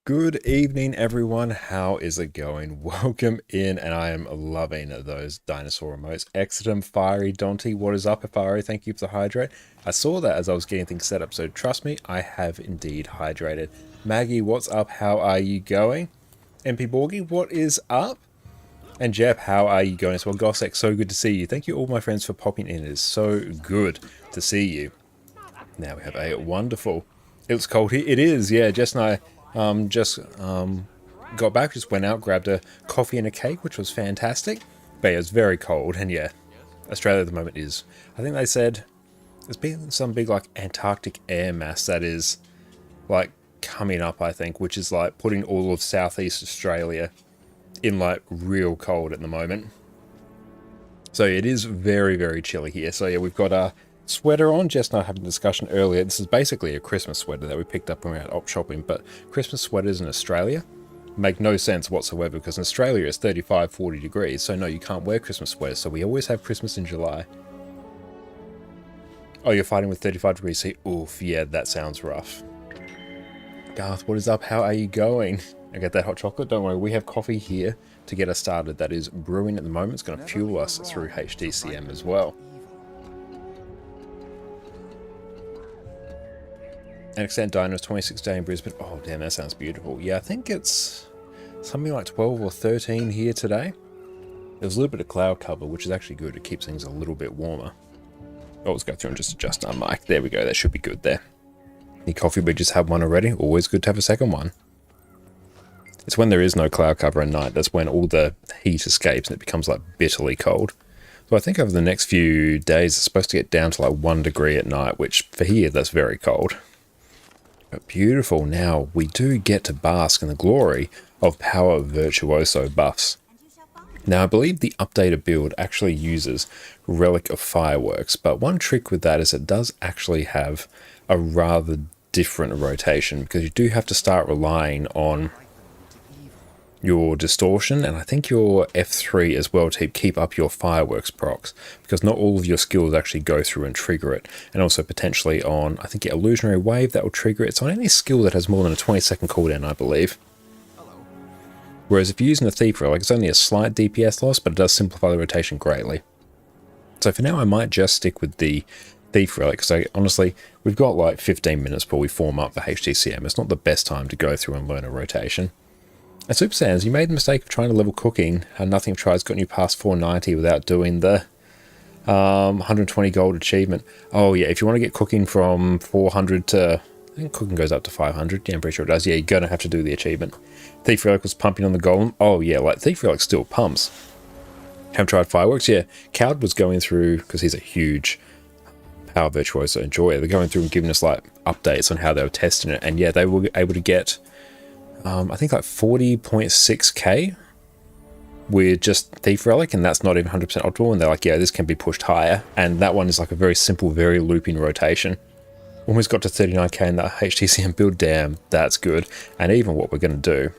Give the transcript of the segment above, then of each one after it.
Good evening, everyone. How is it going? Welcome in, and I am loving those dinosaur emotes. Exodum, Fiery, Dante, what is up, Fiery? Thank you for the hydrate. I saw that as I was getting things set up, so trust me, I have indeed hydrated. Maggie, what's up? How are you going? MP Borgie, what is up? And Jep, how are you going as well? Gossek, so good to see you. Thank you all my friends for popping in. It is so good to see you. Now we have a wonderful... It looks cold here. It is, yeah. Jess and I just got back, just went out, grabbed a coffee and a cake, which was fantastic. But yeah, it's very cold, and yeah, Australia at the moment is... I think they said there's been some big, like, Antarctic air mass that is, like, coming up, I think, which is, like, putting all of Southeast Australia in, like, real cold at the moment. So it is very, very chilly here. So yeah, we've got a sweater on. Jess and I had a discussion earlier. This is basically a Christmas sweater that we picked up when we were out op shopping, but Christmas sweaters in Australia make no sense whatsoever because in Australia it's 35, 40 degrees. So no, you can't wear Christmas sweaters. So we always have Christmas in July. Oh, you're fighting with 35 degrees C. Oof, yeah, that sounds rough. Garth, what is up? How are you going? I get that hot chocolate. Don't worry, we have coffee here to get us started. That is brewing at the moment. It's going to fuel us through HTCM as well. And Extent Dinos 26 day in Brisbane. Oh, damn, that sounds beautiful. Yeah, I think it's something like 12 or 13 here today. There's a little bit of cloud cover, which is actually good. It keeps things a little bit warmer. Oh, let's go through and just adjust our mic. There we go. That should be good there. Any coffee? We just had one already. Always good to have a second one. It's when there is no cloud cover at night. That's when all the heat escapes and it becomes like bitterly cold. So I think over the next few days, it's supposed to get down to like 1 degree at night, which for here, that's very cold. But beautiful. Now, we do get to bask in the glory of Power Virtuoso buffs. Now, I believe the updated build actually uses Relic of Fireworks, but one trick with that is it does actually have a rather different rotation, because you do have to start relying on your distortion, and I think your F3 as well to keep up your fireworks procs, because not all of your skills actually go through and trigger it, and also potentially on, I think, your illusionary wave that will trigger it. It's on any skill that has more than a 20-second cooldown, I believe. Whereas if you're using a Thief Relic, it's only a slight DPS loss, but it does simplify the rotation greatly. So for now, I might just stick with the Thief Relic, because honestly, we've got like 15 minutes before we form up for HTCM. It's not the best time to go through and learn a rotation. And Super Sans, you made the mistake of trying to level cooking, and Nothing Tries gotten you past 490 without doing the 120 gold achievement. Oh yeah, if you want to get cooking from 400 to... I think cooking goes up to 500. Yeah, I'm pretty sure it does. Yeah, you're going to have to do the achievement. Thief Relic was pumping on the golem. Oh yeah, like Thief Relic still pumps. Haven't tried Fireworks? Yeah, Cowd was going through, because he's a huge Power Virtuoso enjoyer, they're going through and giving us like updates on how they were testing it, and yeah, they were able to get I think like 40.6k with just Thief Relic, and that's not even 100% optimal, and they're like, yeah, this can be pushed higher, and that one is like a very simple, very looping rotation. Almost got to 39k in that HTCM build. Damn, that's good. And even what we're going to do,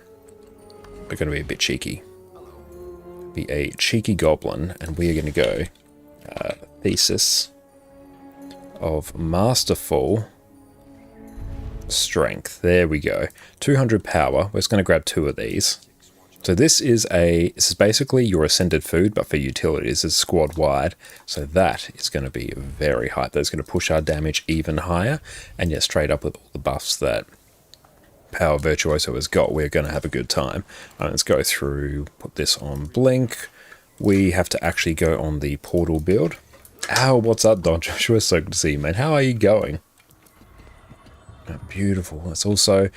we're going to be a bit cheeky. Be a cheeky goblin, and we are going to go Thesis of Masterful Strength. There we go. 200 power. We're just going to grab 2 of these. So this is basically your Ascended food, but for utilities. It's squad wide. So that is going to be very high. That's going to push our damage even higher. And yet straight up with all the buffs that Power Virtuoso has got, we're going to have a good time. Let's go through, put this on Blink. We have to actually go on the portal build. Ow, what's up, Don Joshua? So good to see you, man. How are you going? Oh, beautiful. Let's also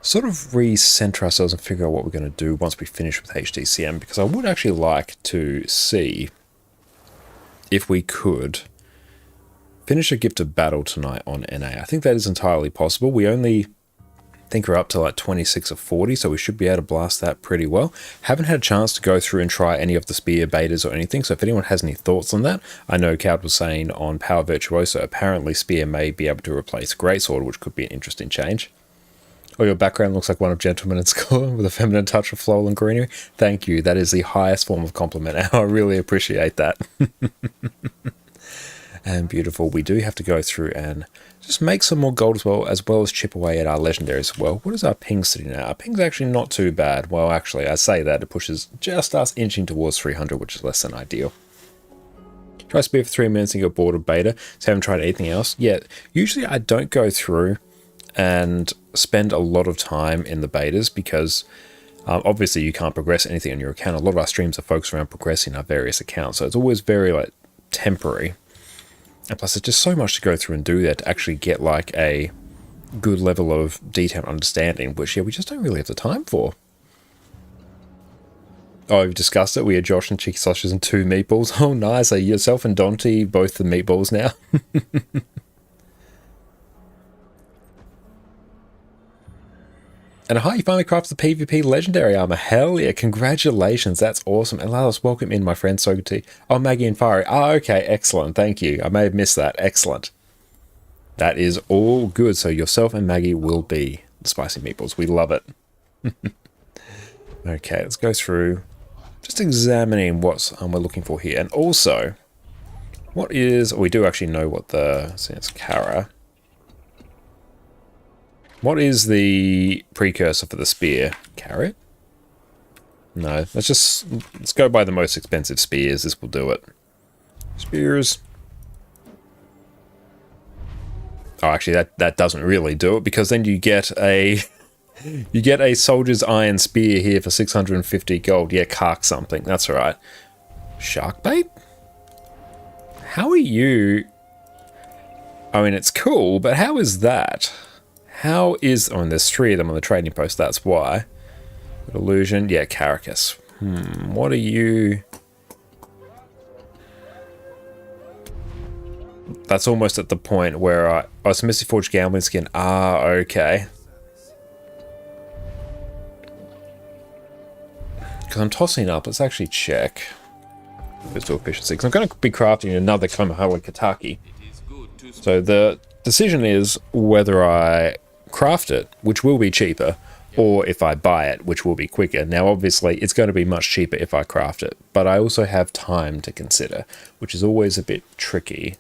sort of recenter ourselves and figure out what we're going to do once we finish with HTCM, because I would actually like to see if we could finish a Gift of Battle tonight on NA. I think that is entirely possible. We only think we're up to like 26 or 40, so we should be able to blast that pretty well. Haven't had a chance to go through and try any of the spear betas or anything, so if anyone has any thoughts on that, I know Cowd was saying on Power Virtuoso, apparently spear may be able to replace Greatsword, which could be an interesting change. Oh, your background looks like one of Gentlemen in School with a feminine touch of floral and greenery. Thank you, that is the highest form of compliment. I really appreciate that. And beautiful. We do have to go through and just make some more gold as well as chip away at our legendary as well. What is our ping sitting at? Our ping's actually not too bad. Well, actually, I say that, it pushes just us inching towards 300, which is less than ideal. Try speed for 3 minutes and you're bored of beta, so haven't tried anything else. Yeah, usually I don't go through and spend a lot of time in the betas because obviously you can't progress anything on your account. A lot of our streams are focused around progressing our various accounts, so it's always very like temporary. And plus, there's just so much to go through and do there to actually get like a good level of detailed understanding, which yeah, we just don't really have the time for. Oh, we've discussed it. We are Josh and cheeky sausages and 2 meatballs. Oh, nice. Are yourself and Dante both the meatballs now? And hi, you finally crafted the PvP legendary armor. Hell yeah, congratulations. That's awesome. And Laos, welcome in, my friend Sogati. Oh, Maggie and Fiery. Oh, okay, excellent. Thank you. I may have missed that. Excellent. That is all good. So yourself and Maggie will be the spicy meatballs. We love it. Okay, let's go through just examining what we're looking for here. And also, what is... we do actually know what the... see, it's Kara. What is the precursor for the spear? Carrot? No, let's go by the most expensive spears. This will do it. Spears. Oh, actually, that doesn't really do it because then you get a soldier's iron spear here for 650 gold. Yeah, cark something. That's right. Shark bait? How are you? I mean, it's cool, but how is that? How is... oh, and there's 3 of them on the trading post, that's why. Illusion, yeah, Caracas. What are you... that's almost at the point where I... oh, it's a Misty Forge gambling skin. Ah, okay. Because I'm tossing up, let's actually check. Physical efficiency, because I'm going to be crafting another Kamahali Kataki. So the decision is whether I craft it, which will be cheaper, or if I buy it, which will be quicker. Now, obviously, it's going to be much cheaper if I craft it, but I also have time to consider, which is always a bit tricky.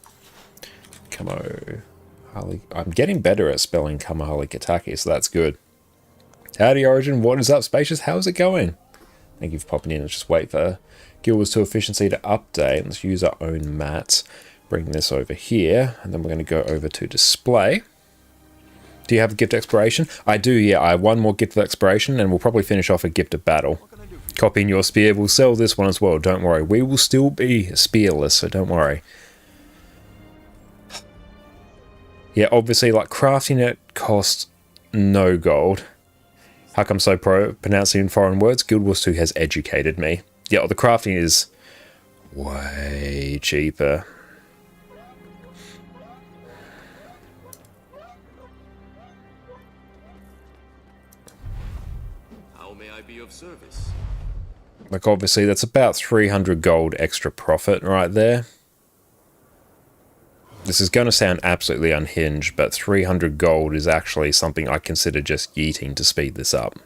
I'm getting better at spelling Kamahali Kataki, so that's good. Howdy, Origin. What is up, Spacious? How's it going? Thank you for popping in. Let's just wait for Guild's to efficiency to update. Let's use our own mats. Bring this over here, and then we're going to go over to display. Do you have a gift exploration? I do, yeah. I have one more gift of exploration, and we'll probably finish off a gift of battle. Copying your spear. We'll sell this one as well. Don't worry. We will still be spearless, so don't worry. Yeah, obviously, like, crafting it costs no gold. How come so pro pronouncing foreign words? Guild Wars 2 has educated me. Yeah, well, the crafting is way cheaper. How may I be of service? Like, obviously, that's about 300 gold extra profit right there. This is going to sound absolutely unhinged, but 300 gold is actually something I consider just yeeting to speed this up.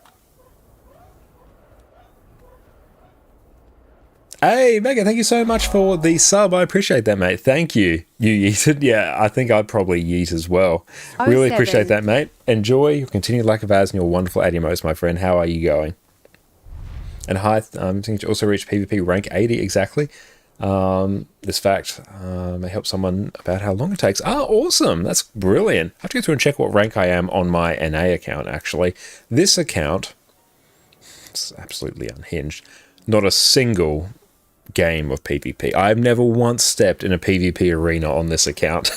Hey, Mega, thank you so much for the sub. I appreciate that, mate. Thank you. You yeeted? Yeah, I think I'd probably yeet as well. Really appreciate that, mate. Enjoy your continued lack of ads and your wonderful adios, my friend. How are you going? And hi, I think you also reached PvP rank 80 exactly. This fact may help someone about how long it takes. Ah, awesome. That's brilliant. I have to go through and check what rank I am on my NA account, actually. This account, it's absolutely unhinged. Not a single game of PvP. I've never once stepped in a PvP arena on this account.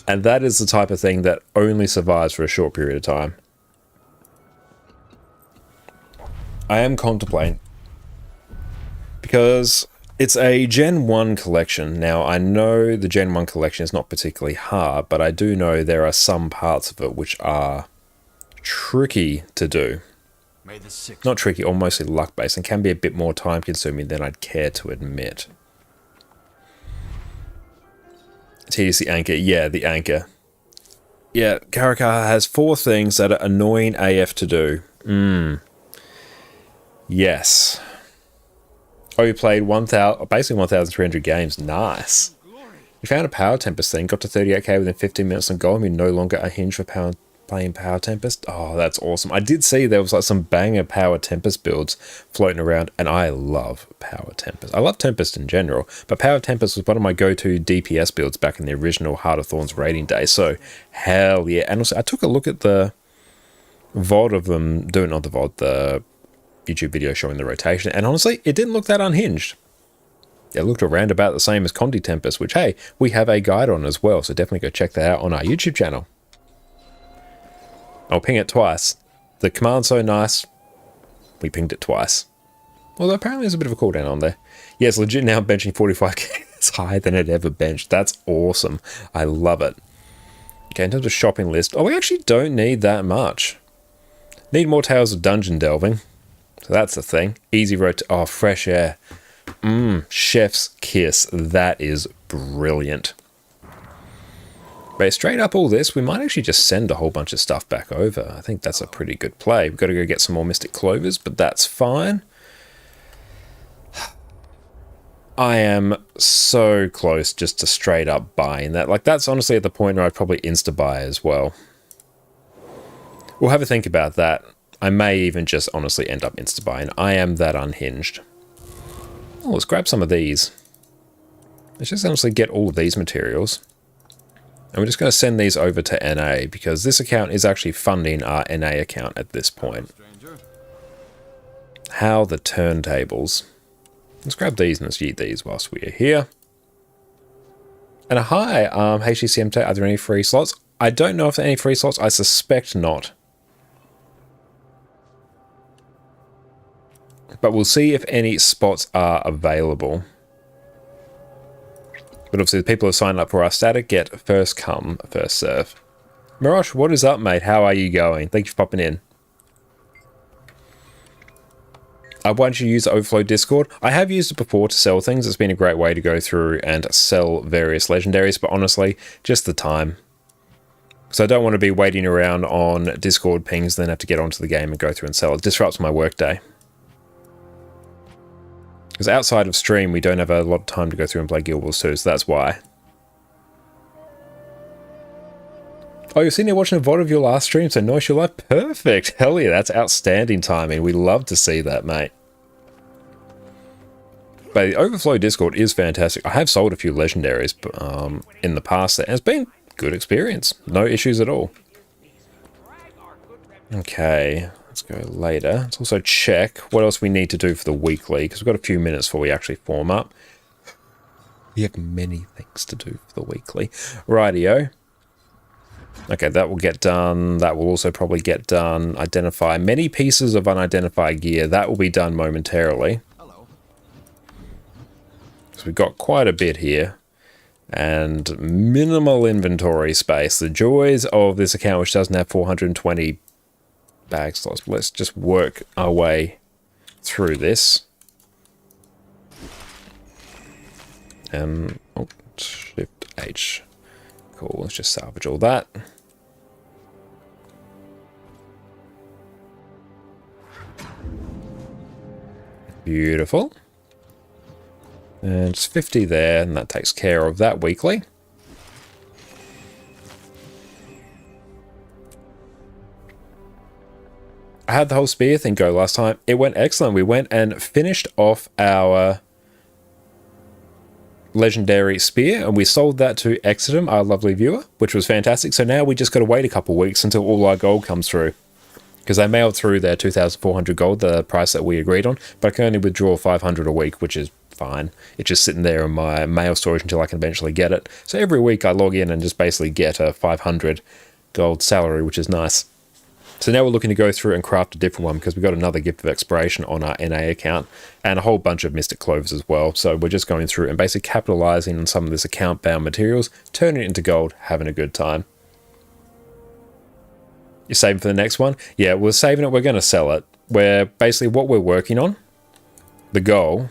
And that is the type of thing that only survives for a short period of time. I am contemplating, because it's a Gen 1 collection. Now, I know the Gen 1 collection is not particularly hard, but I do know there are some parts of it which are tricky to do. Not tricky, or mostly luck-based, and can be a bit more time-consuming than I'd care to admit. TDC Anchor, yeah, the Anchor. Yeah, Karakar has 4 things that are annoying AF to do. Yes. Oh, you played 1,000, basically 1,300 games. Nice. You found a Power Tempest thing, got to 38k within 15 minutes on goal, and you're no longer a hinge for playing Power Tempest. Oh, that's awesome. I did see there was like some banger Power Tempest builds floating around, and I love Power Tempest. I love Tempest in general, but Power Tempest was one of my go-to DPS builds back in the original Heart of Thorns raiding day, so hell yeah. And also, I took a look at the VOD of them doing, not the VOD, the YouTube video showing the rotation, and honestly, it didn't look that unhinged. It looked around about the same as Conti Tempest, which, hey, we have a guide on as well, so definitely go check that out on our YouTube channel. I'll ping it twice. The command's so nice, we pinged it twice. Although apparently there's a bit of a cooldown on there. Yeah, it's legit now benching 45k. It's higher than it ever benched. That's awesome. I love it. Okay, in terms of shopping list, oh, we actually don't need that much. Need more Tales of Dungeon Delving. So that's the thing. Easy road to, oh, fresh air. Chef's kiss. That is brilliant. But straight up all this, we might actually just send a whole bunch of stuff back over. I think that's a pretty good play. We've got to go get some more Mystic Clovers, but that's fine. I am so close just to straight up buying that. Like, that's honestly at the point where I'd probably insta-buy as well. We'll have a think about that. I may even just honestly end up insta-buying. I am that unhinged. Oh, let's grab some of these. Let's just honestly get all of these materials. And we're just going to send these over to NA, because this account is actually funding our NA account at this point. How the turntables. Let's grab these and let's eat these whilst we are here. And a hi, HTCM, are there any free slots? I don't know if there are any free slots. I suspect not. But we'll see if any spots are available. But obviously the people who sign up for our static get first come, first serve. Mirosh, what is up, mate? How are you going? Thank you for popping in. Why don't you use the Overflow Discord? I have used it before to sell things. It's been a great way to go through and sell various legendaries, but honestly, just the time. So I don't want to be waiting around on Discord pings, then have to get onto the game and go through and sell. It disrupts my workday. Because outside of stream, we don't have a lot of time to go through and play Guild Wars 2, so that's why. Oh, you're sitting here watching a VOD of your last stream, so nice, you're like, perfect. Hell yeah, that's outstanding timing. We love to see that, mate. But the Overflow Discord is fantastic. I have sold a few legendaries in the past, and it's been a good experience. No issues at all. Okay, let's go later. Let's also check what else we need to do for the weekly, because we've got a few minutes before we actually form up. We have many things to do for the weekly. Rightio. Okay, that will get done. That will also probably get done. Identify many pieces of unidentified gear. That will be done momentarily. Hello. So we've got quite a bit here. And minimal inventory space. The joys of this account, which doesn't have 420 bag slots. Let's just work our way through this. Oh, Shift H. Cool, let's just salvage all that. Beautiful. And it's 50 there, and that takes care of that weekly. I had the whole spear thing go last time. It went excellent. We went and finished off our legendary spear, and we sold that to Exodum, our lovely viewer, which was fantastic. So now we just got to wait a couple of weeks until all our gold comes through, because they mailed through their 2,400 gold, the price that we agreed on, but I can only withdraw 500 a week, which is fine. It's just sitting there in my mail storage until I can eventually get it. So every week I log in and just basically get a 500 gold salary, which is nice. So now we're looking to go through and craft a different one, because we've got another Gift of Expiration on our NA account and a whole bunch of Mystic Clovers as well. So we're just going through and basically capitalizing on some of this account-bound materials, turning it into gold, having a good time. You're saving for the next one? Yeah, we're saving it. We're going to sell it. We're basically what we're working on, the goal,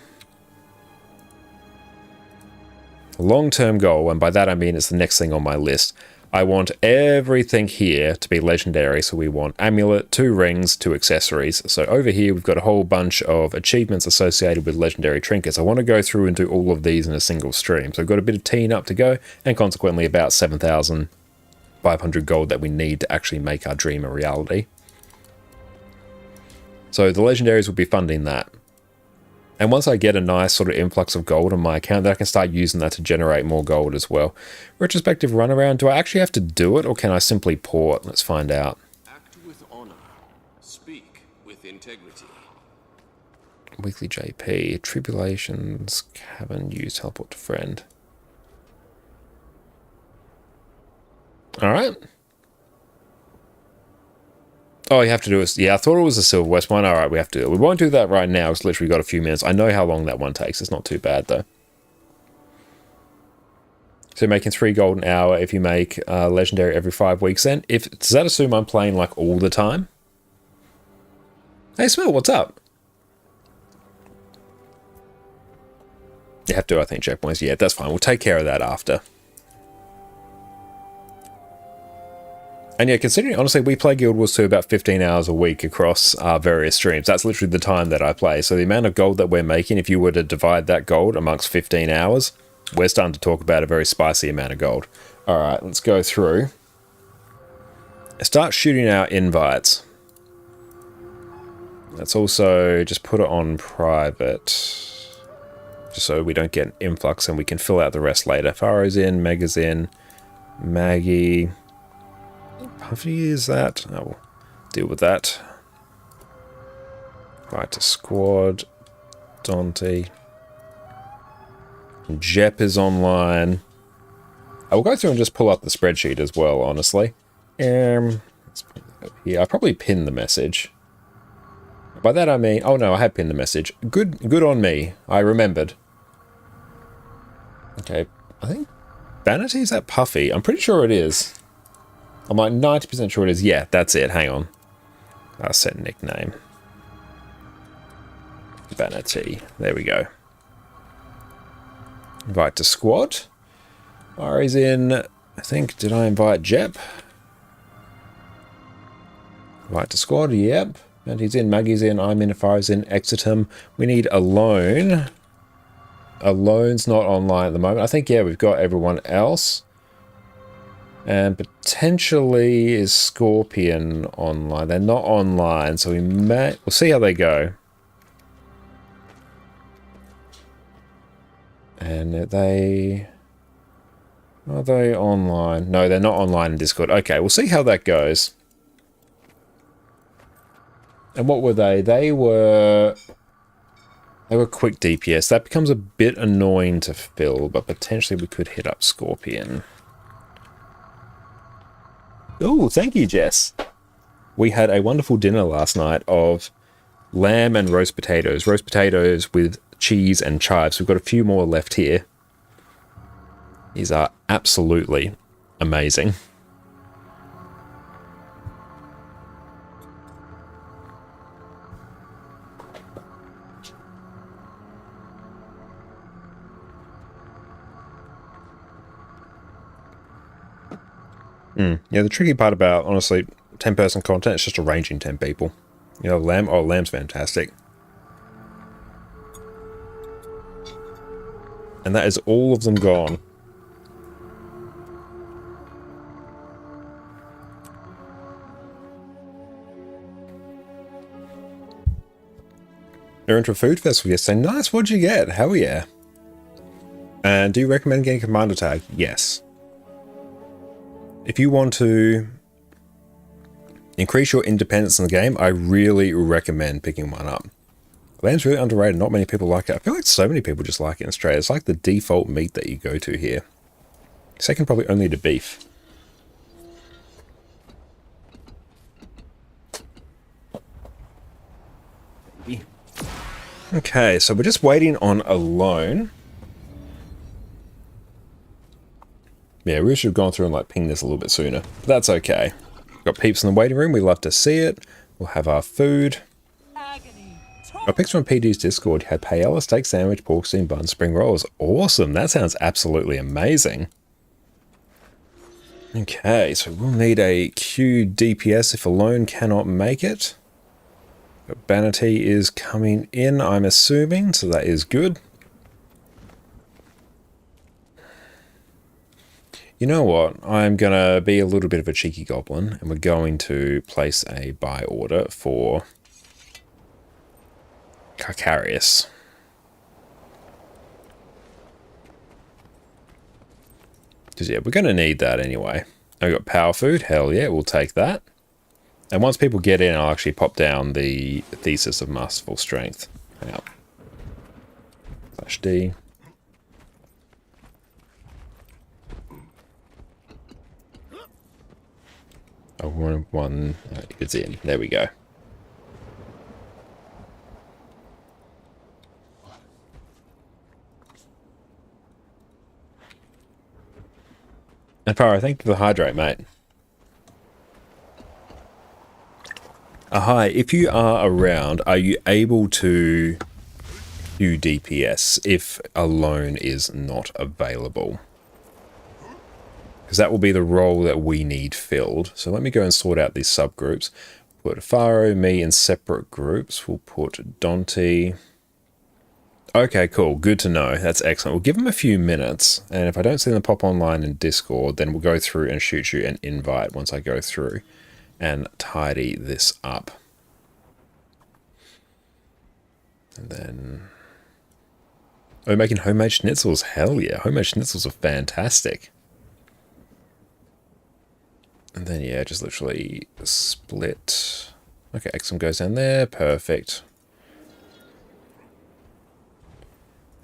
long-term goal, and by that I mean it's the next thing on my list. I want everything here to be legendary. So we want amulet, 2 rings, 2 accessories. So over here, we've got a whole bunch of achievements associated with legendary trinkets. I want to go through and do all of these in a single stream. So I've got a bit of teen up to go, and consequently about 7,500 gold that we need to actually make our dream a reality. So the legendaries will be funding that. And once I get a nice sort of influx of gold on my account, then I can start using that to generate more gold as well. Retrospective runaround, do I actually have to do it, or can I simply port? Let's find out. Act with honor. Speak with integrity. Weekly JP, tribulations, cabin, use, teleport to friend. Alright. Oh, you have to do it. Yeah, I thought it was a Silver West one. All right, we have to do it. We won't do that right now. It's literally got a few minutes. I know how long that one takes. It's not too bad, though. So making 3 gold an hour if you make legendary every 5 weeks then. Does that assume I'm playing like all the time? Hey, Smell, what's up? You have to, I think, checkpoints. Yeah, that's fine. We'll take care of that after. And yeah, considering, honestly, we play Guild Wars 2 about 15 hours a week across our various streams. That's literally the time that I play. So the amount of gold that we're making, if you were to divide that gold amongst 15 hours, we're starting to talk about a very spicy amount of gold. All right, let's go through. Start shooting out invites. Let's also just put it on private, just so we don't get an influx and we can fill out the rest later. Faro's in, Mega's in, Maggie... Puffy is that? I will deal with that. Right to squad. Dante. Jep is online. I will go through and just pull up the spreadsheet as well, honestly. Let's put that up here. I probably pinned the message. By that I mean, oh no, I have pinned the message. Good on me. I remembered. Okay, I think Vanity, is that Puffy? I'm pretty sure it is. I'm like 90% sure it is. Yeah, that's it. Hang on. I'll set nickname. Vanity. There we go. Invite to squad. Ari's in. I think, did I invite Jep? Invite to squad. Yep. And he's in. Maggie's in. I'm in. Afara's in. Exitum. We need Alone. Alone's not online at the moment. I think, yeah, we've got everyone else. And potentially is Scorpion online. They're not online, so we'll see how they go. And are they online? No, they're not online in Discord. Okay, we'll see how that goes. And what were they? They were quick DPS. That becomes a bit annoying to fill, but potentially we could hit up Scorpion. Oh, thank you, Jess. We had a wonderful dinner last night of lamb and roast potatoes. Roast potatoes with cheese and chives. We've got a few more left here. These are absolutely amazing. Yeah, the tricky part about, honestly, 10-person content is just arranging 10 people. You know, lamb, oh, lamb's fantastic. And that is all of them gone. You're into a food festival yesterday. Nice, what'd you get? Hell yeah. And do you recommend getting Commander Tag? Yes. If you want to increase your independence in the game, I really recommend picking one up. Lamb's really underrated. Not many people like it. I feel like so many people just like it in Australia. It's like the default meat that you go to here. Second, probably only to beef. Okay, so we're just waiting on Alone. Yeah, we should have gone through and like ping this a little bit sooner. But that's okay. Got peeps in the waiting room. We love to see it. We'll have our food. Got pics from PD's Discord. You had paella, steak sandwich, pork steam bun, spring rolls. Awesome. That sounds absolutely amazing. Okay, so we'll need a Q DPS if alone cannot make it. But Banity is coming in, I'm assuming, so that is good. You know what? I'm going to be a little bit of a cheeky goblin, and we're going to place a buy order for Carcarius. Because, yeah, we're going to need that anyway. I've got power food. Hell yeah, we'll take that. And once people get in, I'll actually pop down the Thesis of Masterful Strength. Hang up. /D. Oh, one. It's in. There we go. And Pyro, thank you for the hydrate, mate. Hi, if you are around, are you able to do DPS if alone is not available? Because that will be the role that we need filled. So let me go and sort out these subgroups. Put Faro, me in separate groups. We'll put Dante. Okay, cool. Good to know. That's excellent. We'll give them a few minutes. And if I don't see them pop online in Discord, then we'll go through and shoot you an invite once I go through and tidy this up. And then... Oh, we're making homemade schnitzels. Hell yeah. Homemade schnitzels are fantastic. And then, yeah, just literally split. Okay, XM goes down there. Perfect.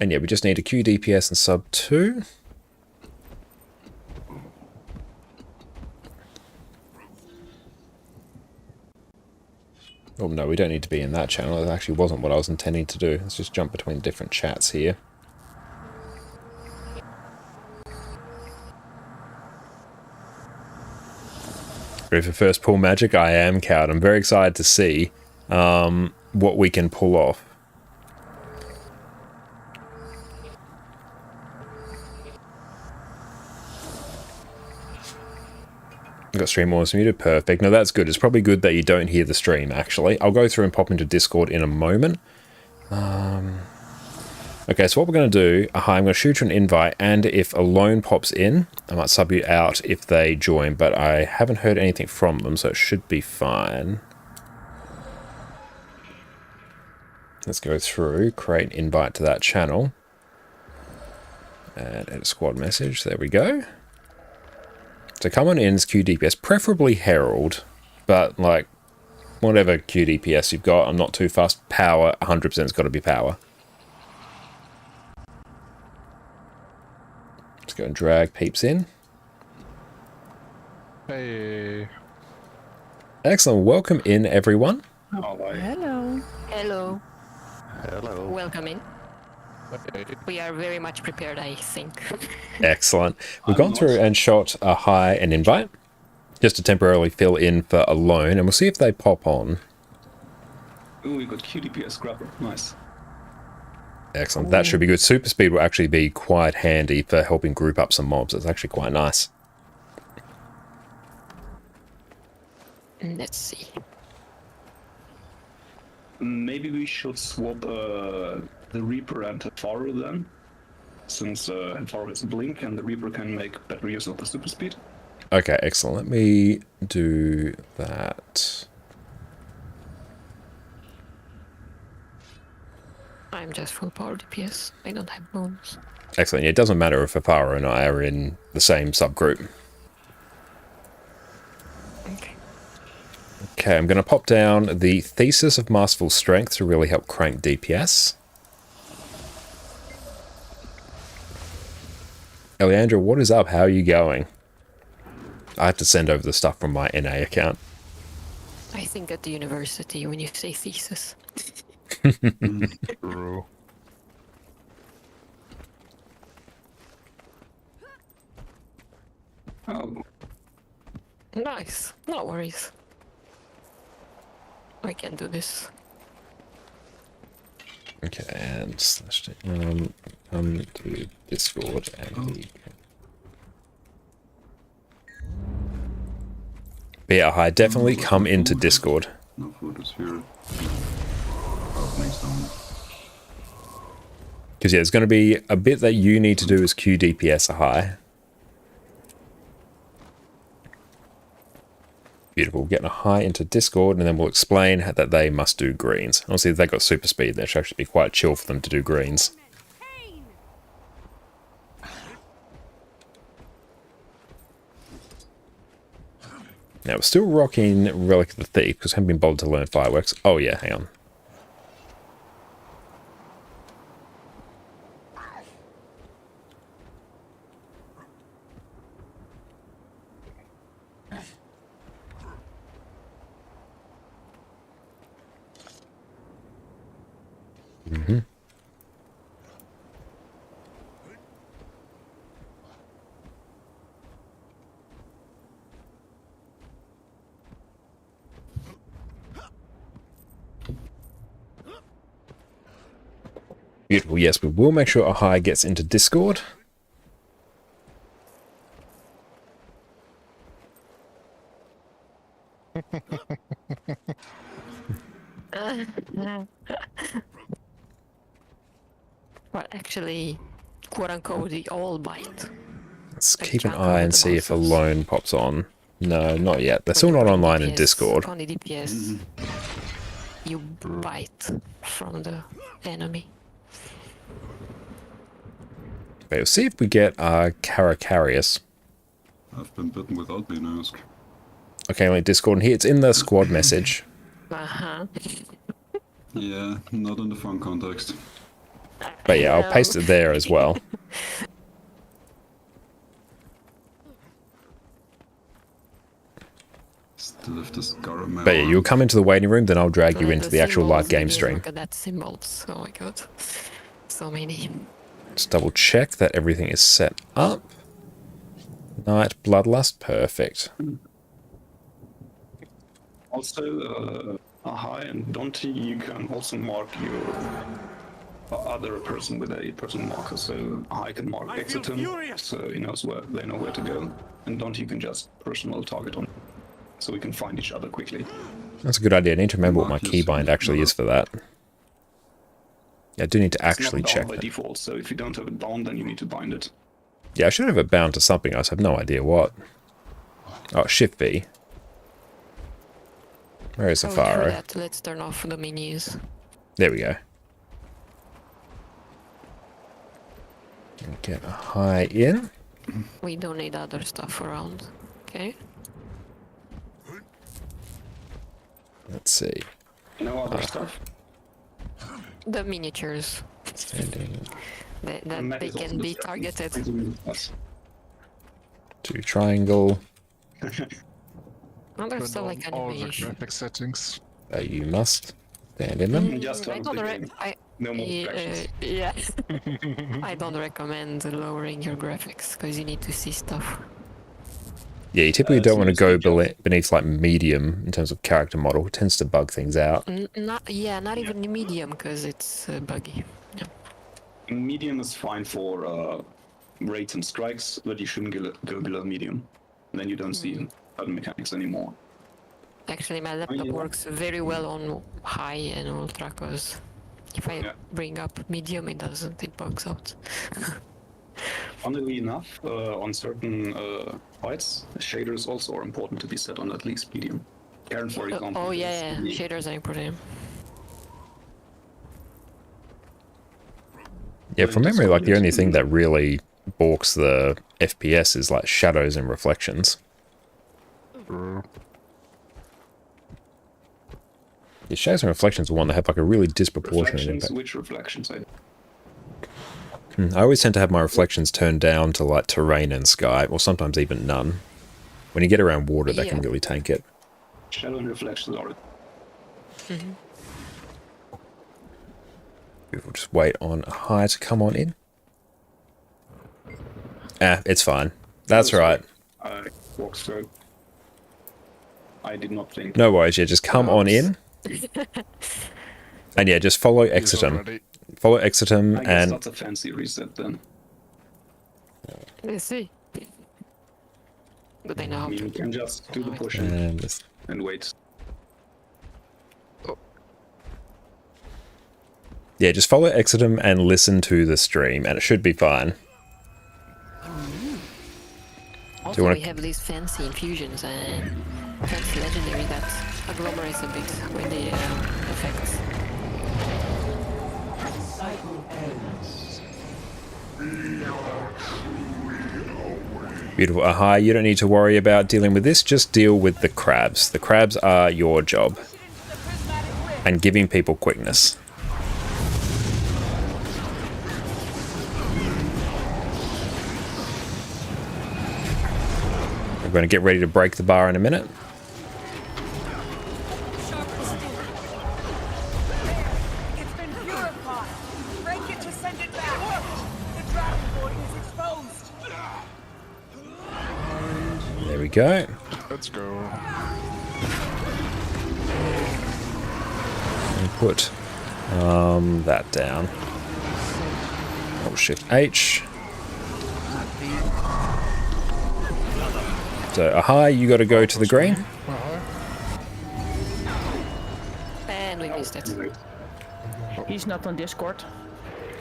And yeah, we just need a Q DPS and sub 2. Oh no, we don't need to be in that channel. That actually wasn't what I was intending to do. Let's just jump between different chats here. Ready for first pull magic? I am, Cowed. I'm very excited to see what we can pull off. Got stream audio muted. Perfect. No, that's good. It's probably good that you don't hear the stream, actually. I'll go through and pop into Discord in a moment. Okay, so what we're going to do, I'm going to shoot you an invite, and if alone pops in, I might sub you out if they join, but I haven't heard anything from them, so it should be fine. Let's go through, create an invite to that channel, and add a squad message. There we go. So come on in as QDPS, preferably Herald, but like whatever QDPS you've got, I'm not too fussed. Power, 100% has got to be power. Let's go and drag peeps in. Hey. Excellent. Welcome in, everyone. Hello. Hello. Hello. Welcome in. We are very much prepared, I think. Excellent. We've gone through and shot a hi and invite just to temporarily fill in for alone, and we'll see if they pop on. Ooh, we got QDPS grabber. Nice. Excellent. That should be good. Super speed will actually be quite handy for helping group up some mobs. It's actually quite nice. Let's see. Maybe we should swap the Reaper and Faro then, since Faro has a blink and the Reaper can make better use of the super speed. Okay, excellent. Let me do that. I'm just full power DPS. I don't have bones. Excellent. Yeah, it doesn't matter if Afaro and I are in the same subgroup. Okay. Okay, I'm going to pop down the Thesis of Masterful Strength to really help crank DPS. Eliandra, what is up? How are you going? I have to send over the stuff from my NA account. I think at the university when you say thesis. True. Oh, Nice. No worries. I can do this. Okay, and slash come to Discord and the... But yeah, hi, definitely come into Discord. No food is here. Next time. Because yeah, there's going to be a bit that you need to do as Q DPS high. Beautiful. Getting a high into Discord, and then we'll explain that they must do greens. Obviously, if they've got super speed, that should actually be quite chill for them to do greens. Now, we're still rocking Relic of the Thief, because I haven't been bothered to learn Fireworks. Oh yeah, hang on. Beautiful. Yes, we will make sure a high gets into Discord. Well, actually, quote unquote, the all bite. Let's Like keep an chunk eye over and the see if a bosses. loan pops on. No, not yet. They're When still you're not in online in DPS, Discord. On the DPS, you bite from the enemy. Okay, we'll see if we get Caracarius. I've been bitten without being asked. Okay, like Discord, and here it's in the squad message. Uh-huh. Yeah, not in the fun context. But yeah, I'll paste it there as well. Still have the scar on my But yeah, arm. you'll come into the waiting room, then I'll drag you And into the actual live symbols, game maybe stream. Look at that symbols. Oh my god. So many. Just double check that everything is set up. Night Bloodlust, perfect. Also, Ahai and Dante, you can also mark your other person with a person marker. So Ahai can mark Exitum, so he knows where they know where to go, and Dante you can just personal target on, so we can find each other quickly. That's a good idea. I need to remember what my Marcus keybind is actually is for that. Yeah, I do need to actually it's not check bound by that. default, so if you don't have it bound, then you need to bind it. Yeah, I should have it bound to something. I just have no idea what. Oh, Shift V. Where is the Oh, Faro? true that. Let's turn off the menus. There we go. Get a high in. We don't need other stuff around. Okay. Let's see. No other stuff. The miniatures. Standing That And they is also can be distracting. targeted. Yes. to triangle. Other Turn stuff like on all the animation. graphic settings. You must stand in them. Just I turn don't the rec- game. I, No more distractions. yeah. I don't recommend lowering your graphics because you need to see stuff. Yeah, you typically don't want to go seriously, beneath like medium in terms of character model. It tends to bug things out. Not even medium because it's buggy. Yeah. Medium is fine for raids and strikes, but you shouldn't go below medium. Then you don't see other mechanics anymore. Actually, my laptop yeah. works very well on high and ultra because if I Yeah. bring up medium, it doesn't. It bugs out. Funnily enough, on certain fights, shaders also are important to be set on at least medium. Karen, for example. Oh is yeah, the- shaders are important. Yeah, from memory, like the only thing that really balks the FPS is like shadows and reflections. The shadows and reflections are one that have like a really disproportionate Reflections, impact. which reflections? I always tend to have my reflections turned down to like terrain and sky, or sometimes even none. When you get around water, that can Yeah. really tank it. Shadow and reflections are. We'll just wait on a high to come on in. Ah, it's fine. That's Oh, sorry. right. I walked through. I did not think. No worries, yeah, just come on in. And yeah, just follow He's Exitum. already. Follow Exitum I guess and that's a fancy reset then. Let's see. but they know how You to. can just do the push And this, and wait. yeah, just follow Exitum and listen to the stream, and it should be fine. Also, wanna- we have these fancy infusions and fancy legendary that agglomerates a bit with the effects. Beautiful. Ahai, you don't need to worry about dealing with this, just deal with the crabs. The crabs are your job. And giving people quickness. We're going to get ready to break the bar in a minute. It's been purified. Break it to send it back. The dragon void is exposed. There we go. Let's go. And put that down. Oh, Shift H. So, Ahai, you got to go to the green. And we missed it. He's not on Discord.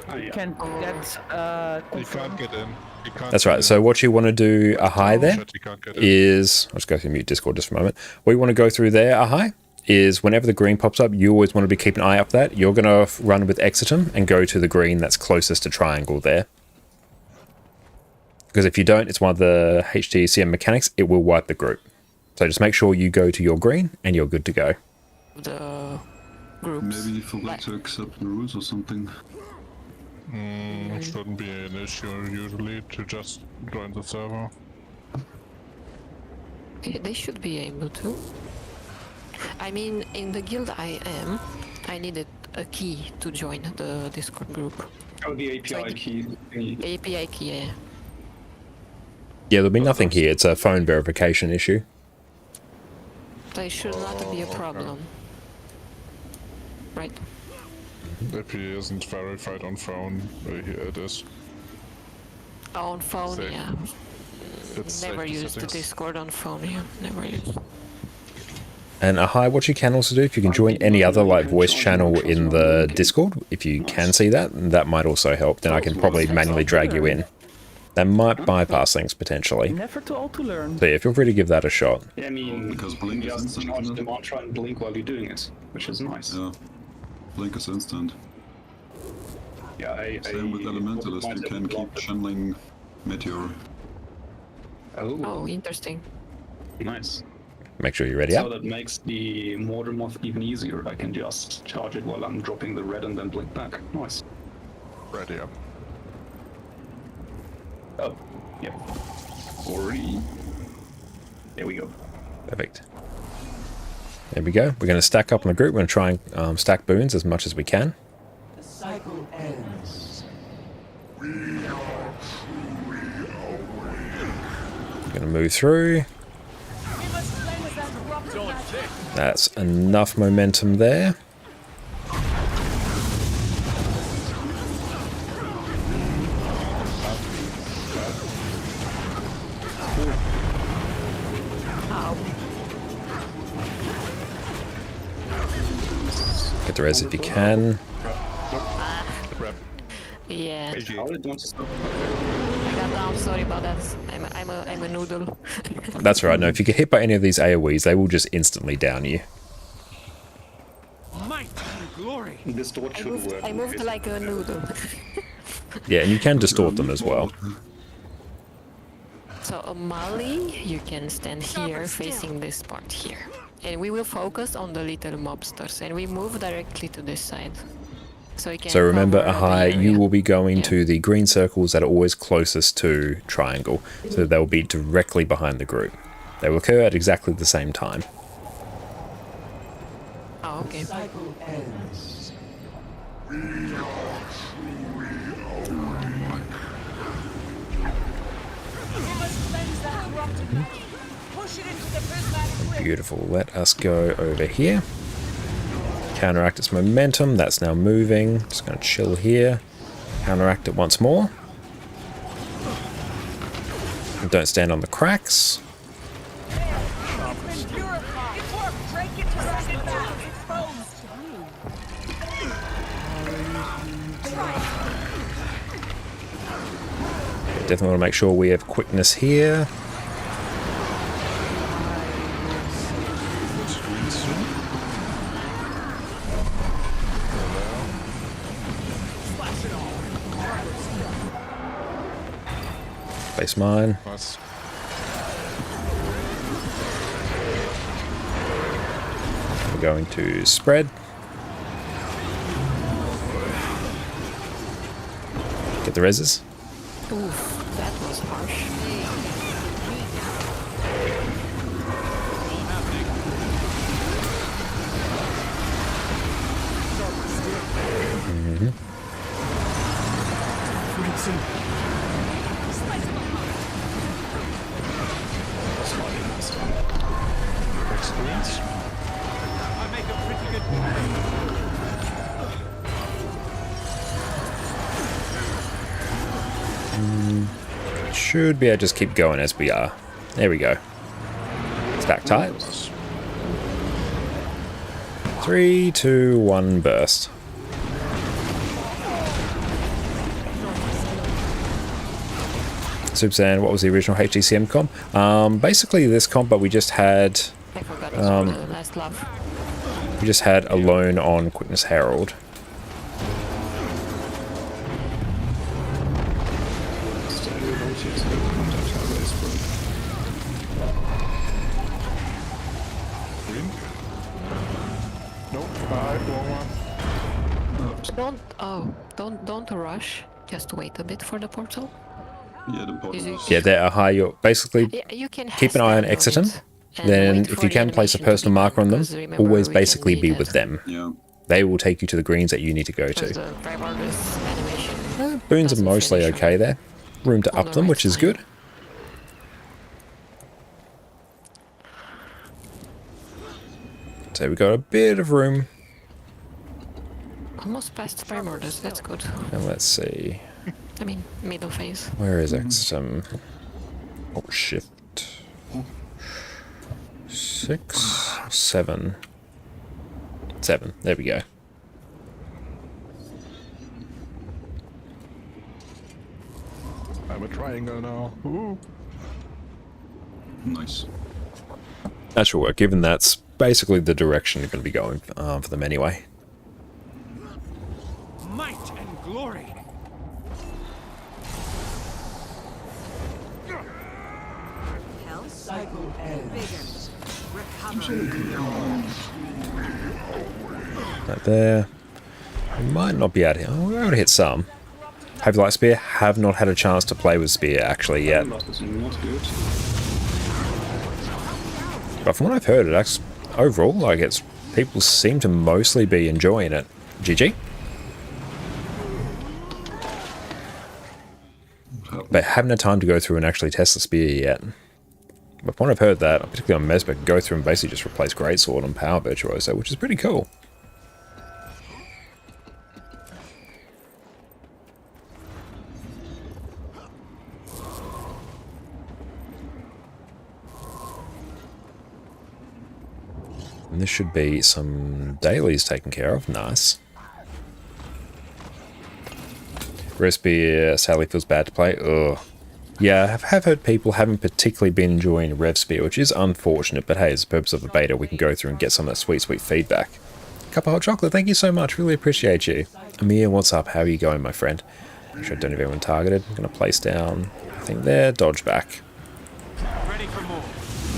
Oh, yeah. Can't get He confirmed. can't get in. He can't That's get right. in. So what you want to do, Ahai, there Shit, he can't get in. is... I'll just go through mute Discord just for a moment. What you want to go through there, Ahai, is whenever the green pops up, you always want to be keeping an eye up that. You're going to run with Exitum and go to the green that's closest to triangle there. Because if you don't, it's one of the HTCM mechanics, it will wipe the group. So just make sure you go to your green and you're good to go. The groups. Maybe he forgot to accept the rules or something. Shouldn't be an issue usually to just join the server. Yeah, they should be able to. I mean, in the guild I am, I needed a key to join the Discord group. Oh, the API key. API key, yeah. Yeah, there'll be nothing here. It's a phone verification issue. So it should not be a problem. Right? If he isn't verified on phone, here it is. On phone, Safe. yeah. It's Never safety used the settings. Discord on phone, yeah. Never used. And Ahai, what you can also do, if you can join any other like voice channel in the Discord, if you can see that, that might also help. Then I can probably manually drag you in. That might bypass things potentially. Never too old to learn. So yeah, feel free to give that a shot. Yeah, I mean, Because you Blink is just instant, charge isn't the it? mantra and blink while you're doing it, which is nice. Yeah. Blink is instant. Yeah, Same with Elementalist, you can keep channeling Meteor. Oh, interesting. Nice. Make sure you're ready So up. that makes the Mortar Moth even easier. I can just charge it while I'm dropping the red and then blink back. Nice. Ready up. Oh, yeah. 40. There we go. Perfect. There we go. We're going to stack up in the group. We're going to try and stack boons as much as we can. The cycle ends. We're going to move through. We must cleanse that corrupted magic. That's enough momentum there. Get the res if you can. Yeah. How did one stop? I got down, sorry about that. I'm a noodle. That's right. No, if you get hit by any of these AoEs, they will just instantly down you. This door should work. I moved like a noodle. Yeah, and you can distort them as well. So Mali, you can stand here facing this part here. And we will focus on the little mobsters and we move directly to this side. So we can So remember, cover the Ahai, you area. will be going Yeah. to the green circles that are always closest to triangle. So they'll be directly behind the group. They will occur at exactly the same time. Oh, okay. Cycle ends. We must cleanse that corrupted magic. Push it into the prismatic ring. Beautiful. Let us go over here. Counteract its momentum. That's now moving. Just going to chill here. Counteract it once more. And don't stand on the cracks. Definitely want to make sure we have quickness here. Base mine. Nice. We're going to spread. Get the reses. Oof, that was harsh. Experience. Should be able to just keep going as we are. There we go. Stack tight. 3, 2, 1, burst. Super Saiyan, what was the original HTCM comp? Basically this comp, but we just had I forgot it's the last love. Alone on Quickness Herald. Green. Nope. Wrong one. Don't rush. Just wait a bit for the portal. Yeah, the bottom is... Yeah, there are high. You're basically Yeah, you can keep an eye on hashtag Exitum. and Then, wait if for you the can place a animation to personal be marker done, on them, because remember, always we can basically be need with it. them. Yeah. They will take you to the greens that you need to go Because to. the Primarch's animation Boons are doesn't mostly finish okay there. Room to on up the them, right which is side. good. So we got a bit of room. Almost past Primordus, that's good. And let's see. I mean, middle phase. Where is Exitum? Oh, shift. 6, 7. 7. There we go. I'm a triangle now. Ooh. Nice. That should work, given that's basically the direction you're going to be going for them anyway. Might and glory. Health cycle begins. Recover. Right there. We might not be able to. Oh, we're able to hit some. Heavy Light Spear. Have not had a chance to play with Spear actually yet. That is not good. But from what I've heard, it actually, overall, like it's people seem to mostly be enjoying it. GG. But haven't had time to go through and actually test the Spear yet. But from what I've heard, that particularly on Mesbek, go through and basically just replace Greatsword and Power Virtuoso, which is pretty cool. And this should be some dailies taken care of. Nice. Spear sadly feels bad to play. Ugh. Yeah, I have heard people haven't particularly been enjoying Rev Spear, which is unfortunate, but hey, as the purpose of the beta, we can go through and get some of that sweet, sweet feedback. Cup of hot chocolate, thank you so much. Really appreciate you. Amir, what's up? How are you going, my friend? I'm sure I don't have anyone targeted. I'm going to place down, I think there, dodge back. Ready for more.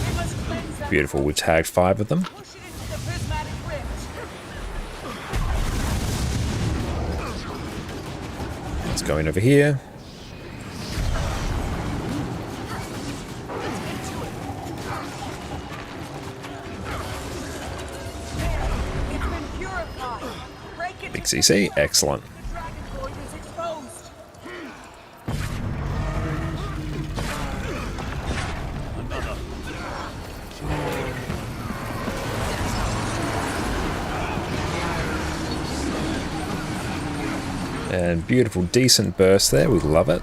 We must cleanse them. Beautiful, we tagged 5 of them. Push it into the prismatic rift. Let's go in over here. It's been purified. Break it Big to CC, excellent. the dragon void is exposed. And beautiful, decent burst there. We love it.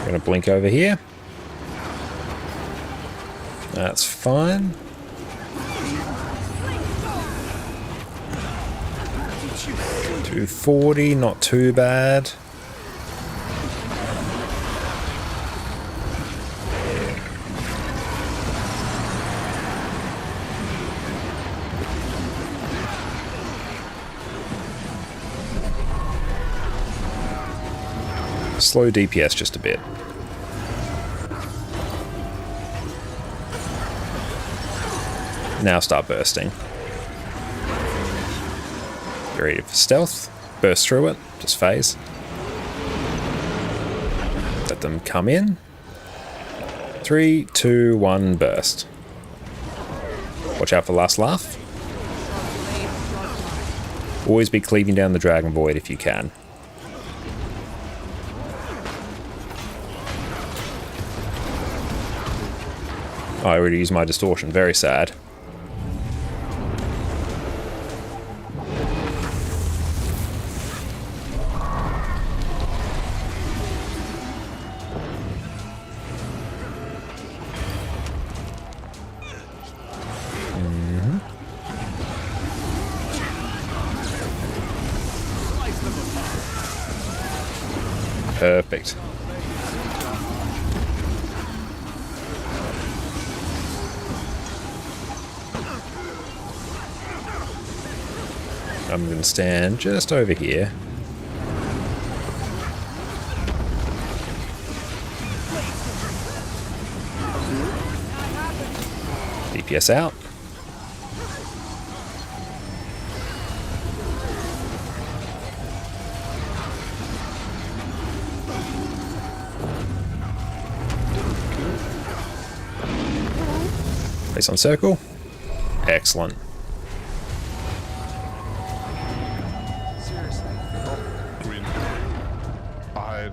Gonna blink over here. That's fine. $240, not too bad. Slow DPS just a bit. Now start bursting. Get ready for stealth. Burst through it. Just phase. Let them come in. 3, 2, 1, burst. Watch out for last laugh. Always be cleaving down the Dragon Void if you can. Oh, I already used my distortion. Very sad. Perfect. I'm going to stand just over here. DPS out. Place on circle. Excellent. Green. I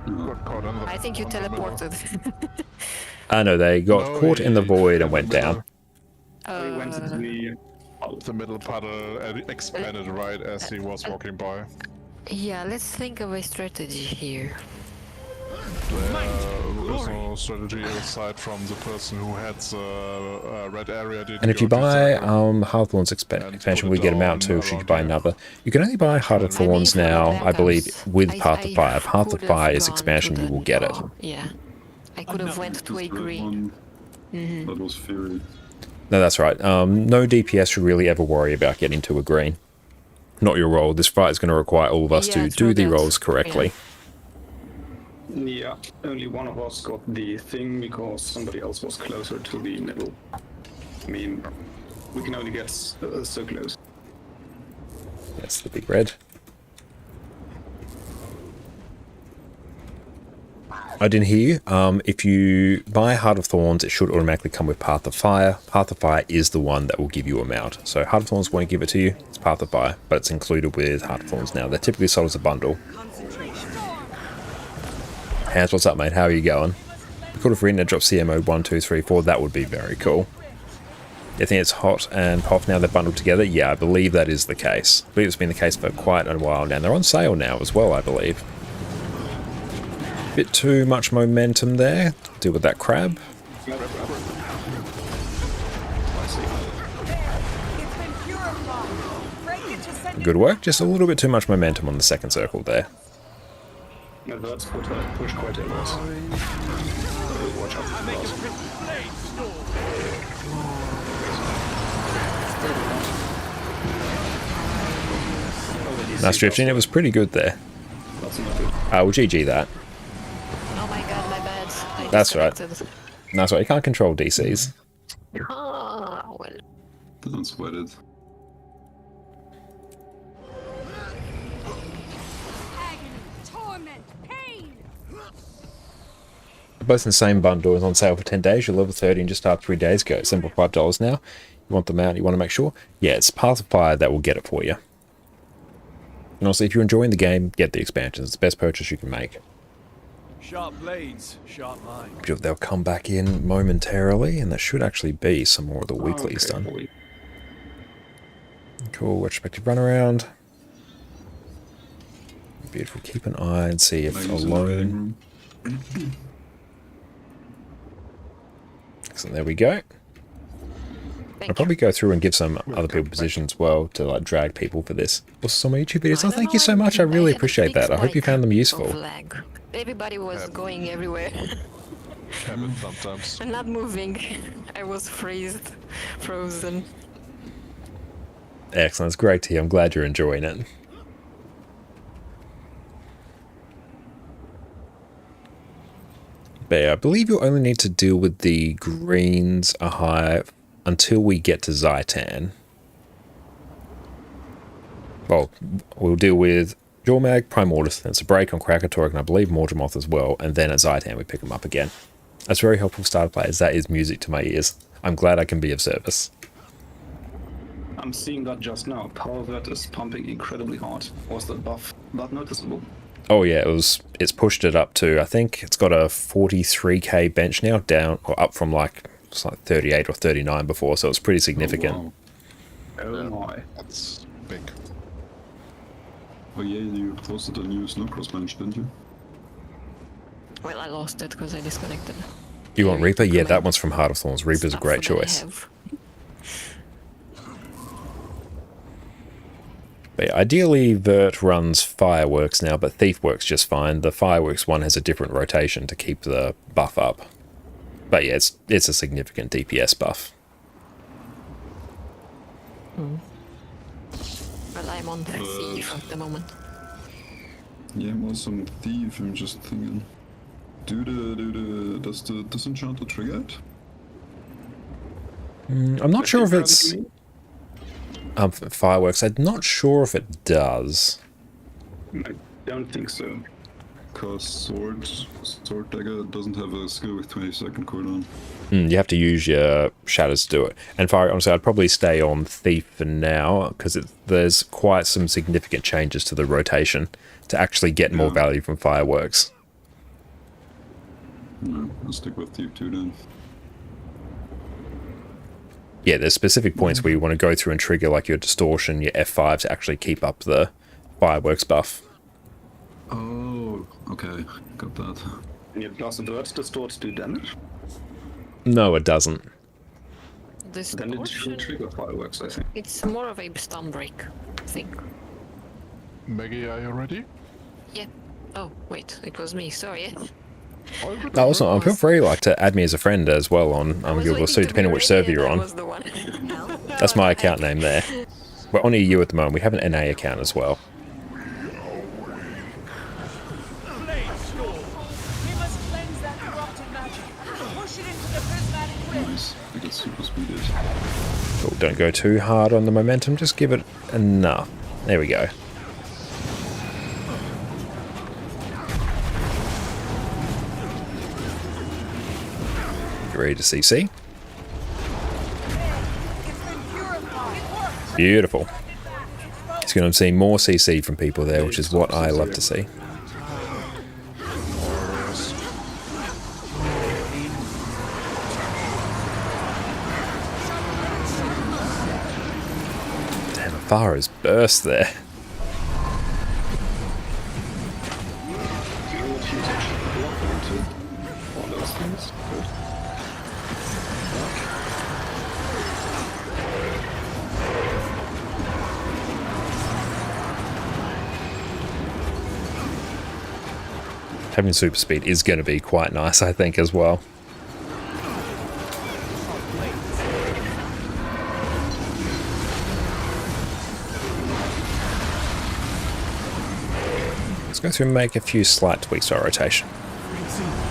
got caught in the... I think you teleported. I know they got No, caught in the he- void and went down. We went into The middle puddle expanded right as he was walking by. Yeah, let's think of a strategy here. There was no strategy aside from the person who had the red area. Didn't And if you go to buy circle. Hearththorn's expansion, we get a mount too, should you buy around here. another. You can only buy Heart of Thorns now, I believe, with Path of Fire. Path of Fire's expansion, you will get it. Oh, yeah. I could have went to a green. That was Fury. No, that's right. No DPS should really ever worry about getting to a green. Not your role. This fight is going to require all of us Yeah, to true do the that. roles correctly. Yeah, only one of us got the thing because somebody else was closer to the middle. I mean, we can only get so close. That's the big red. I didn't hear you. If you buy Heart of Thorns, it should automatically come with Path of Fire. Path of Fire is the one that will give you a mount. So Heart of Thorns won't give it to you. It's Path of Fire, but it's included with Heart of Thorns now. They're typically sold as a bundle. Hans, what's up, mate? How are you going? We could have written a drop CMO 1, 2, 3, 4. That would be very cool. I think it's Hot and Poff now. They're bundled together. Yeah, I believe that is the case. I believe it's been the case for quite a while now. They're on sale now as well, I believe. Bit too much momentum there. Deal with that crab. It's been purified. Break it to send it Good work. Just a little bit too much momentum on the second circle there. Yeah, that's what I push quite a lot. Watch out for that. Nice drifting. It was pretty good there. That's not good. We'll GG that. Oh my god, my bad. I That's right. disconnected. That's right. You can't control DCs. Ah, well. Doesn't sweat it. agony, torment, pain. Both in the same bundle. It's on sale for 10 days. You're level 30 in just after 3 days ago. It's $75 now. You want them out. You want to make sure. Yeah, it's Path of Fire that will get it for you. And also, if you're enjoying the game, get the expansions. It's the best purchase you can make. Sharp blades, sharp mind. They'll come back in momentarily, and there should actually be some more of the weeklies Okay, done. boy. Cool, retrospective run around. Beautiful. Keep an eye and see if Can I use another aim alone. room? Excellent, there we go. Thank I'll probably go through and give some other people positions as well to like drag people for this. Also, some YouTube videos. I Oh, don't thank you know, so much. I really had a appreciate big that. I hope you spike found them of useful. lag. Everybody was going everywhere. Happens sometimes. I'm not moving. I was frozen. Excellent. It's great to hear. I'm glad you're enjoying it. But yeah, I believe you'll only need to deal with the greens a high until we get to Zaitan. Well, we'll deal with Jormag, Primordus, then it's a break on Krakatorik, and I believe Morgemoth as well, and then at Zaitan we pick them up again. That's very helpful starter players. That is music to my ears. I'm glad I can be of service. I'm seeing that just now. Power Vet is pumping incredibly hard. Was the buff that noticeable? Oh yeah, it's pushed it up to, I think it's got a 43k bench now, down or up from like, it's like 38 or 39 before, so it's pretty significant. Oh my. That's big. Oh yeah, you posted a new Snowcross bench, didn't you? Well, I lost it because I disconnected. You want Reaper? Yeah, Comment. that one's from Heart of Thorns. Reaper's a Stuff great that I choice. have. But yeah, ideally, Vert runs Fireworks now, but Thief works just fine. The Fireworks one has a different rotation to keep the buff up. But yeah, it's a significant DPS buff. Well, I'm on Thief at the moment. Yeah, I'm also on Thief, I'm just thinking. Does the Disenchanter trigger it? I'm not sure if it's Fireworks. I'm not sure if it does. I don't think so. Cause Sword Dagger doesn't have a skill with 20-second cooldown. You have to use your shadows to do it. And Fire, honestly, I'd probably stay on Thief for now because there's quite some significant changes to the rotation to actually get more value from Fireworks. No, I'll stick with Thief 2 then. Yeah, there's specific points where you want to go through and trigger like your Distortion, your F5 to actually keep up the Fireworks buff. Oh, okay, got that. And does the Vert Distort do damage? No, it doesn't. Then it should trigger Fireworks, I think. It's more of a stun break thing. Maggie, are you ready? Yeah. Oh, wait, it was me. Sorry. No, also, feel free to add me as a friend as well on Guild Wars 2, depending on which server you're on. That's my account name there. We're on EU at the moment. We have an NA account as well. We must cleanse that corrupted magic. Push it into the prismatic rift. Nice, I got super speeded. Cool, don't go too hard on the momentum, just give it enough. There we go. You ready to CC? It's been purified. It worked. Beautiful. It's going to see more CC from people there, which is what I love to see. Damn, Fara's burst there. All those things. Good. Having super speed is going to be quite nice, I think, as well. Let's go through and make a few slight tweaks to our rotation.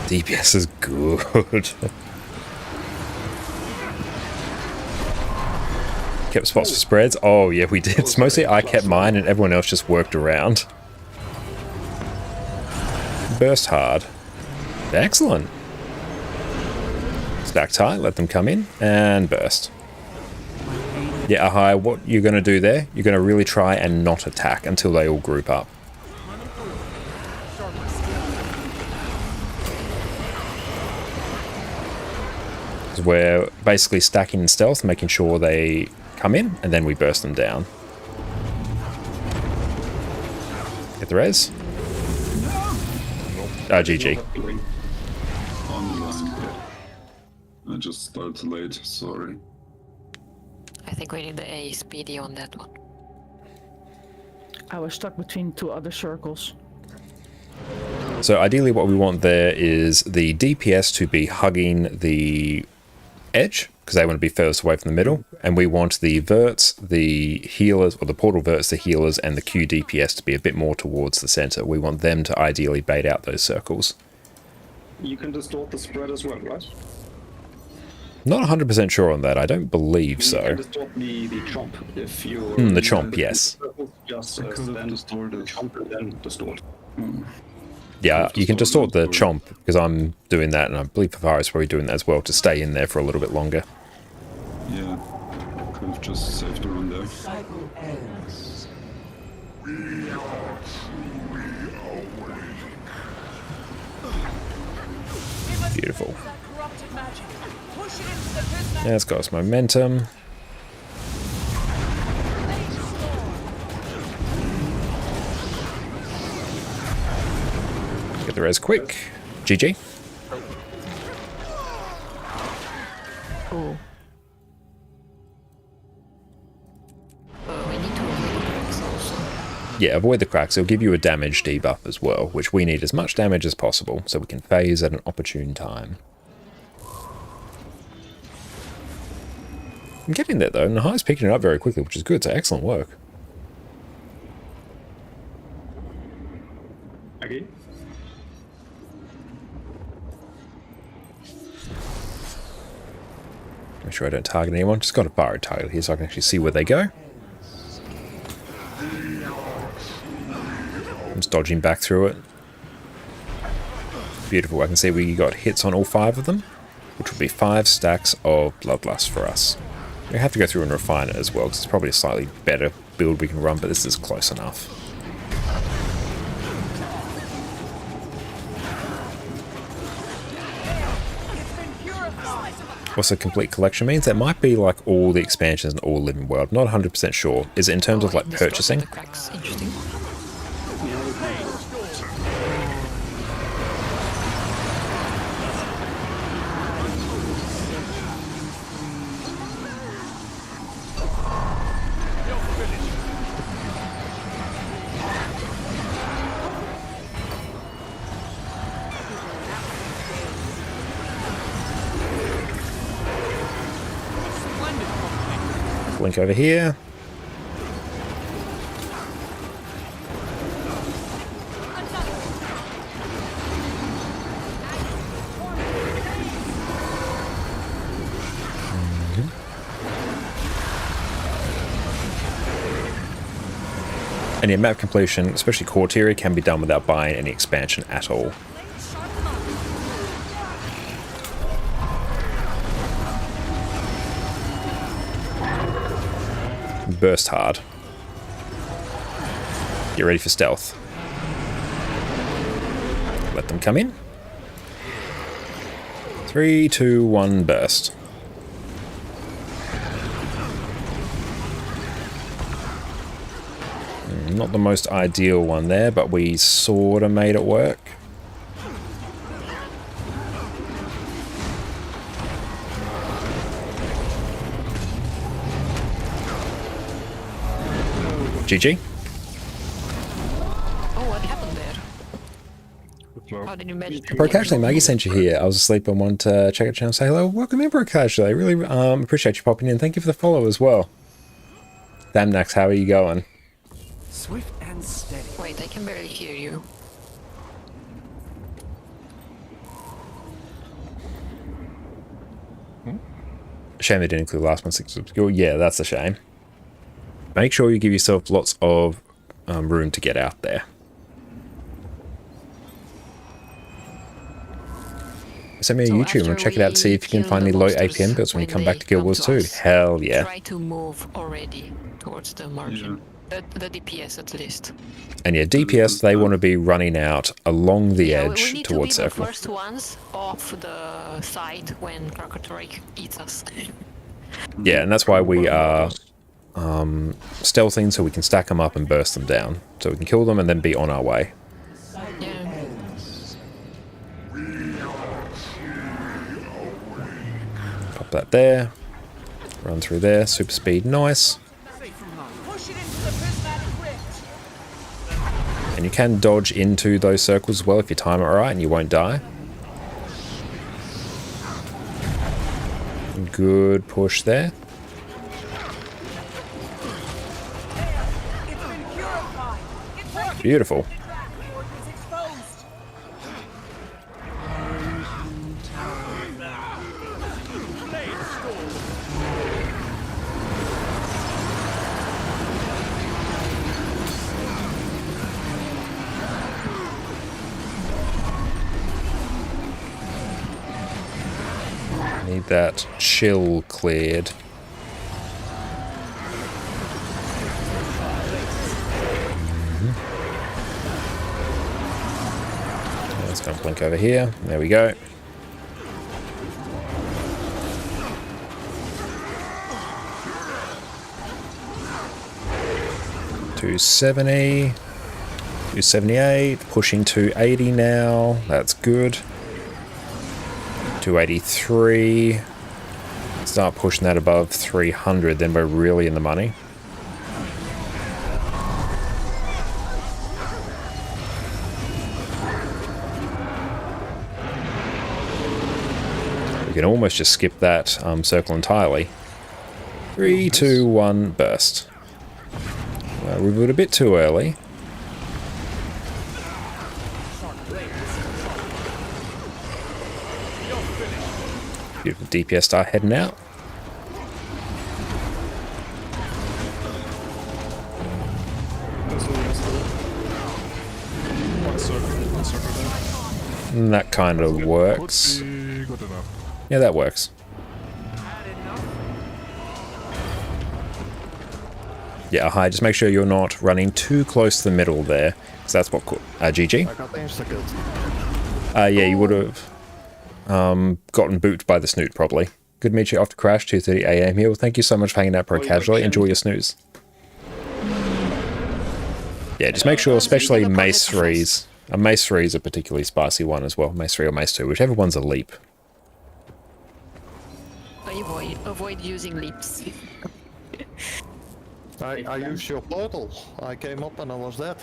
DPS is good. Kept spots for spreads? Oh yeah, we did. It's mostly I kept mine and everyone else just worked around. Burst hard. Excellent. Stack tight, let them come in, and burst. Yeah, Ahai, what you're going to do there, you're going to really try and not attack until they all group up. Because we're basically stacking in stealth, making sure they come in, and then we burst them down. Get the res. GG. I just started late, sorry. I think we need the A speedy on that one. I was stuck between two other circles. So ideally what we want there is the DPS to be hugging the edge, because they want to be furthest away from the middle, and we want the verts, the healers, or the portal verts, the healers, and the Q DPS to be a bit more towards the center. We want them to ideally bait out those circles. You can distort the spread as well, right? Not 100% sure on that. I don't believe You so. can distort the chomp if you. The chomp, yes. Just I could have then distorted. chomp and then distort. Yeah, you can distort the chomp, because I'm doing that, and I believe Favara's probably doing that as well, to stay in there for a little bit longer. Yeah, could have just saved the run there. Beautiful. That corrupted magic. Push it into the pit. Yeah, it's got us momentum. Get the res quick. GG. Oh. We need to avoid the cracks also. Yeah, avoid the cracks. It'll give you a damage debuff as well, which we need as much damage as possible, so we can phase at an opportune time. I'm getting there though, and Nahai's picking it up very quickly, which is good. So excellent work. Okay. Make sure I don't target anyone. Just got a fire target here so I can actually see where they go. I'm just dodging back through it. Beautiful. I can see we got hits on all 5 of them, which will be 5 stacks of Bloodlust for us. We have to go through and refine it as well, because it's probably a slightly better build we can run, but this is close enough. What's a complete collection means? That might be like all the expansions and all Living World. Not 100% sure. Is it in terms of like purchasing? The cracks. Interesting. Link over here. And yeah, map completion, especially core tier, can be done without buying any expansion at all. Burst hard. Get ready for stealth. Let them come in. 3, 2, 1, burst. Not the most ideal one there, but we sort of made it work. GG. Oh, what happened there? Hello. How did you manage to Prog, actually, Maggie sent you here. I was asleep and wanted to check out the channel and say hello. Welcome in, Prog, actually. I really appreciate you popping in. Thank you for the follow as well. Damnax, how are you going? Swift and steady. Wait, I can barely hear you. Shame they didn't include last month's obscure. Yeah, that's a shame. Make sure you give yourself lots of room to get out there. Send me a So YouTube and after check it out to see if you can we find any kill low the monsters APM builds when you when come back they to Guild come Wars to 2. us, Hell yeah. Try to move already towards the margin. The DPS at least. And yeah, DPS, they want to be running out along the Yeah, we edge need towards to be the circle. first ones off the side when Krakatorek eats us. Yeah, and that's why we are stealthing, so we can stack them up and burst them down. So we can kill them and then be on our way. Yeah. that there. Run through there. Super speed, nice. Push it into the prismatic rift. And you can dodge into those circles as well if you time it right and you won't die. Good push there. It's been purified. Beautiful. The Dragonborn is exposed. Need that chill cleared. Let's go and blink over here. There we go. $270, $278, pushing 280 now. That's good. 283. Start pushing that above 300, then we're really in the money. We can almost just skip that circle entirely. 3, 2, 1, burst. Well, we moved a bit too early. Beautiful DPS star heading out. And that kind of works. Good enough. Yeah, that works. Yeah, hi, just make sure you're not running too close to the middle there, because that's what... GG. I got insta-killed. Yeah, you would have gotten booped by the snoot, probably. Good to meet you after crash, 2:30 AM here. Well, thank you so much for hanging out pro casually. Enjoy your snooze. Yeah, just make sure, especially Mace 3s. A Mace 3 is a particularly spicy one as well. Mace 3 or Mace 2, whichever one's a leap. Avoid using leaps. I used your portal. I came up and I was dead.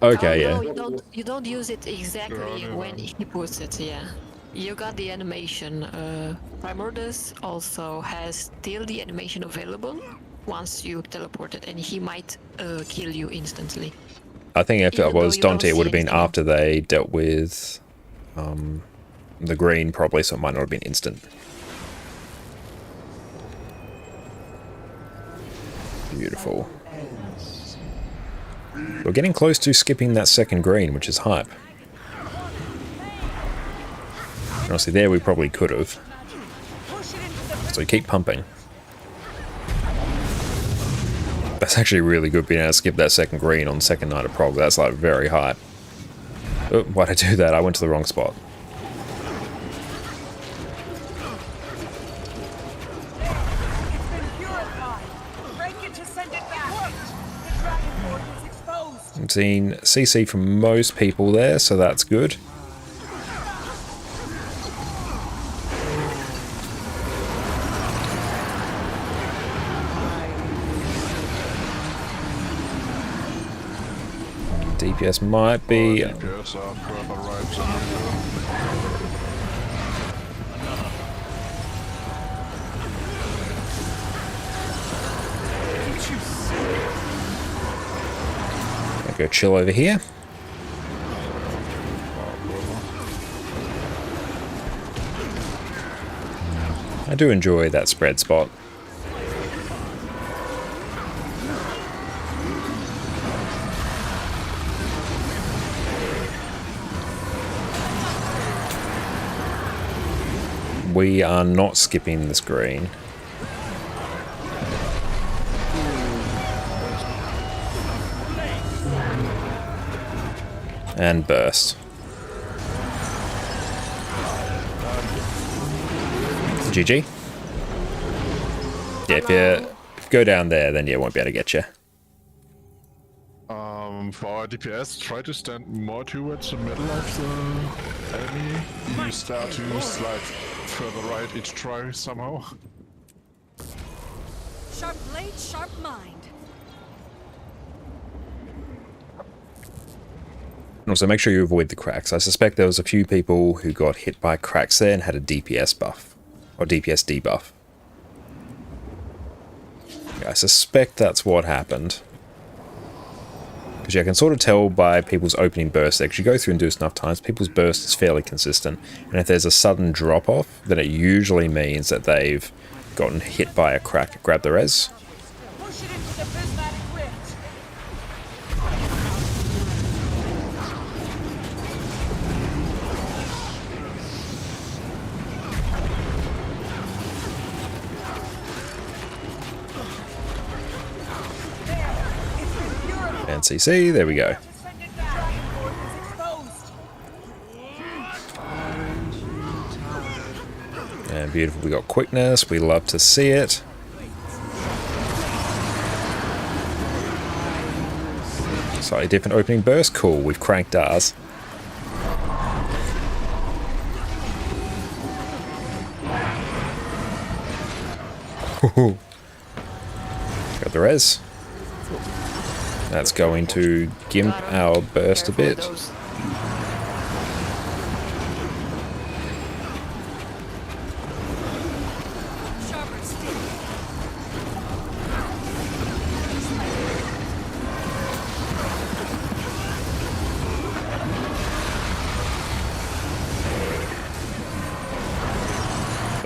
Okay, yeah. No, you don't use it exactly when he puts it, yeah. You got the animation. Primordus also has still the animation available once you teleport it, and he might kill you instantly. I think if it was Dante, it would have been anything. after they dealt with the green, probably, so it might not have been instant. Beautiful. We're getting close to skipping that second green, which is hype. Honestly, there we probably could have. So keep pumping. That's actually really good being able to skip that second green on the second night of Prog. That's like very hype. Oh, why'd I do that? I went to the wrong spot. It's been purified. Break it to send it back. The Dragonborn is exposed. I'm seeing CC from most people there, so that's good. DPS might be... DPS are further right than I'll go chill over here. I do enjoy that spread spot. We are not skipping this green. And burst. GG. Yeah, if you go down there, then yeah, won't be able to get you. For our DPS, try to stand more towards the middle of the enemy. You start to slide further right each try somehow. Sharp blade, sharp mind. And also make sure you avoid the cracks. I suspect there was a few people who got hit by cracks there and had a DPS buff. Or DPS debuff. Yeah, I suspect that's what happened. Because I can sort of tell by people's opening bursts there, because you go through and do this enough times, people's burst is fairly consistent. And if there's a sudden drop-off, then it usually means that they've gotten hit by a crack. Grab the res. Push it into the prismatic rift. And CC, there we go. And beautiful, we got quickness, we love to see it. Slightly different opening burst, cool, we've cranked ours. Got the res. That's going to gimp our burst a bit.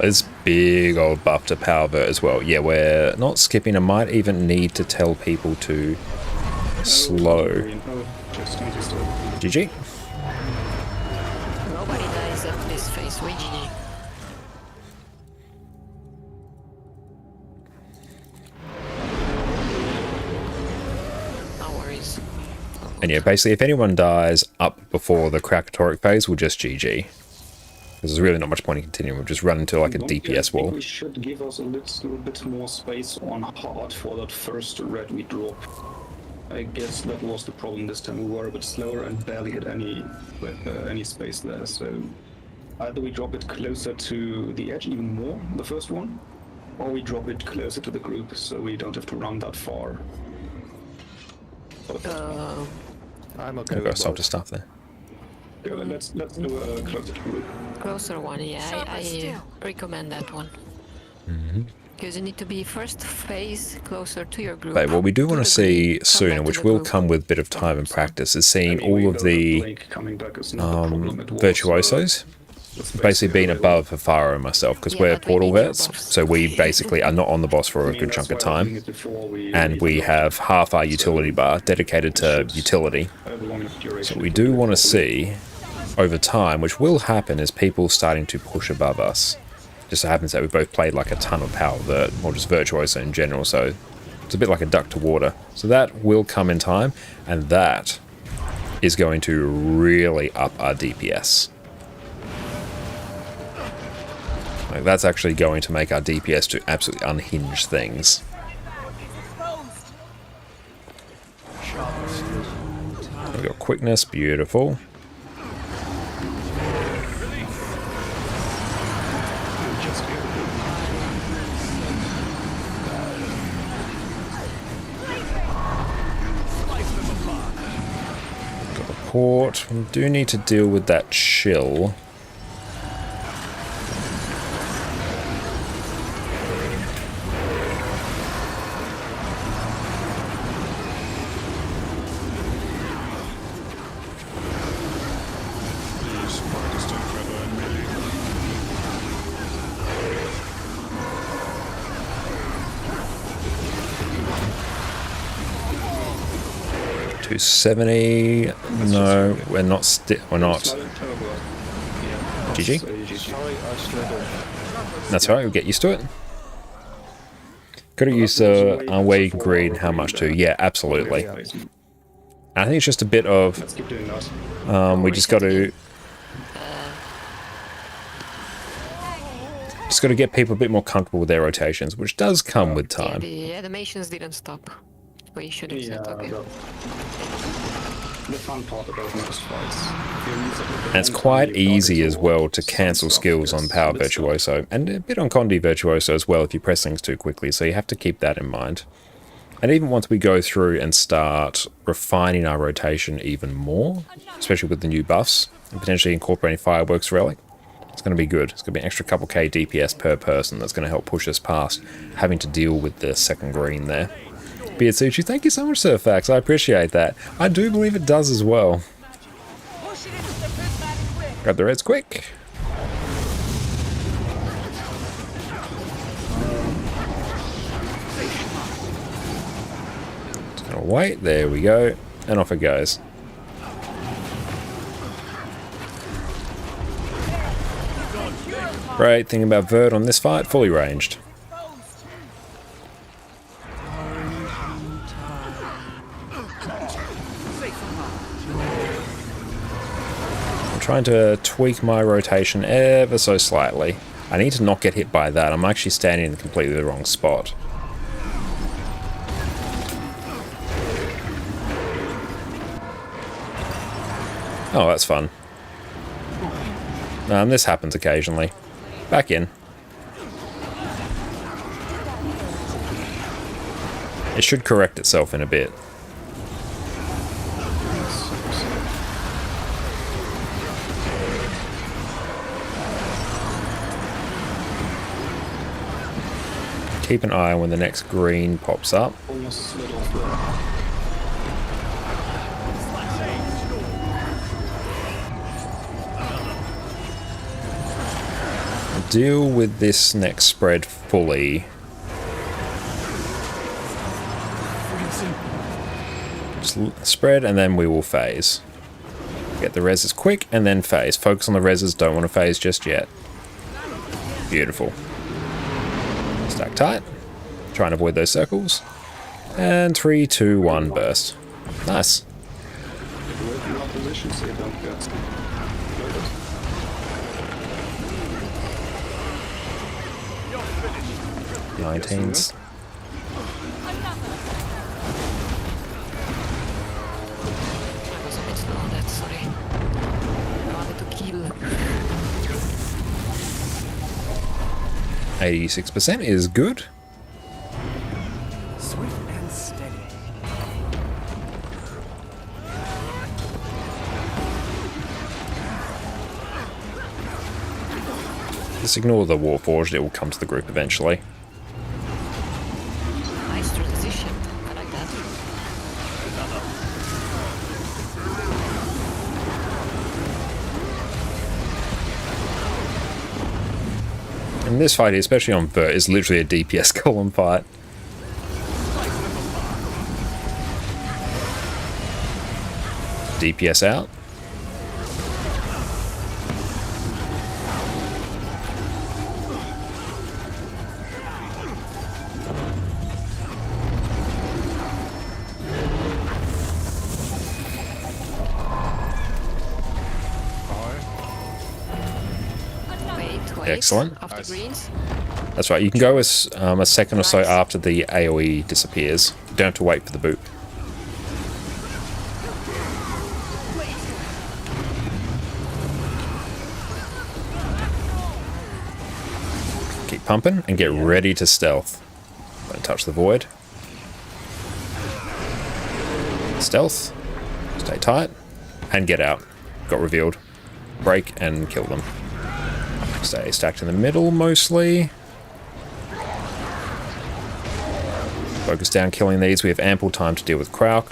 There's big old buff to power vert as well. Yeah, we're not skipping. I might even need to tell people to slow. GG. Nobody dies at this phase. We GG. No worries. And yeah, basically, if anyone dies up before the Krakatoric phase, we'll just GG. Because there's really not much point in continuing. We'll just run into like a DPS wall. We should give us a little bit more space on hard for that first red we drop. I guess that was the problem this time. We were a bit slower and barely had any space there. So either we drop it closer to the edge even more, the first one, or we drop it closer to the group so we don't have to run that far. I'm okay. I've got softer stuff there. Yeah, let's do a closer to group. Closer one, yeah, I recommend that one. Because you need to be first phase closer to your group. But what we do want to see soon, which will come with a bit of time and practice, is seeing all of the virtuosos basically being above Hafaro and myself, because we're portal vets, so we basically are not on the boss for a good chunk of time, and we have half our utility bar dedicated to utility. So what we do want to see over time, which will happen, is people starting to push above us. Just so happens that we both played like a ton of power vert, or just virtuoso in general, so it's a bit like a duck to water. So that will come in time, and that is going to really up our DPS. Like, that's actually going to make our DPS to absolutely unhinge things. We've got quickness, beautiful. Got the port. We do need to deal with that chill. $270. No, we're not. We're not. GG. That's alright. We'll get used to it. Could have used where you can greed and how much to. Yeah, absolutely. I think it's just a bit of. We just got to. Just got to get people a bit more comfortable with their rotations, which does come with time. Yeah, the animations didn't stop. We should have said, okay. the fun part about most fights. If you use it, And it's quite easy as well to cancel skills on Power Virtuoso, and a bit on Condi Virtuoso as well if you press things too quickly, so you have to keep that in mind. And even once we go through and start refining our rotation even more, especially with the new buffs, and potentially incorporating Fireworks Relic, it's going to be good. It's going to be an extra couple K DPS per person that's going to help push us past having to deal with the second green there. Beardsuchi, thank you so much, Surfax. I appreciate that. I do believe it does as well. Grab the reds quick. Just gonna wait. There we go. And off it goes. Great thing about Vert on this fight, fully ranged. I'm trying to tweak my rotation ever so slightly. I need to not get hit by that. I'm actually standing in completely the wrong spot. Oh, that's fun. This happens occasionally. Back in. It should correct itself in a bit. Keep an eye on when the next green pops up. Deal with this next spread fully. Just spread and then we will phase. Get the reses quick and then phase. Focus on the reses, don't want to phase just yet. Beautiful. Stack tight. Try and avoid those circles. And 3, 2, 1 burst. Nice. 19s. I was a bit slow on that, sorry. I wanted to kill. 86% is good. Swift and steady. Just ignore the Warforged, it will come to the group eventually. Nice transition. I like that. And this fight, especially on Vert, is literally a DPS column fight. DPS out. Excellent. After greens. That's right, you can go as a second or so after the AoE disappears. You don't have to wait for the boot. Keep pumping and get ready to stealth. Don't touch the void. Stealth. Stay tight. And get out. Got revealed. Break and kill them. Stay stacked in the middle mostly. Focus down killing these. We have ample time to deal with Krauk.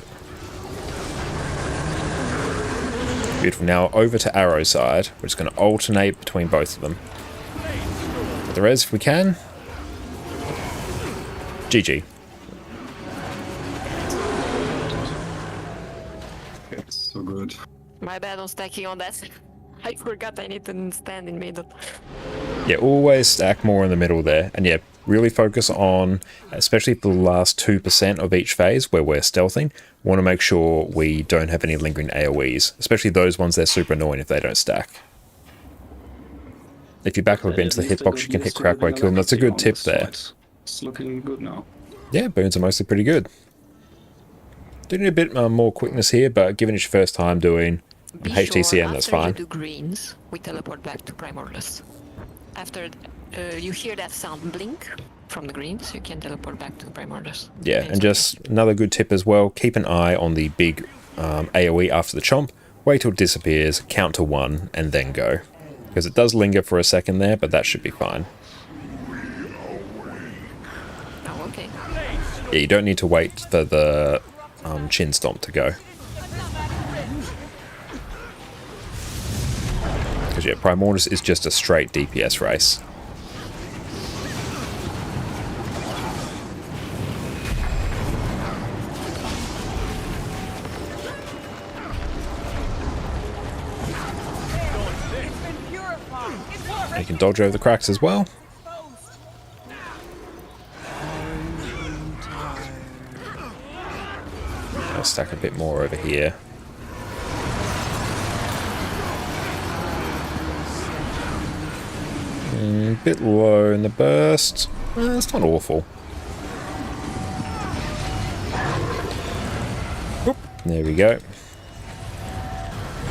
Beautiful. Now over to arrow side. We're just going to alternate between both of them. Get the res if we can. GG. It's so good. My bad on stacking on that. I forgot I need to stand in middle. Yeah, always stack more in the middle there. And yeah, really focus on, especially for the last 2% of each phase where we're stealthing, want to make sure we don't have any lingering AoEs, especially those ones they're super annoying if they don't stack. If you back a bit into the hitbox, you can hit Krauk by kill them. That's a good tip there. It's looking good now. Yeah, boons are mostly pretty good. Do need a bit more quickness here, but given it's your first time doing Be HTCM, sure that's after fine. you do greens, we teleport back to Primordius. After you hear that sound blink from the greens, you can teleport back to Primordius. Yeah, and just another good tip as well, keep an eye on the big AoE after the chomp, wait till it disappears, count to 1, and then go. Because it does linger for a second there, but that should be fine. Oh, okay. Yeah, you don't need to wait for the chin stomp to go. Because yeah, Primordius is just a straight DPS race. You can dodge over the cracks as well. I'll stack a bit more over here. Bit low in the burst. It's not awful. Oop, there we go.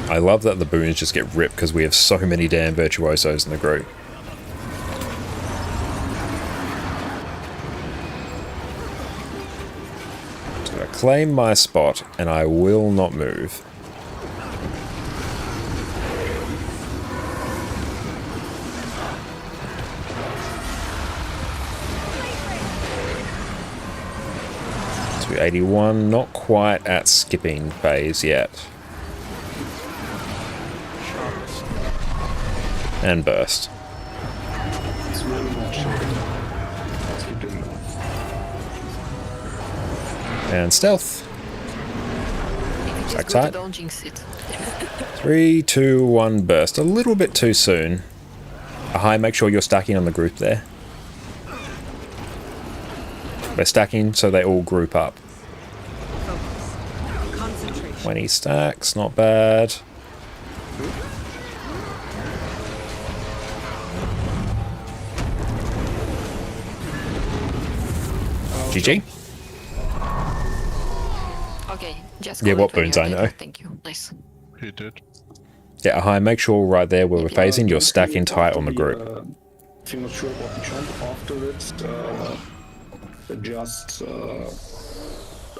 I love that the boons just get ripped because we have so many damn virtuosos in the group. So I claim my spot and I will not move. So 81, not quite at skipping phase yet. And burst. And stealth. Back tight. Don't jinx it. 3, 2, 1, burst. A little bit too soon. A high, make sure you're stacking on the group there. We're stacking so they all group up. 20 stacks, not bad. GG. Okay, just Yeah, call what it when boons you're I ready. know. Thank you. Nice. He did. Yeah, high, make sure right there where we're phasing, you're stacking tight on the group. If you're not sure about the jump after it, just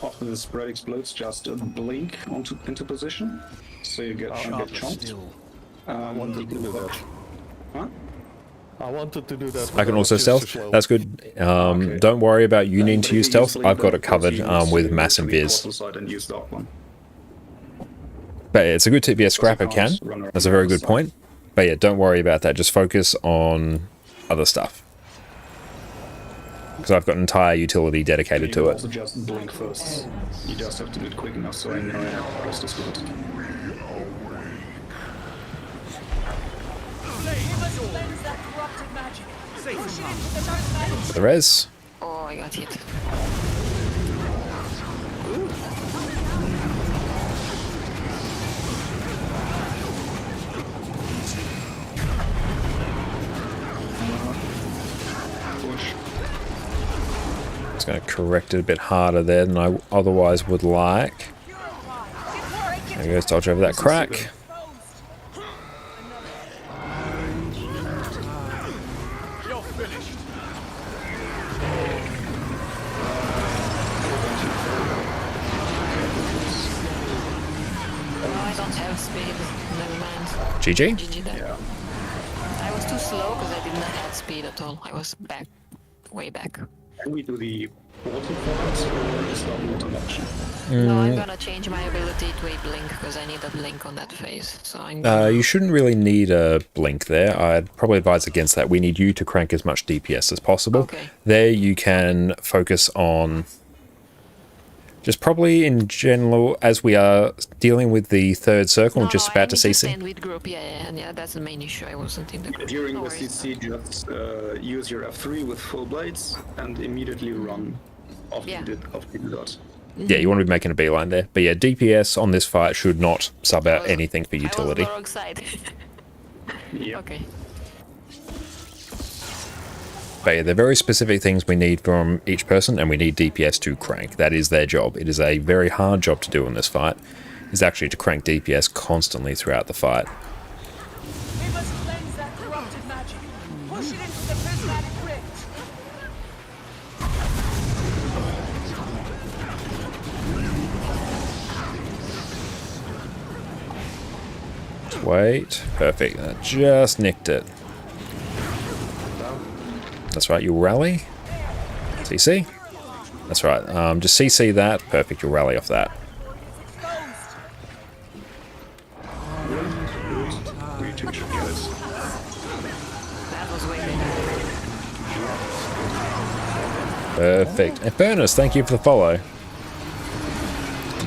after the spread explodes, just blink into position, so you get chomped. I wanted to do that. Huh? I wanted to do that. I can also stealth. That's good. Okay. Don't worry about you needing to use stealth. Usually I've got the it covered proteins with you mass and go to the viz. portal side and use that one. But it's a good tip. Yeah, Scrapper can. can't run around That's a very the good side. point. But yeah, don't worry about that. Just focus on other stuff. Because I've got an entire utility dedicated You to can it. also just blink first. You just have to do it quick enough so I know the rest is good. The res. Oh, I got hit. Push. It's going to correct it a bit harder there than I otherwise would like. There goes, dodge over that crack. Oh, I don't have speed. Never mind. GG. GG then. Yeah. I was too slow because I did not add speed at all. I was back, way back. Can we do the portal forwards or is that not an option? No, I'm gonna change my ability to a blink because I need a blink on that phase. So I'm You shouldn't really need a blink there. I'd probably advise against that. We need you to crank as much DPS as possible. Okay. There you can focus on just probably in general as we are dealing with the third circle and just about to see. CC. Stand with group, yeah, that's the main issue. I wasn't in the group. During No the worries. CC, just use your F3 with full blades and immediately run after Yeah. you did that. Yeah, you want to be making a beeline there. But yeah, DPS on this fight should not sub out anything for I was on utility. the wrong side. Yeah. Okay. But yeah, they're very specific things we need from each person, and we need DPS to crank. That is their job. It is a very hard job to do in this fight, is actually to crank DPS constantly throughout the fight. We must cleanse that corrupted magic. Push it into the prismatic rift. Wait, perfect. That just nicked it. That's right, you'll rally. CC. That's right, just CC that. Perfect, you'll rally off that. Perfect. And Furnace, thank you for the follow.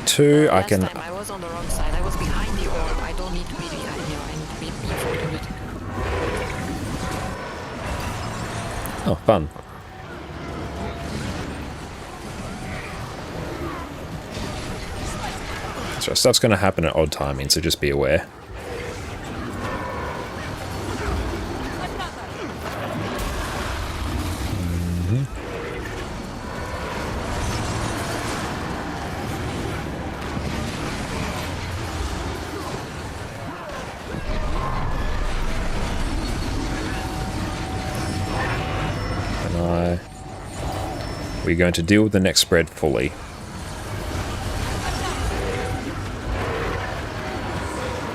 2, I can... Last time I was on the wrong side. I was behind the orb. I don't need to be behind you. I need to be before it. Oh, fun. So stuff's going to happen at odd timing, so just be aware. We're going to deal with the next spread fully.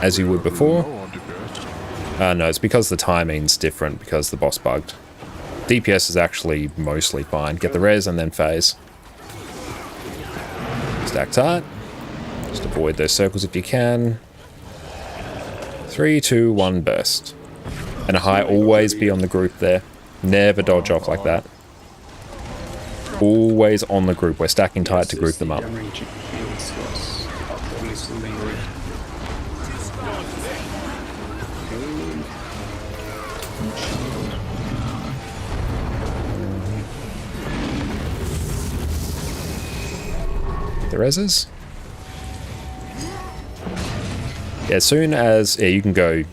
As you would before. No, it's because the timing's different, because the boss bugged. DPS is actually mostly fine. Get the res and then phase. Stack tight. Just avoid those circles if you can. 3, 2, 1, burst. And a high, always be on the group there. Never dodge off like that. Always on the group. We're stacking tight to group them up. The reses? Yeah, as soon as... Yeah, you can go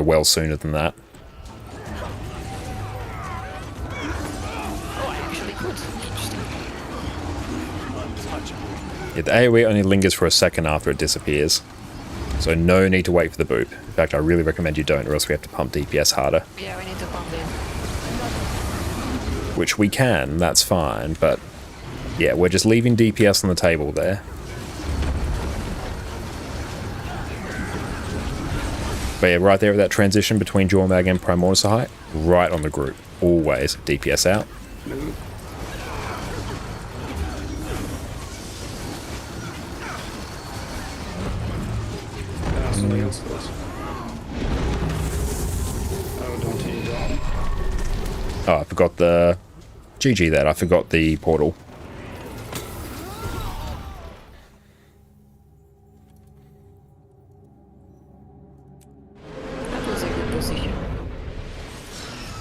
well sooner than that. Yeah, the AoE only lingers for a second after it disappears. So no need to wait for the boop. In fact, I really recommend you don't, or else we have to pump DPS harder. Yeah, we need to pump in. Which we can, that's fine, but... Yeah, we're just leaving DPS on the table there. But yeah, right there at that transition between Jormag and Primordial Height, right on the group. Always DPS out. Somebody else goes. Oh, don't take it off. Oh, I forgot the... GG that, I forgot the portal.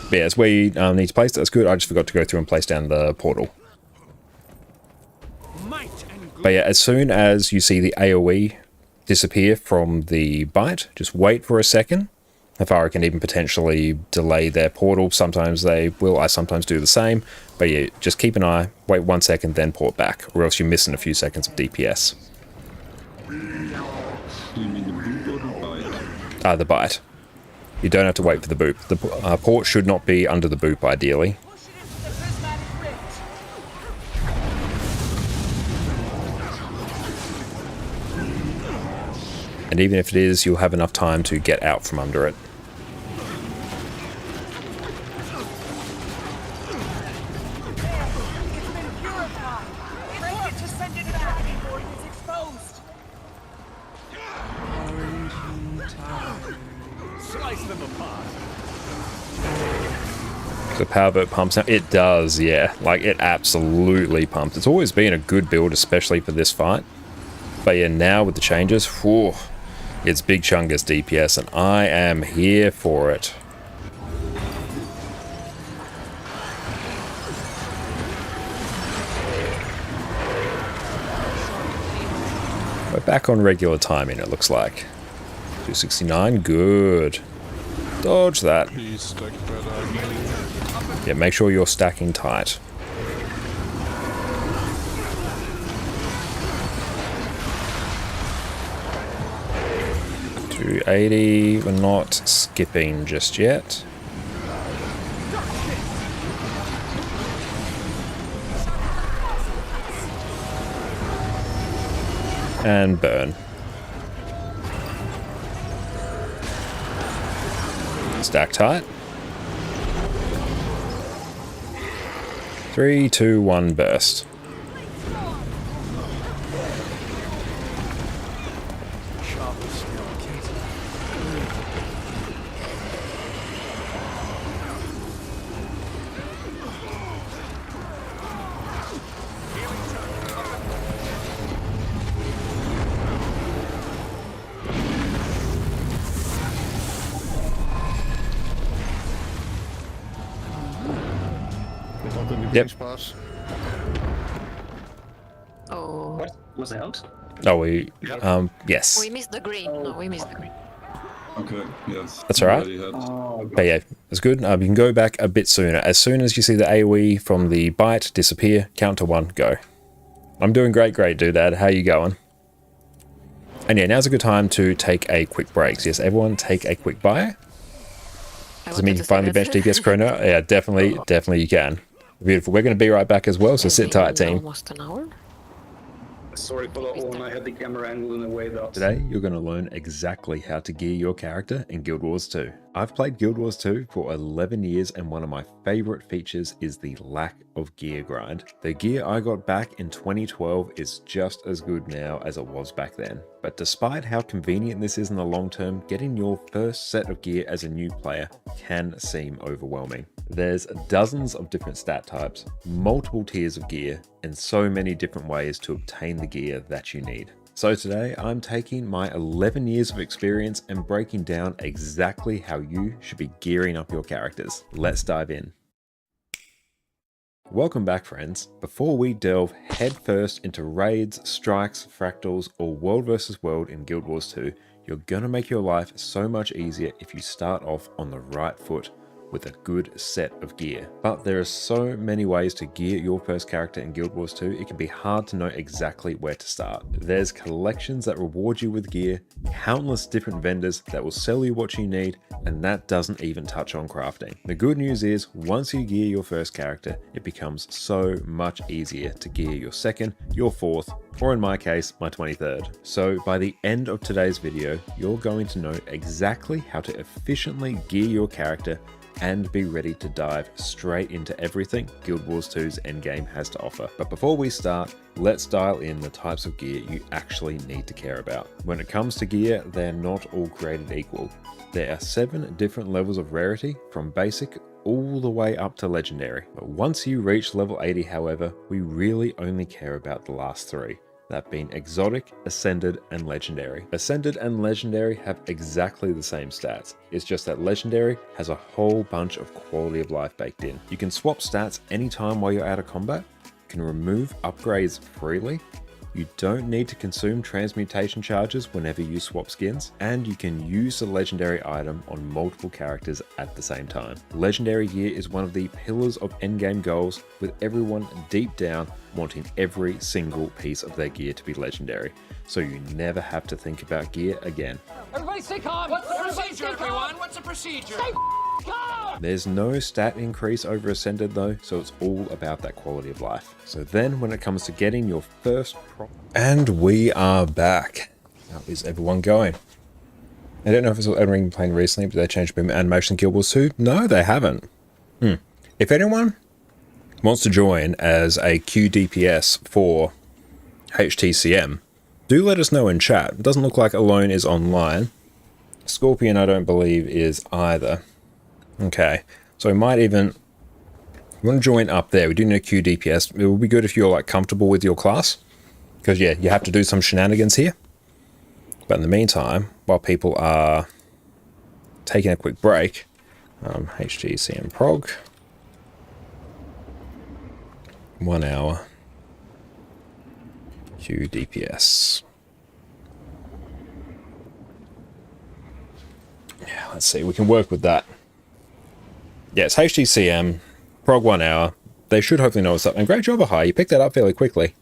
But yeah, it's where you need to place it. That's good. I just forgot to go through and place down the portal. But yeah, as soon as you see the AoE disappear from the bite, just wait for a second. Nefara can even potentially delay their portal. Sometimes they will. I sometimes do the same. But yeah, just keep an eye. Wait 1 second, then port back. Or else you're missing a few seconds of DPS. You mean the boop or the bite? The bite. You don't have to wait for the boop. The port should not be under the boop, ideally. And even if it is, you'll have enough time to get out from under it. It's been purified. Break it to send it back before it is exposed. Slice them apart. The power boat pumps out. It does, yeah. Like, it absolutely pumps. It's always been a good build, especially for this fight. But yeah, now with the changes, whew, it's Big Chungus DPS, and I am here for it. We're back on regular timing, it looks like. 269, good. Dodge that. Please stack better. Yeah, make sure you're stacking tight. $280. We're not skipping just yet. And burn. Stack tight. 3, 2, 1, burst. Yep. Oh. What was out? Oh, yes. We missed the green. No, we missed the green. Okay, yes. That's all right. But yeah, it's good. You can go back a bit sooner. As soon as you see the AoE from the bite disappear, count to 1, go. I'm doing great, Doodad. How you going? And yeah, now's a good time to take a quick break. So yes, everyone take a quick buy. Does it mean you can find the bench DPS chrono? Yeah, definitely you can. Beautiful. We're going to be right back as well, so sit tight, team. Almost an hour. Sorry for that one, I had the camera angle in a way that... Today, you're going to learn exactly how to gear your character in Guild Wars 2. I've played Guild Wars 2 for 11 years, and one of my favorite features is the lack of gear grind. The gear I got back in 2012 is just as good now as it was back then. But despite how convenient this is in the long term, getting your first set of gear as a new player can seem overwhelming. There's dozens of different stat types, multiple tiers of gear, and so many different ways to obtain the gear that you need. So today I'm taking my 11 years of experience and breaking down exactly how you should be gearing up your characters. Let's dive in. Welcome back, friends. Before we delve headfirst into raids, strikes, fractals, or world versus world in Guild Wars 2, you're gonna make your life so much easier if you start off on the right foot with a good set of gear. But there are so many ways to gear your first character in Guild Wars 2, it can be hard to know exactly where to start. There's collections that reward you with gear, countless different vendors that will sell you what you need, and that doesn't even touch on crafting. The good news is, once you gear your first character, it becomes so much easier to gear your second, your fourth, or in my case, my 23rd. So by the end of today's video, you're going to know exactly how to efficiently gear your character and be ready to dive straight into everything Guild Wars 2's endgame has to offer. But before we start, let's dial in the types of gear you actually need to care about. When it comes to gear, they're not all created equal. There are 7 different levels of rarity, from basic all the way up to legendary. But once you reach level 80, however, we really only care about the last 3. That being exotic, ascended, and legendary. Ascended and legendary have exactly the same stats. It's just that legendary has a whole bunch of quality of life baked in. You can swap stats anytime while you're out of combat, you can remove upgrades freely, you don't need to consume transmutation charges whenever you swap skins, and you can use the legendary item on multiple characters at the same time. Legendary gear is one of the pillars of endgame goals, with everyone deep down wanting every single piece of their gear to be legendary, so you never have to think about gear again. Everybody stay calm! What's the procedure, everyone? What's the procedure? Stay calm! There's no stat increase over Ascended though, so it's all about that quality of life. So then when it comes to getting your first and we are back. How is everyone going? I don't know if it's anyone been playing recently, but they changed the animation in Guild Wars 2. No, they haven't. If anyone wants to join as a QDPS for HTCM, do let us know in chat. It doesn't look like Alone is online. Scorpion, I don't believe, is either. Okay, so we might even want to join up there. We do need a QDPS. It would be good if you're like comfortable with your class, because yeah, you have to do some shenanigans here. But in the meantime, while people are taking a quick break, HTCM Prog, 1 hour, QDPS. Yeah, let's see, we can work with that. Yeah, it's HTCM, Prog 1 hour. They should hopefully know what's up. And great job, Ahai. You picked that up fairly quickly.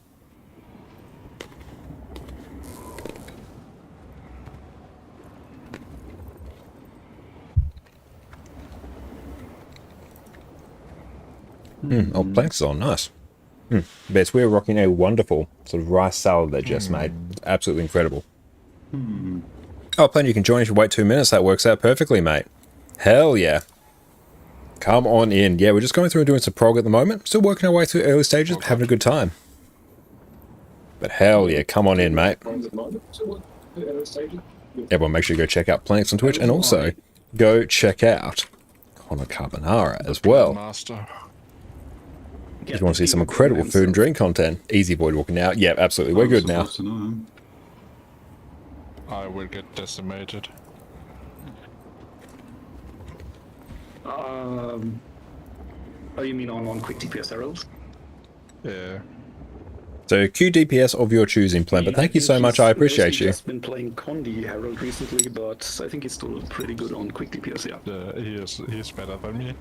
Oh, planks is on. Nice. Bess, we're rocking a wonderful sort of rice salad they just made. Absolutely incredible. Oh, Plan, you can join if you wait 2 minutes. That works out perfectly, mate. Hell yeah. Come on in. Yeah, we're just going through and doing some prog at the moment. Still working our way through early stages, having a good time. But hell yeah, come on in, mate. Everyone make sure you go check out Planks on Twitch and also go check out Connor Carbonara as well. Master. If you want to see some incredible food and drink content. Easy Void walking out. Yeah, absolutely. We're good now. I will get decimated. Oh, you mean on quick DPS arrows? Yeah. So QDPS of your choosing, Plan, but thank you so much. I appreciate you. He's been playing Condi Herald recently, but I think he's still pretty good on quick DPS, yeah. He is better than me.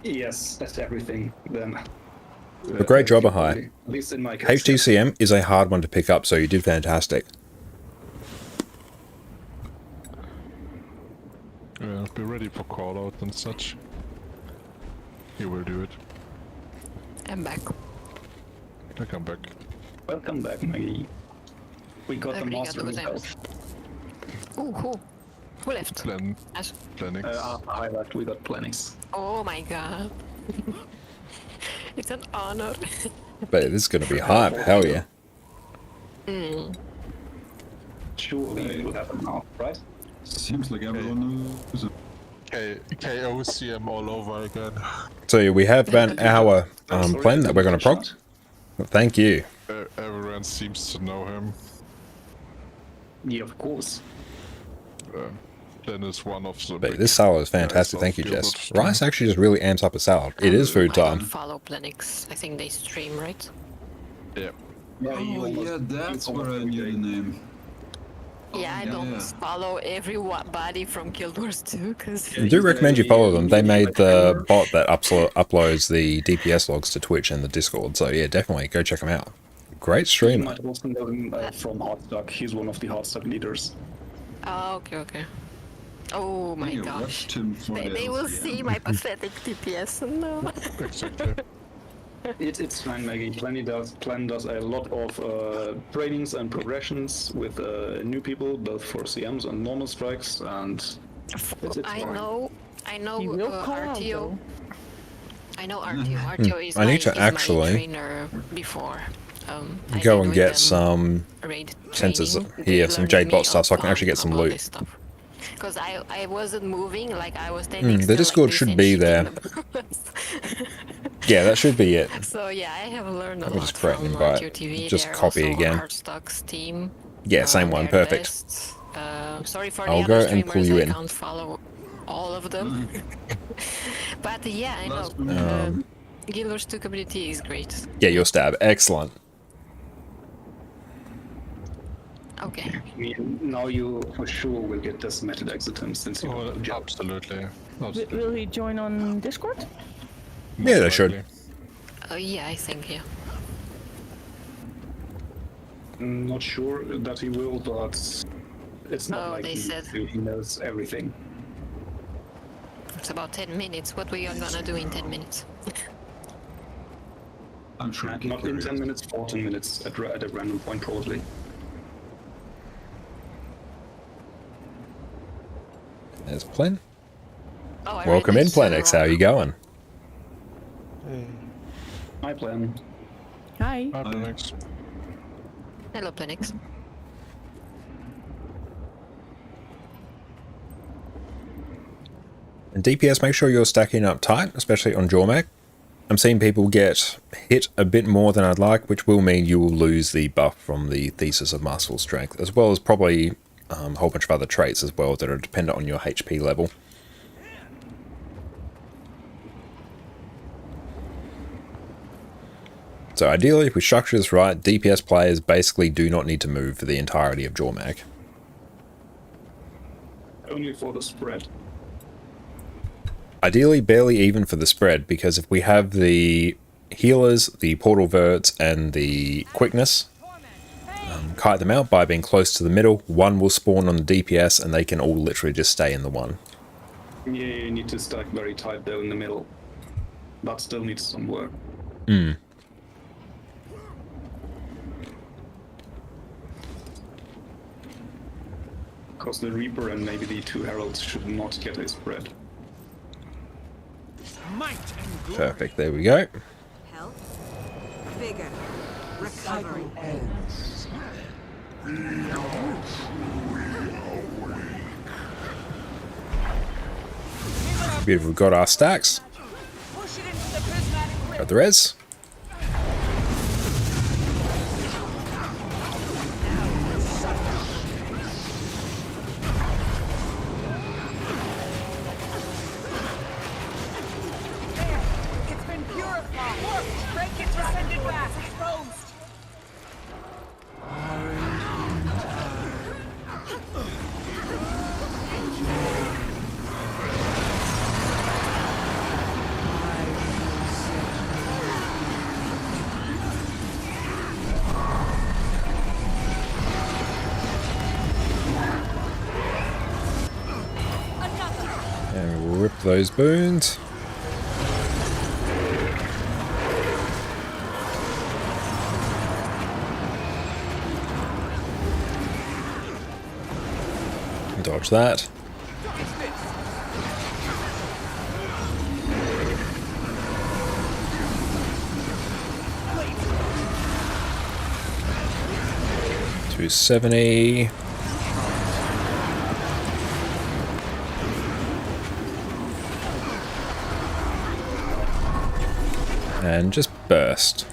Yes, that's everything then. A great job, Ahai. At least in my case. HTCM is a hard one to pick up, so you did fantastic. Yeah, be ready for call out and such. You will do it. I'm back. I come back. Welcome back, Maggie. We got the master of health. Ooh, who left? Planix. I left, we got Planix. Oh my god. It's an honor. But this is going to be hype. Hell yeah. Surely it will happen now, right? Seems like everyone knows it. KOCM all over again. So we have about an hour plan that we're going to prog. Thank you. Everyone seems to know him. Yeah, of course. Then is one of the. But this salad is fantastic. Thank you, Jess. Rice actually just really amps up a salad. It is food I don't time. follow Planix. I think they stream, right? Yeah. Oh yeah, that's where I knew the name. Yeah, I don't follow everybody from Guild Wars 2, because... I do recommend you follow them. They made the bot that uploads the DPS logs to Twitch and the Discord, so yeah, definitely go check them out. Great You streamer. might also know him from Hardstock. He's one of the Hardstock leaders. Oh, okay. Oh my gosh. They will see my pathetic DPS. No. Exactly. It's fine, Maggie. Plan does a lot of trainings and progressions with new people, both for CMs and normal strikes, and it's I fine. know You will call out, RTO. though. I know RTO. RTO is I need to is actually my trainer before. I go been and with get them some raid sensors training. here, They some learned Jade bot me stuff, so I can a actually get some ton about loot. this stuff. Because I wasn't moving, like I was standing The still Discord like this should and be shooting there. the bullets. Yeah, that should be it. So yeah, I have learned a Let me just lot create an from invite. GeoTV. Just They're copy also again. Hardstock's team. Yeah, same one, they're the perfect. best. Sorry for I'll the go other and streamers, pull you I in. can't follow all of them. But yeah, I know. Guild Wars 2 community is great. Yeah, your stab. Excellent. Okay. I mean, now you for sure will get decimated exitums since you Oh, got the job. absolutely. Will he join on Discord? Yeah, they should. Yeah, I think, yeah. Not sure that he will, but it's not Oh, like they said. he knows everything. It's about 10 minutes. What we are gonna do in 10 minutes? I'm sure. Not in 10 minutes, 14 minutes at a random point probably. There's Plen. Oh, I Welcome read in, this, Plenex. How you going? My plan. Hi. Planix. Hello, Planix. And DPS, make sure you're stacking up tight, especially on Jormag. I'm seeing people get hit a bit more than I'd like, which will mean you will lose the buff from the Thesis of Masterful Strength, as well as probably a whole bunch of other traits as well that are dependent on your HP level. So ideally, if we structure this right, DPS players basically do not need to move for the entirety of Jormag. Only for the spread. Ideally, barely even for the spread, because if we have the healers, the portal verts, and the quickness, kite them out by being close to the middle, one will spawn on the DPS, and they can all literally just stay in the one. Yeah, you need to stack very tight though in the middle. That still needs some work. Because the Reaper and maybe the 2 Heralds should not get a spread. Perfect, there we go. Health, vigor, recovery. Beautiful, got our stacks. Push it into the prismatic Got the res. It's been purified. Break it to send it back. Exposed. And we'll rip those boons. Dodge that. $270. And just burst.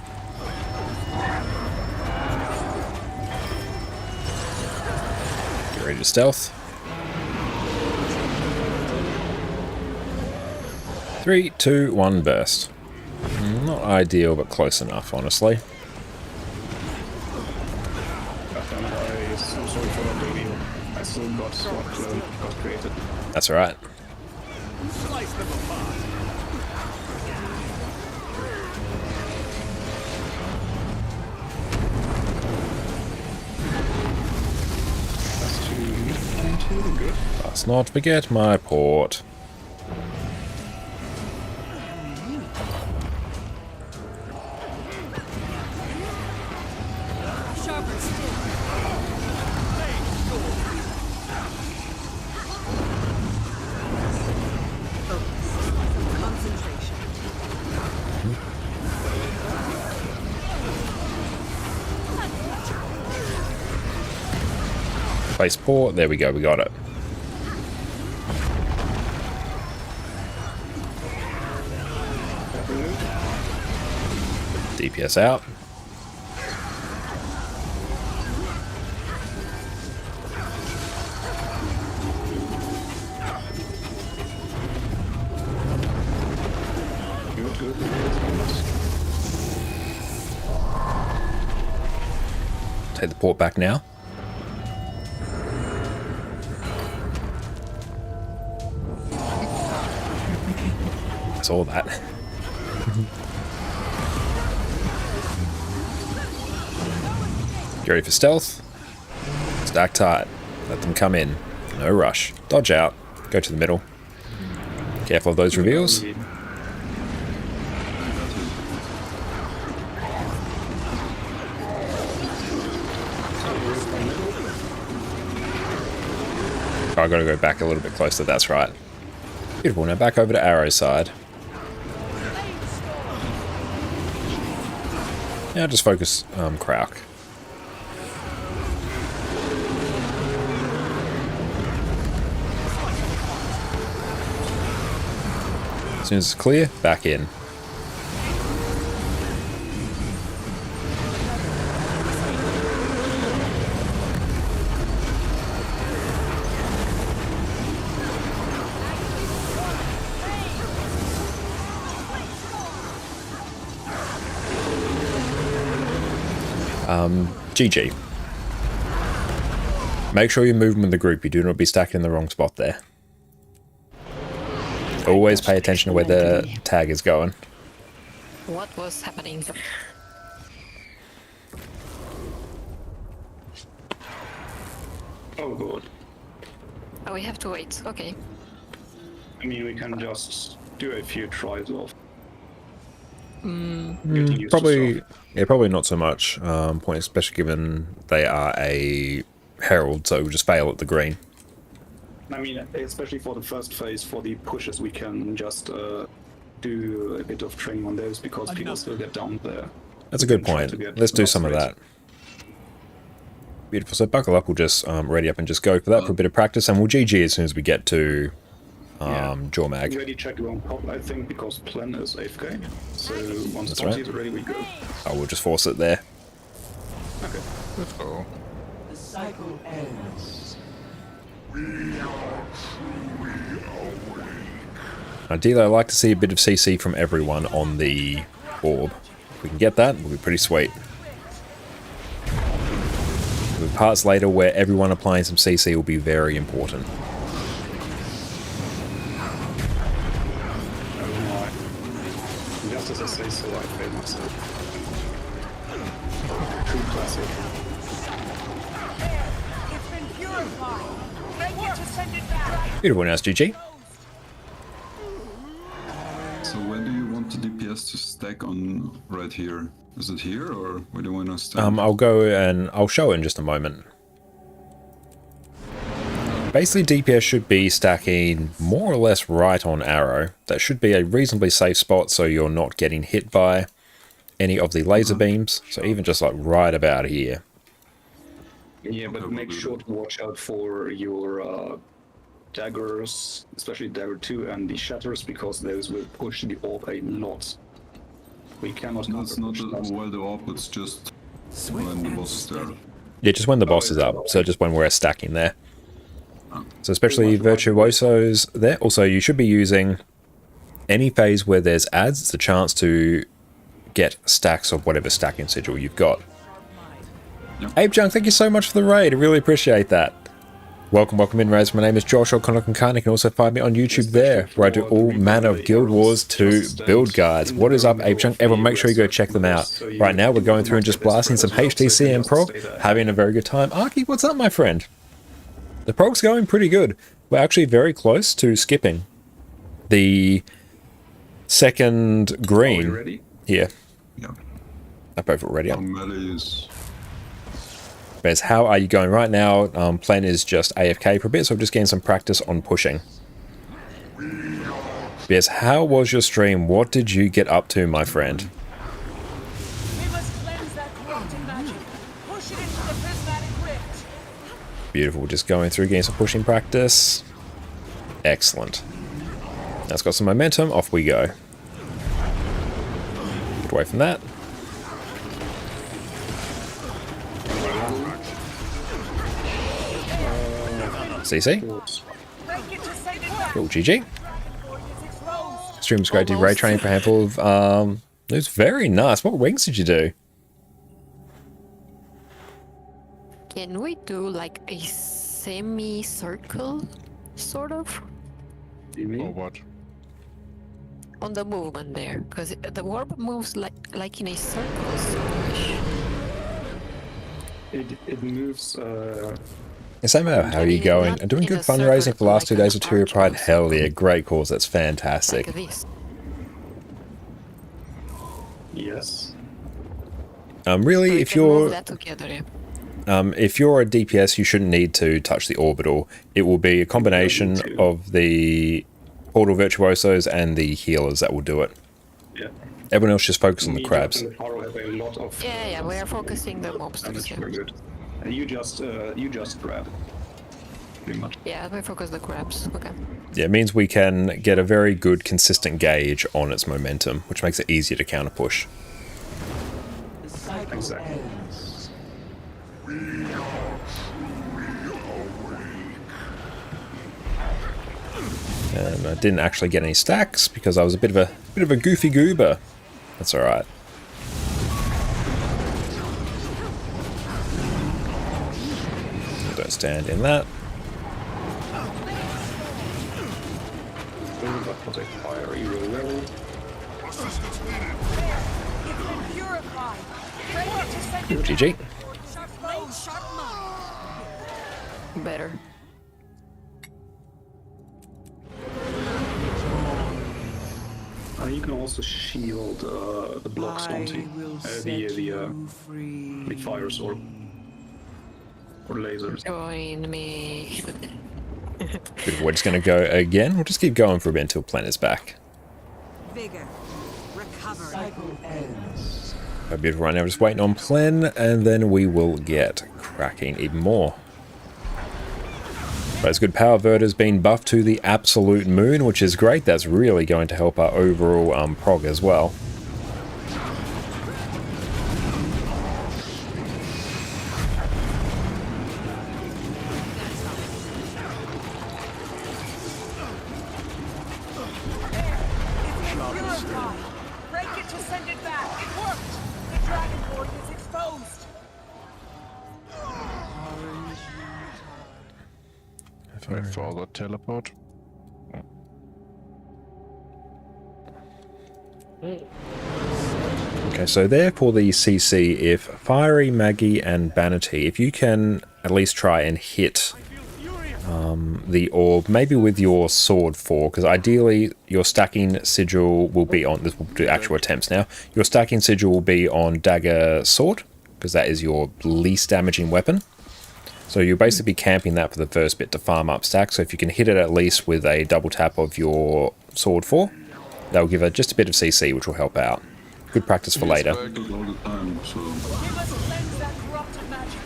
Get ready to stealth. 3, 2, 1, burst. Not ideal, but close enough, honestly. I'm so sorry for not doing it. I still got what clone got created. That's alright. Good. Must not forget my port. Place port, there we go, we got it. DPS out. Good. Take the port back now. I saw that. Get ready for stealth. Stack tight. Let them come in. No rush. Dodge out. Go to the middle. Careful of those reveals. Oh, I gotta go back a little bit closer, that's right. Beautiful, now back over to Arrow's side. Now just focus Krauk. As soon as it's clear, back in. GG. Make sure you move them in the group. You do not be stacked in the wrong spot there. Always pay attention to where the tag is going. What was happening? Oh god. Oh, we have to wait. Okay. I mean, we can just do a few tries of getting used to Probably, stuff. yeah, probably not so much point, especially given they are a herald, so we'll just fail at the green. I mean, especially for the first phase, for the pushes, we can just do a bit of training on those because people still get down there. That's a good Try point. to get Let's do enough some of rates. that. Beautiful. So buckle up. We'll just ready up and just go for that for a bit of practice, and we'll GG as soon as we get to Jaw Mag. Ready check on pop, I think, because plan is AFK. So once That's Ponzi right. is ready, we go. Oh, we'll just force it there. Okay. Let's go. The cycle ends. Ideally, I'd like to see a bit of CC from everyone on the orb. If we can get that, we'll be pretty sweet. With parts later where everyone applying some CC will be very important. Just as I say so, I failed myself. True classic. It's been purified. Break it to send it back. Beautiful, now it's GG. So where do you want the DPS to stack on right here? Is it here or where do you want to stack? I'll go and I'll show it in just a moment. Basically, DPS should be stacking more or less right on arrow. That should be a reasonably safe spot so you're not getting hit by any of the laser beams. So even just like right about here. Yeah, but make sure to watch out for your daggers, especially dagger 2 and the shatters, because those will push the orb a lot. We cannot No, it's not counter push while the op, it's just when the boss is there. Yeah, just when the boss is up. So just when we're stacking there. So especially virtuosos there. Also, you should be using any phase where there's adds. It's a chance to get stacks of whatever stacking sigil you've got. Yep. Ape Junk, thank you so much for the raid. I really appreciate that. Welcome in, Raz. My name is Josh O'Connor Concarn. You can also find me on YouTube there, where I do all manner of Guild Wars 2 build guides. What is up, Ape Junk? Everyone, make sure you go check them out. Right now, we're going through and just blasting some HTCM Prog, having a very good time. Arky, what's up, my friend? The Prog's going pretty good. We're actually very close to skipping the second green ready? here. Yeah. Up over already. Our melee is... Bez, how are you going right now? Plan is just AFK for a bit, so I'm just getting some practice on pushing. Bez, how was your stream? What did you get up to, my friend? We must cleanse that corrupting magic. Push it into the prismatic rift. Beautiful, just going through, getting some pushing practice. Excellent. That's got some momentum, off we go. Get away from that. CC. Break it to send it back. Cool, GG. It's exposed. Stream was great, did ray training for a handful of, it was very nice. What wings did you do? Can we do like a semi-circle, sort of, Or what? on the movement there? Because the warp moves like in a circle, sort It moves. Same how are you going? I'm doing good fundraising for the last 2 days of Tyria Pride. Hell yeah, great cause. That's fantastic. like this. Yes. Really, We if can move you're that together, yeah. if you're a DPS, you shouldn't need to touch the orbital. It will be a combination of the portal virtuosos and the healers that will do it. Yeah. Everyone else just focus on the crabs. And the Paro have a lot of. Yeah, we are focusing the mobs. And it's very good. And you just grab. Pretty much. Yeah, we focus the crabs. Okay. Yeah, it means we can get a very good, consistent gauge on its momentum, which makes it easier to counter push. The cycle Exactly. ends. And I didn't actually get any stacks because I was a bit of a goofy goober. That's all right. Don't stand in that. that was a fiery roll. It's been purified. Break it to send it GG. Better. You can also shield the blocks, don't you? The fire sword. Or lasers. Join me. Good, we're just going to go again. We'll just keep going for a bit until Plen is back. Vigor. Recovery. A beautiful right now, we're just waiting on Plen, and then we will get cracking even more. But it's good, Power Verter's been buffed to the absolute moon, which is great. That's really going to help our overall prog as well. Break it to send it back. It worked. The dragon board is exposed. Wait for the teleport. Okay, so there for the CC, if Fiery, Maggie, and Banity, if you can at least try and hit the orb, maybe with your sword 4, because ideally your stacking sigil will be on, this will do actual attempts now, your stacking sigil will be on dagger sword, because that is your least damaging weapon. So you'll basically be camping that for the first bit to farm up stack, so if you can hit it at least with a double tap of your sword 4, that will give it just a bit of CC, which will help out. Good practice for later. All the time, so. We must cleanse that corrupted magic.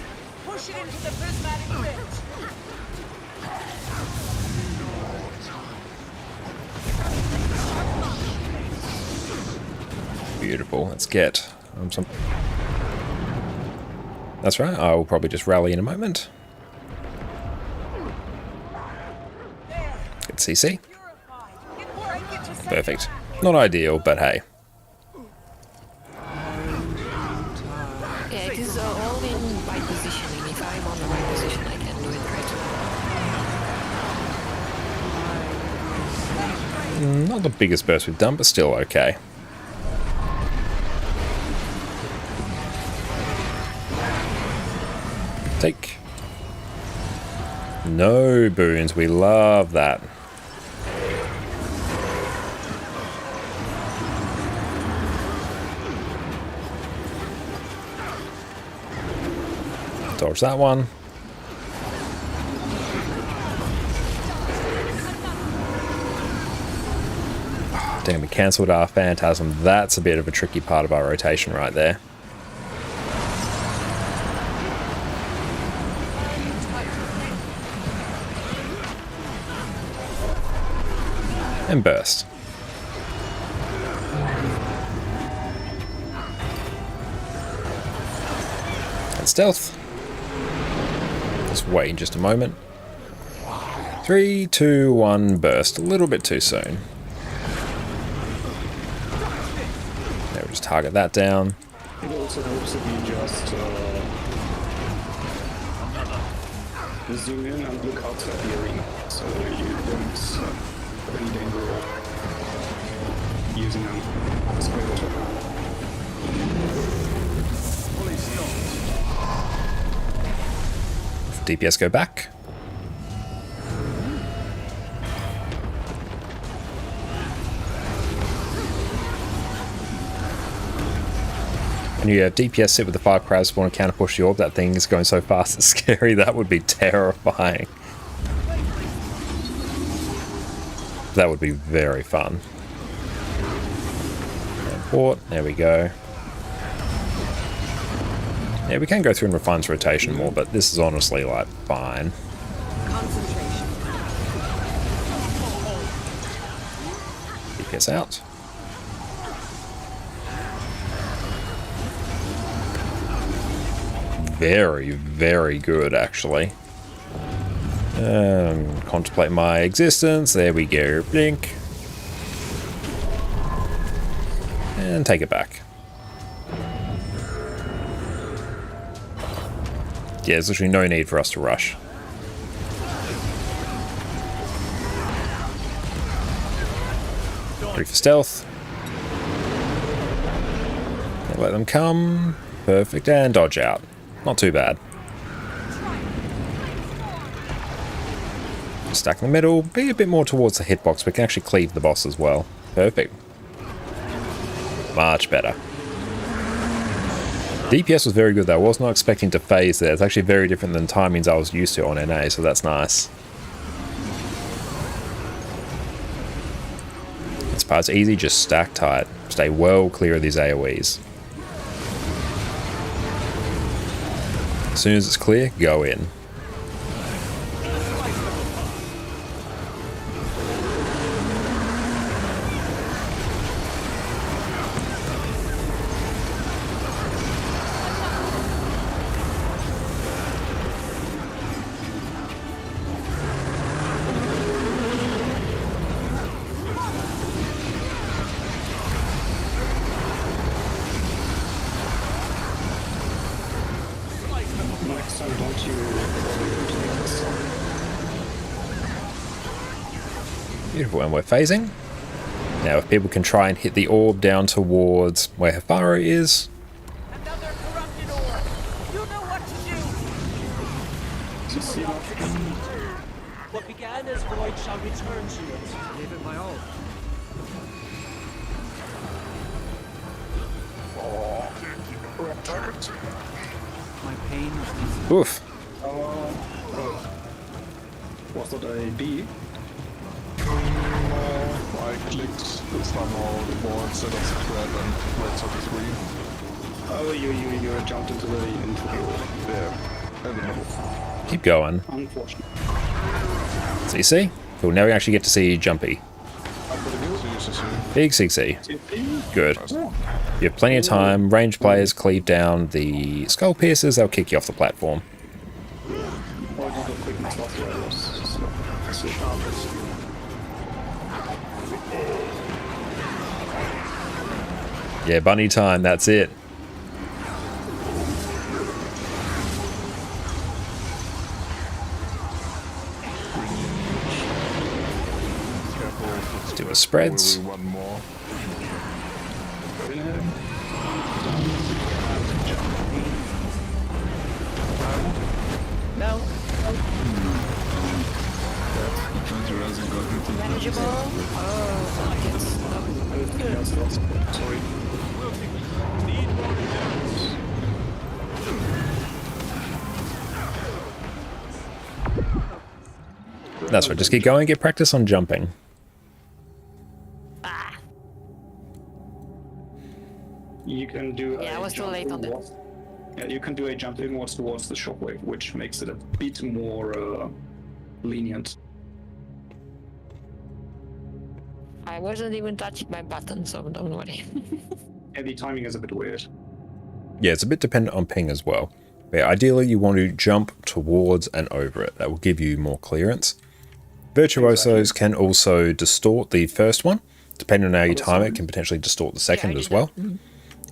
Push it into the prismatic pit. Beautiful. Let's get some. That's right. I will probably just rally in a moment. Good CC. Perfect. Not ideal, but hey. Yeah, it is all in by positioning. If I'm on the right position, I can do it right. Not the biggest burst we've done, but still okay. Take. No boons. We love that. Dodge that one. Damn, we cancelled our Phantasm. That's a bit of a tricky part of our rotation right there. And burst. And stealth. Just wait just a moment. 3, 2, 1, burst. A little bit too soon. There, we'll just target that down. It also helps if you just zoom in and look outside the arena, so you don't have any danger of using a spray. DPS go back. And you have DPS sit with the 5 crowd spawn and counter push the orb. That thing is going so fast it's scary. That would be terrifying. That would be very fun. Port, there we go. Yeah, we can go through and refine this rotation more, but this is honestly, like, fine. DPS out. Very, very good, actually. Contemplate my existence. There we go. Blink. And take it back. Yeah, there's literally no need for us to rush. Ready for stealth. Let them come. Perfect, and dodge out. Not too bad. Stack in the middle, be a bit more towards the hitbox, we can actually cleave the boss as well. Perfect. Much better. DPS was very good though, I was not expecting to phase there. It's actually very different than timings I was used to on NA, so that's nice. This part's easy, just stack tight. Stay well clear of these AoEs. As soon as it's clear, go in. Beautiful, and we're phasing. Now if people can try and hit the orb down towards where Hafaro is. Another corrupted orb. You know what to do. What began as void shall return to it. Give it my all. My pain is Oof. Was that a B? I clicked somehow the ball instead of square and went to the screen. Oh, you jumped into the There, in the middle. Keep going. Unfortunate. CC? Cool, now we actually get to see Jumpy. Big CC. Good. You have plenty of time. Ranged players cleave down the skull piercers, they'll kick you off the platform. Yeah, bunny time, that's it. Let's do a spreads. One more. No. Manageable. Oh, Sorry. That's right, just keep going, get practice on jumping. You can do yeah, I was too late on that. Yeah, you can do a jump inwards towards the shockwave, which makes it a bit more lenient. I wasn't even touching my button, so don't worry. Yeah, the timing is a bit weird. Yeah, it's a bit dependent on ping as well. But yeah, ideally you want to jump towards and over it. That will give you more clearance. Virtuosos can also distort the first one. Depending on how you time it, can potentially distort the second as well.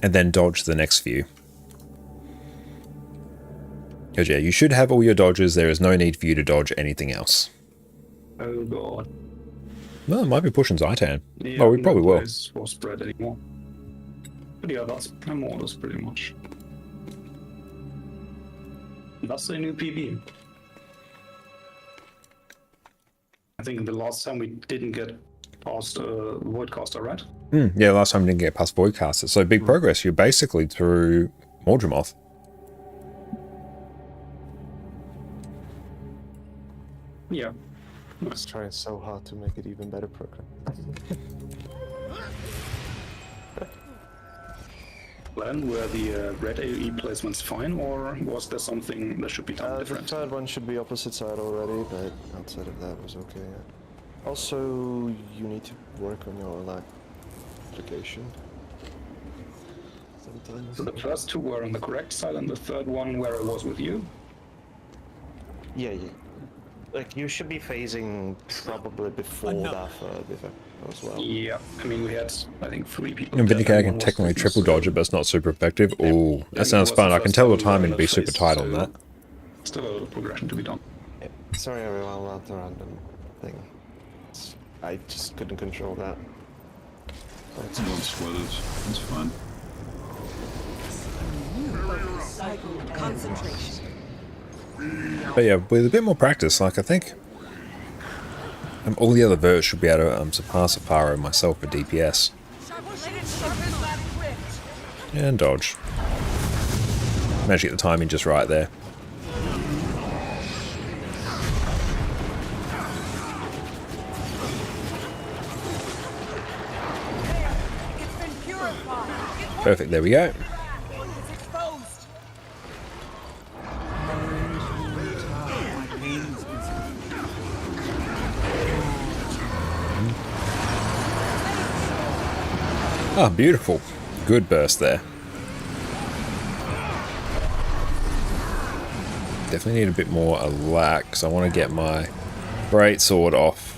And then dodge the next few. Because yeah, you should have all your dodges. There is no need for you to dodge anything else. Oh god. No, it might be pushing Zaitan. Yeah, well, we probably will. For spread anymore. But yeah, that's more or less pretty much. That's a new PB. I think the last time we didn't get past Voidcaster, right? Yeah, last time we didn't get past Voidcaster. So big progress. You're basically through Mordremoth. Yeah. I was trying so hard to make it even better program. Glenn, were the red AoE placements fine, or was there something that should be done different? The third one should be opposite side already, but outside of that was okay. Yeah. Also, you need to work on your like application. Sometimes. So the first two were on the correct side, and the third one where I was with you? Yeah. Like, you should be phasing probably before that as well. Yeah, I mean, we had, I think, 3 people. And Vindicator can technically triple dodge it, but it's not super effective. Ooh, that sounds fun. I can tell the timing to be super tight on that. Still a little progression to be done. Yeah. Sorry everyone about the random thing. I just couldn't control that. I won't sweat it. It's fine. Concentration. But yeah, with a bit more practice, like I think all the other verts should be able to surpass Aparo and myself for DPS. And dodge. Managed to get the timing just right there. Perfect, there we go. Ah, beautiful. Good burst there. Definitely need a bit more alack, because I want to get my great sword off.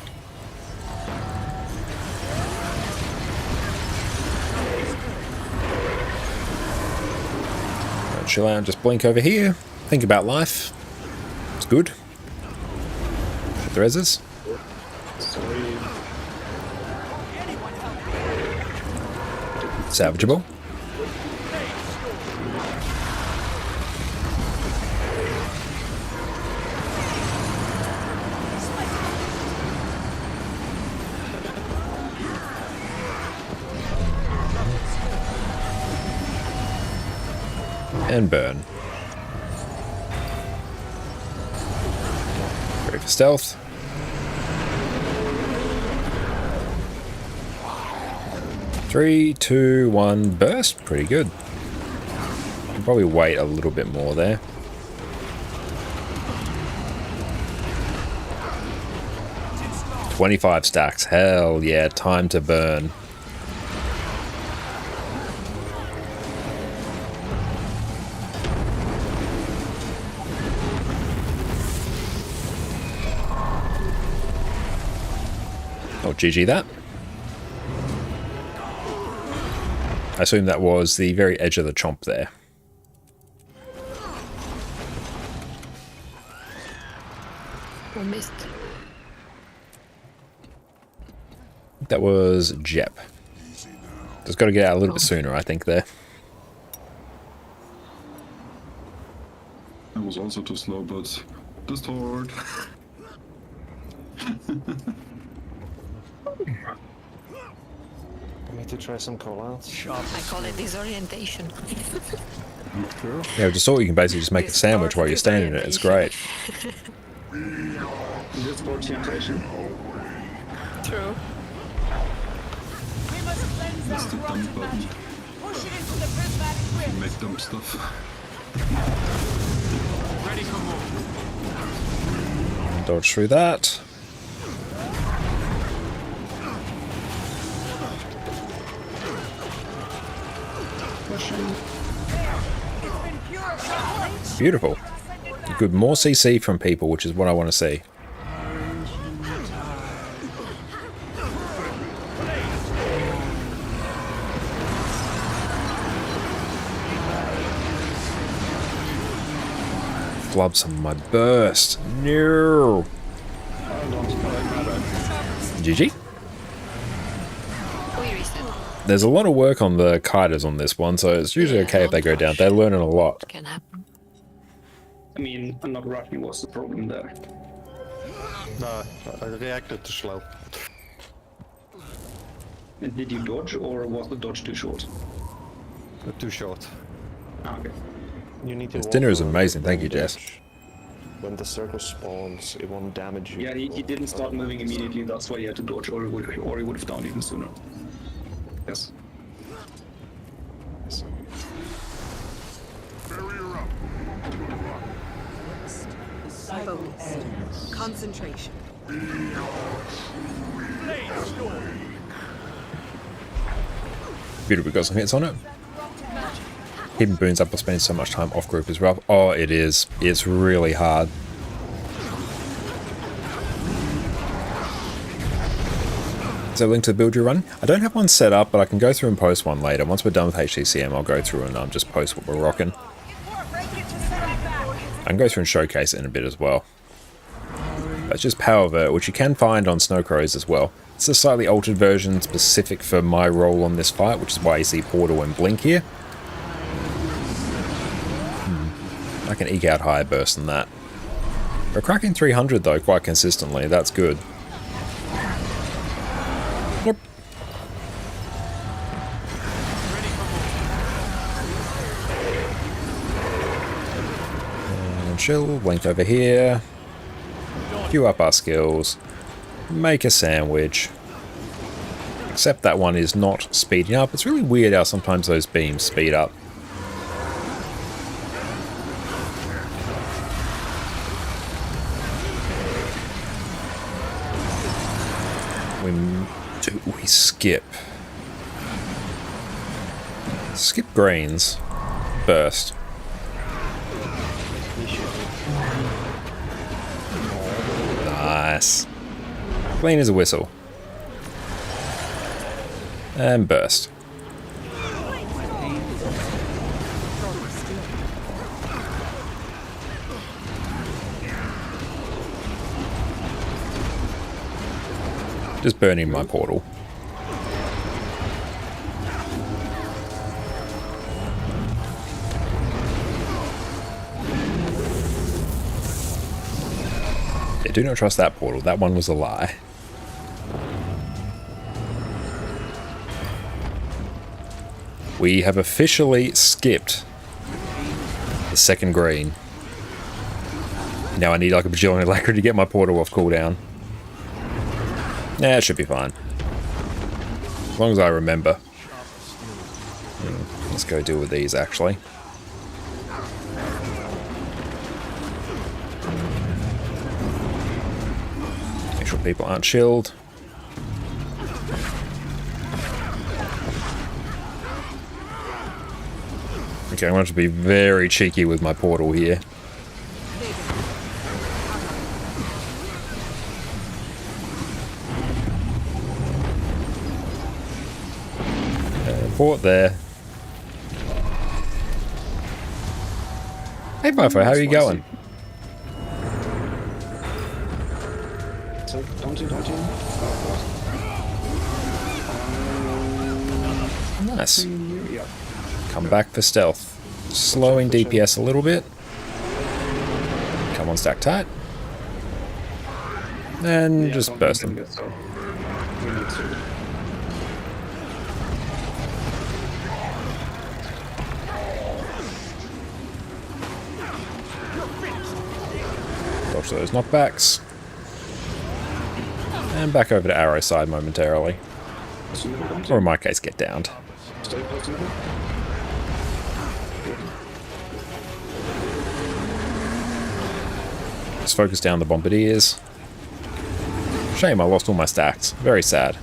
Right, chill out and just blink over here. Think about life. It's good. Hit the reses. Salvageable. And burn. Ready for stealth. Three, two, one, burst. Pretty good. Can probably wait a little bit more there. $25 stacks. Hell yeah, time to burn. Oh, GG that. I assume that was the very edge of the chomp there. I missed. That was Jep. Just got to get out a little bit sooner, I think, there. I was also too slow, but distort. I need to try some callouts. I call it disorientation. Yeah, just thought you can basically just make a sandwich while you're standing in it. It's great. Disorientation. True. We must cleanse That's the that dumb rotten button. magic. Push it into the prismatic You rift. make dumb stuff. Ready for more. Dodge through that. Beautiful. Good, more CC from people, which is what I want to see. Flubs on my burst. No. GG. There's a lot of work on the kiters on this one, so it's usually okay if they go down. They're learning a lot. Can happen. I mean, I'm not rushing was the problem there. No, I reacted too slow. And did you dodge, or was the dodge too short? Too short. Ah, okay. You need to This walk dinner is around amazing, and thank you, dodge. Jess. When the circle spawns, it won't damage you. Yeah, he didn't start moving immediately, that's why he had to dodge, or he would have downed even sooner. Yes. Focus. Concentration. Beautiful, we got some hits on it. Hidden boons up for spending so much time off group as well. Oh, it is. It's really hard. Is there a link to the build you run? I don't have one set up, but I can go through and post one later. Once we're done with HTCM, I'll go through and just post what we're rocking. I can go through and showcase it in a bit as well. That's just Power Vert, which you can find on Snow Crows as well. It's a slightly altered version specific for my role on this fight, which is why you see Portal and Blink here. I can eke out higher bursts than that. We're cracking 300 though, quite consistently. That's good. Yep. And chill, blink over here. Queue up our skills. Make a sandwich. Except that one is not speeding up. It's really weird how sometimes those beams speed up. We skip. Skip greens. Burst. Nice. Clean as a whistle. And burst. Just burning my portal. Yeah, do not trust that portal. That one was a lie. We have officially skipped the second green. Now I need like a bajillion lacquer to get my portal off cooldown. Nah, it should be fine. As long as I remember. Let's go deal with these actually. Make sure people aren't chilled. Okay, I'm going to be very cheeky with my portal here. Port there. Hey Mofo, how are you going? Nice. Come back for stealth. Slowing DPS a little bit. Come on, stack tight. And just burst them. Dodge those knockbacks. And back over to arrow side momentarily. Or in my case, get downed. Just focus down the bombardiers. Shame I lost all my stacks. Very sad.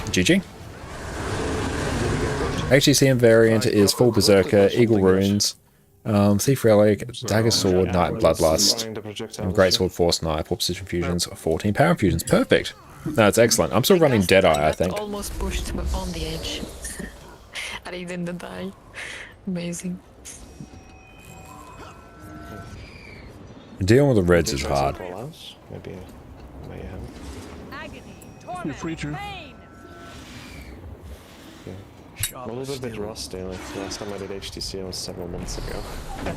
GG. HTCM variant is full Berserker, Eagle Runes, Thief Relic, Dagger Sword, Knight Bloodlust, and Greatsword Force Knife, Precision Fusions, 14 Power Fusions. Perfect. That's excellent. I'm still running Deadeye, I think. Almost pushed on the edge. And he didn't die. Amazing. Dealing with the reds is hard. Maybe Feel free to. I'm a little bit rusty, like the last time I did HTCM was several months ago.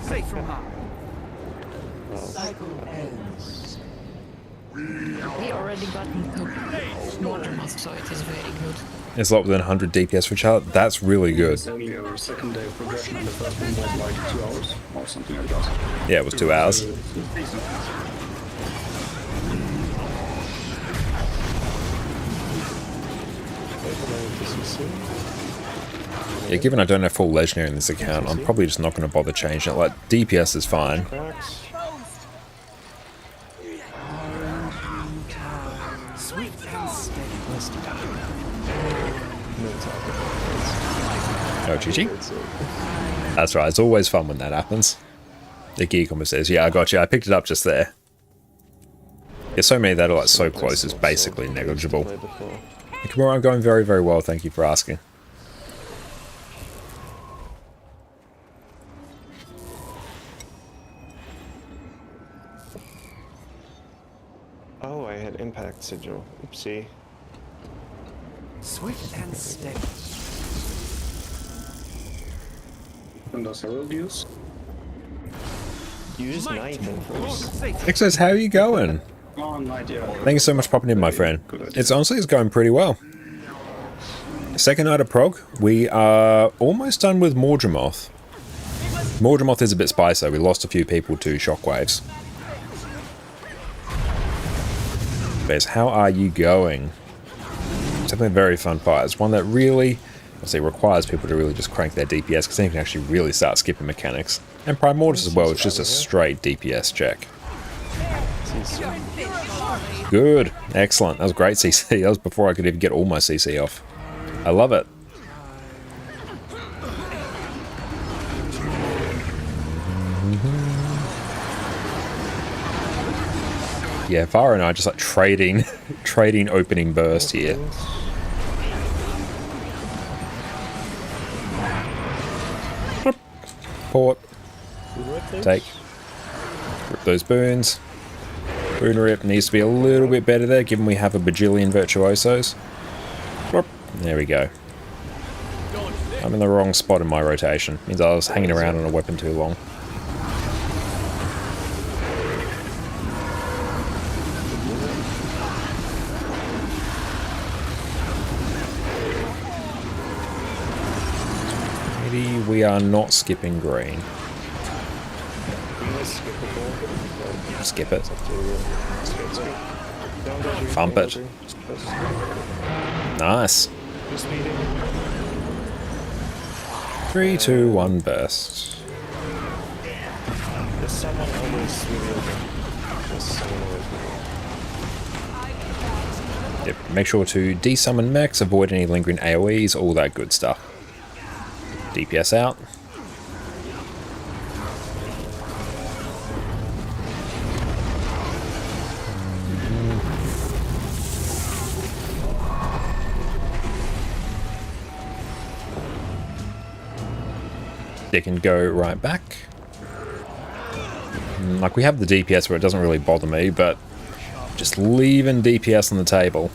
Safe from harm. We already got into Watermask, so it is very good. It's a lot within 100 DPS for Charlotte. That's really good. It's only our second day of progression, and the first one was like 2 hours or something like that. Yeah, it was 2 hours. Yeah, given I don't have full legendary in this account, I'm probably just not going to bother changing it. Like, DPS is fine. Oh, GG. That's right, it's always fun when that happens. The gear combo says, yeah, I got you. I picked it up just there. Yeah, so many that are like so close, it's basically negligible. Kimura, I'm going very, very well. Thank you for asking. impact sigil. Oopsie. Swift and steady. And does Herald use? Use knife and force. Nick says, how are you going? Oh, Knight, yeah. Thank you so much for popping in, my friend. It's going pretty well. Second night of Prog. We are almost done with Mordramoth. Mordramoth is a bit spicy. We lost a few people to shockwaves. Bez, how are you going? It's definitely a very fun fight. It's one that really, requires people to really just crank their DPS, because then you can actually really start skipping mechanics. And Primordius as well, it's just a straight DPS check. Good. Excellent. That was great CC. That was before I could even get all my CC off. I love it. Yeah, Vara and I just like trading opening burst here. Port. Take. Rip those boons. Boon rip needs to be a little bit better there, given we have a bajillion virtuosos. There we go. I'm in the wrong spot in my rotation. Means I was hanging around on a weapon too long. Maybe we are not skipping green. Skip it. Thump it. Nice. 3, 2, 1 burst. Yep, make sure to desummon mechs, avoid any lingering AoEs, all that good stuff. DPS out. They can go right back. Like, we have the DPS where it doesn't really bother me, but just leaving DPS on the table.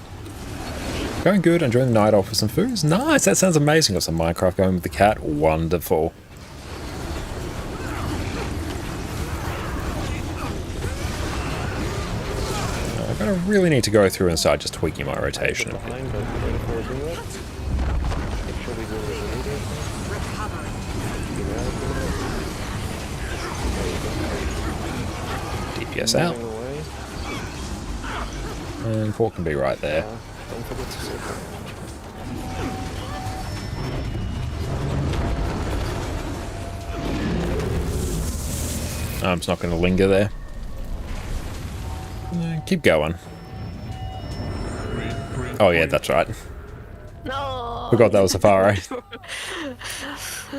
Going good, enjoying the night off with some food. Nice, that sounds amazing. Got some Minecraft going with the cat. Wonderful. I'm gonna really need to go through and start just tweaking my rotation. DPS out. And 4 can be right there. I'm just not going to linger there. Keep going. Oh yeah, that's right. No. Forgot that was Safari.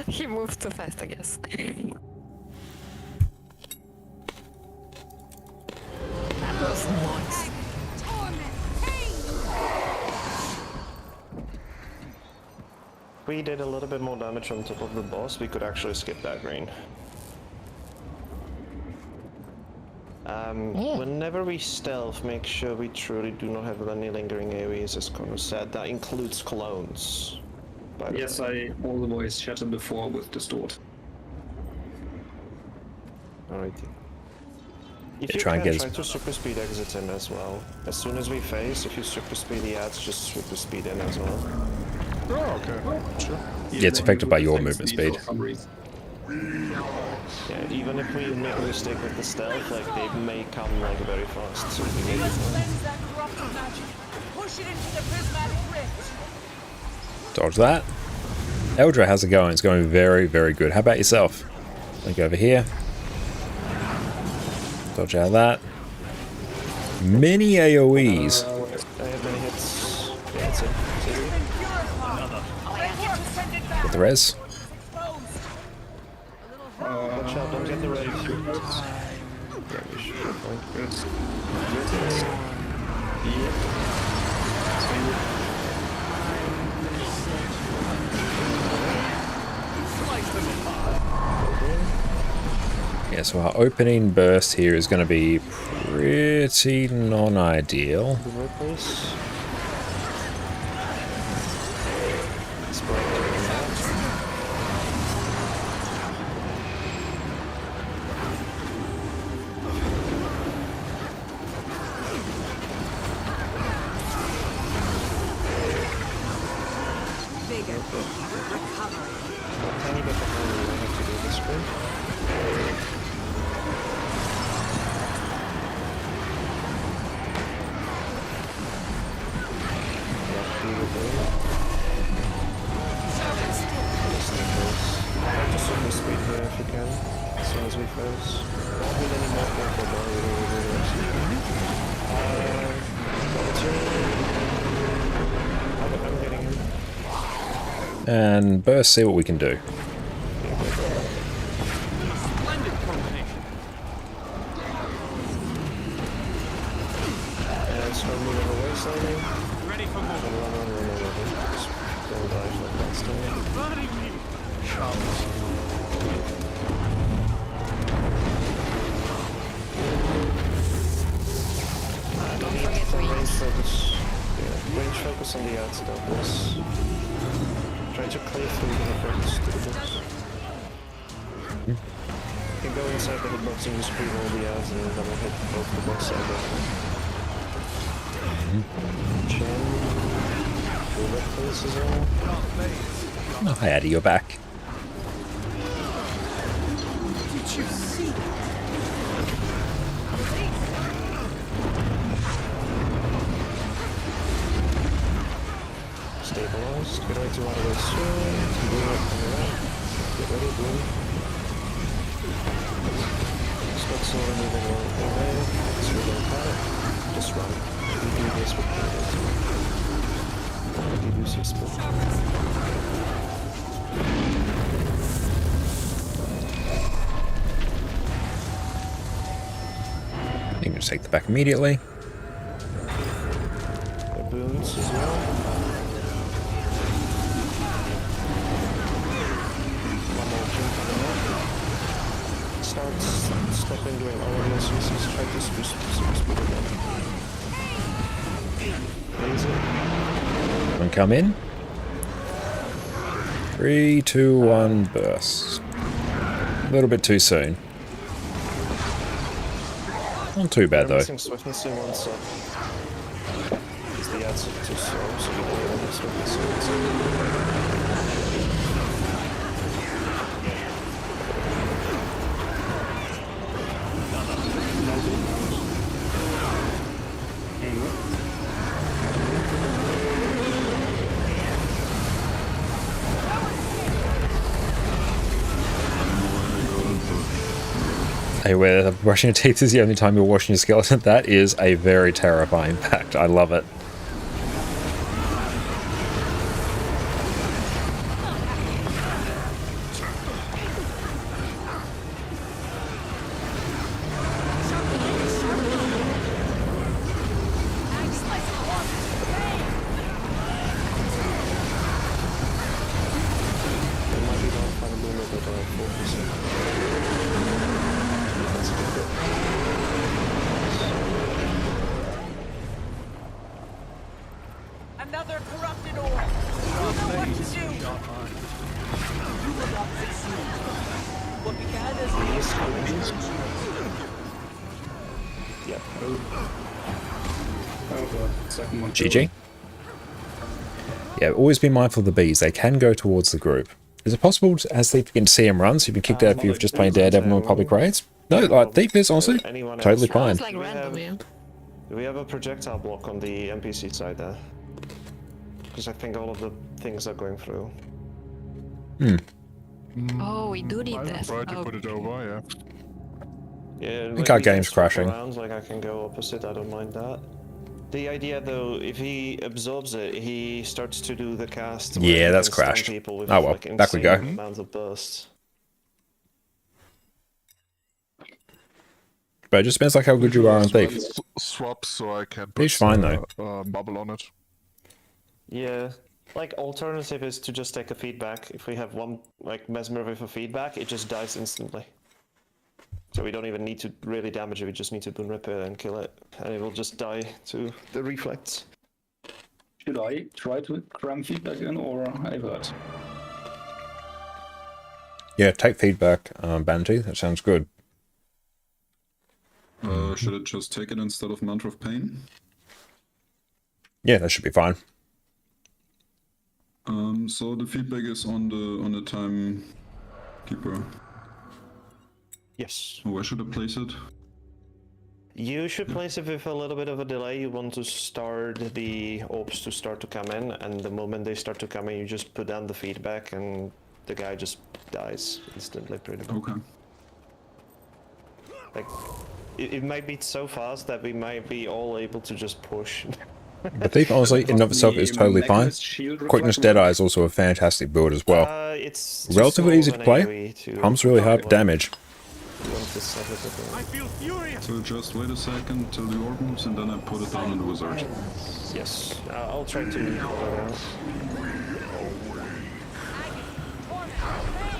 He moved too fast, I guess. That was nice. If we did a little bit more damage on top of the boss, we could actually skip that green. Whenever we stealth, make sure we truly do not have any lingering AoEs, as Connor said. That includes clones. Yes, I always chatted before with Distort. Alrighty. If you try and get try to super speed exit him as well. As soon as we face, if you super speed the ads, just super speed in as well. Oh, okay. Sure. Yeah, it's affected by your movement speed. Yeah, even if we make a mistake with the stealth, like they may come like very fast, so we may be fine. Push it into the prismatic rift. Dodge that. Eldra, how's it going? It's going very, very good. How about yourself? Link over here. Dodge out of that. Many AoEs. I have many hits. Yeah, that's it. Get the res. Watch out, don't get the res. Yeah, so our opening burst here is going to be pretty non-ideal. The workplace. Tiny bit behind me, I have to do this way. Just on the speed here if you can, as soon as we froze. Don't need any more for the bar, we don't really I'm getting him. And burst, see what we can do. And start moving away slightly. Ready for more. Just don't dive like that still. Don't forget to Range eat. focus. Yeah, range focus on the outside of this. Try to clear through the focus to the box. You can go inside the hitbox and just pre-roll the ads and then we'll hit both the box and the chin. Bullet place as well. Oh, hi, Addy, you're back. Did you see? Stabilized. Get ready to run away soon. Blue up on the right. Get ready, blue. Start slowly moving away. So we don't cut it. Just run. We do this with the reduce your split. You can just take the back immediately. The boons as well. One more jump on the net. Start stepping during all of those uses. Try to super speed again. Laser. And come in. 3, 2, 1, burst. A little bit too soon. Not too bad though. Missing swiftness in one sub. Because the ads are too slow, so we don't have swiftness in one sub. Hey, where brushing your teeth is the only time you're washing your skeleton, that is a very terrifying fact. I love it. It might be not final boomer, but 4%. That's good. Another corrupted orb. You know what to do. You will not succeed. What began as Yep. Oh god, second one. GG. Yeah, always be mindful of the bees. They can go towards the group. Is it possible, as Thief begin to see him run, so you've been kicked out if you've just played Daredevil on public raids? No, like Thief is honestly Anyone totally else? fine. It's like random, yeah. Do we have a projectile block on the NPC side there? Because I think all of the things are going through. Oh, we do need that. Try to Oh, put it over, yeah. Yeah, think our we can game's swap crashing. around, like I can go opposite, I don't mind that. The idea though, if he absorbs it, he starts to do the cast. where Yeah, he that's can stun crashed. people with, Oh well, like, back we go. insane amounts of bursts. But it just depends like how good you are on Thief. Swap so I can put Thief's fine though. bubble on it. Yeah, like alternative is to just take a feedback. If we have one like mesmer with a feedback, it just dies instantly. So we don't even need to really damage it, we just need to boon repair and kill it. And it will just die to the reflex. Should I try to cram feedback in or avert? Yeah, take feedback, Banty. That sounds good. Should I just take it instead of Mantra of Pain? Yeah, that should be fine. So the feedback is on the timekeeper. Yes. Where should I place it? You should place it with a little bit of a delay. You want to start the orbs to start to come in, and the moment they start to come in, you just put down the feedback, and the guy just dies instantly, pretty much. Okay. Like, it might be so fast that we might be all able to just push. The thief, honestly, in and of itself is totally fine. Quickness Deadeye is also a fantastic build as well. It's Relatively easy to play. Pumps really hard for damage. So just wait a second till the orb moves and then I put it down in the wizard. Yes, I'll try to pull it out.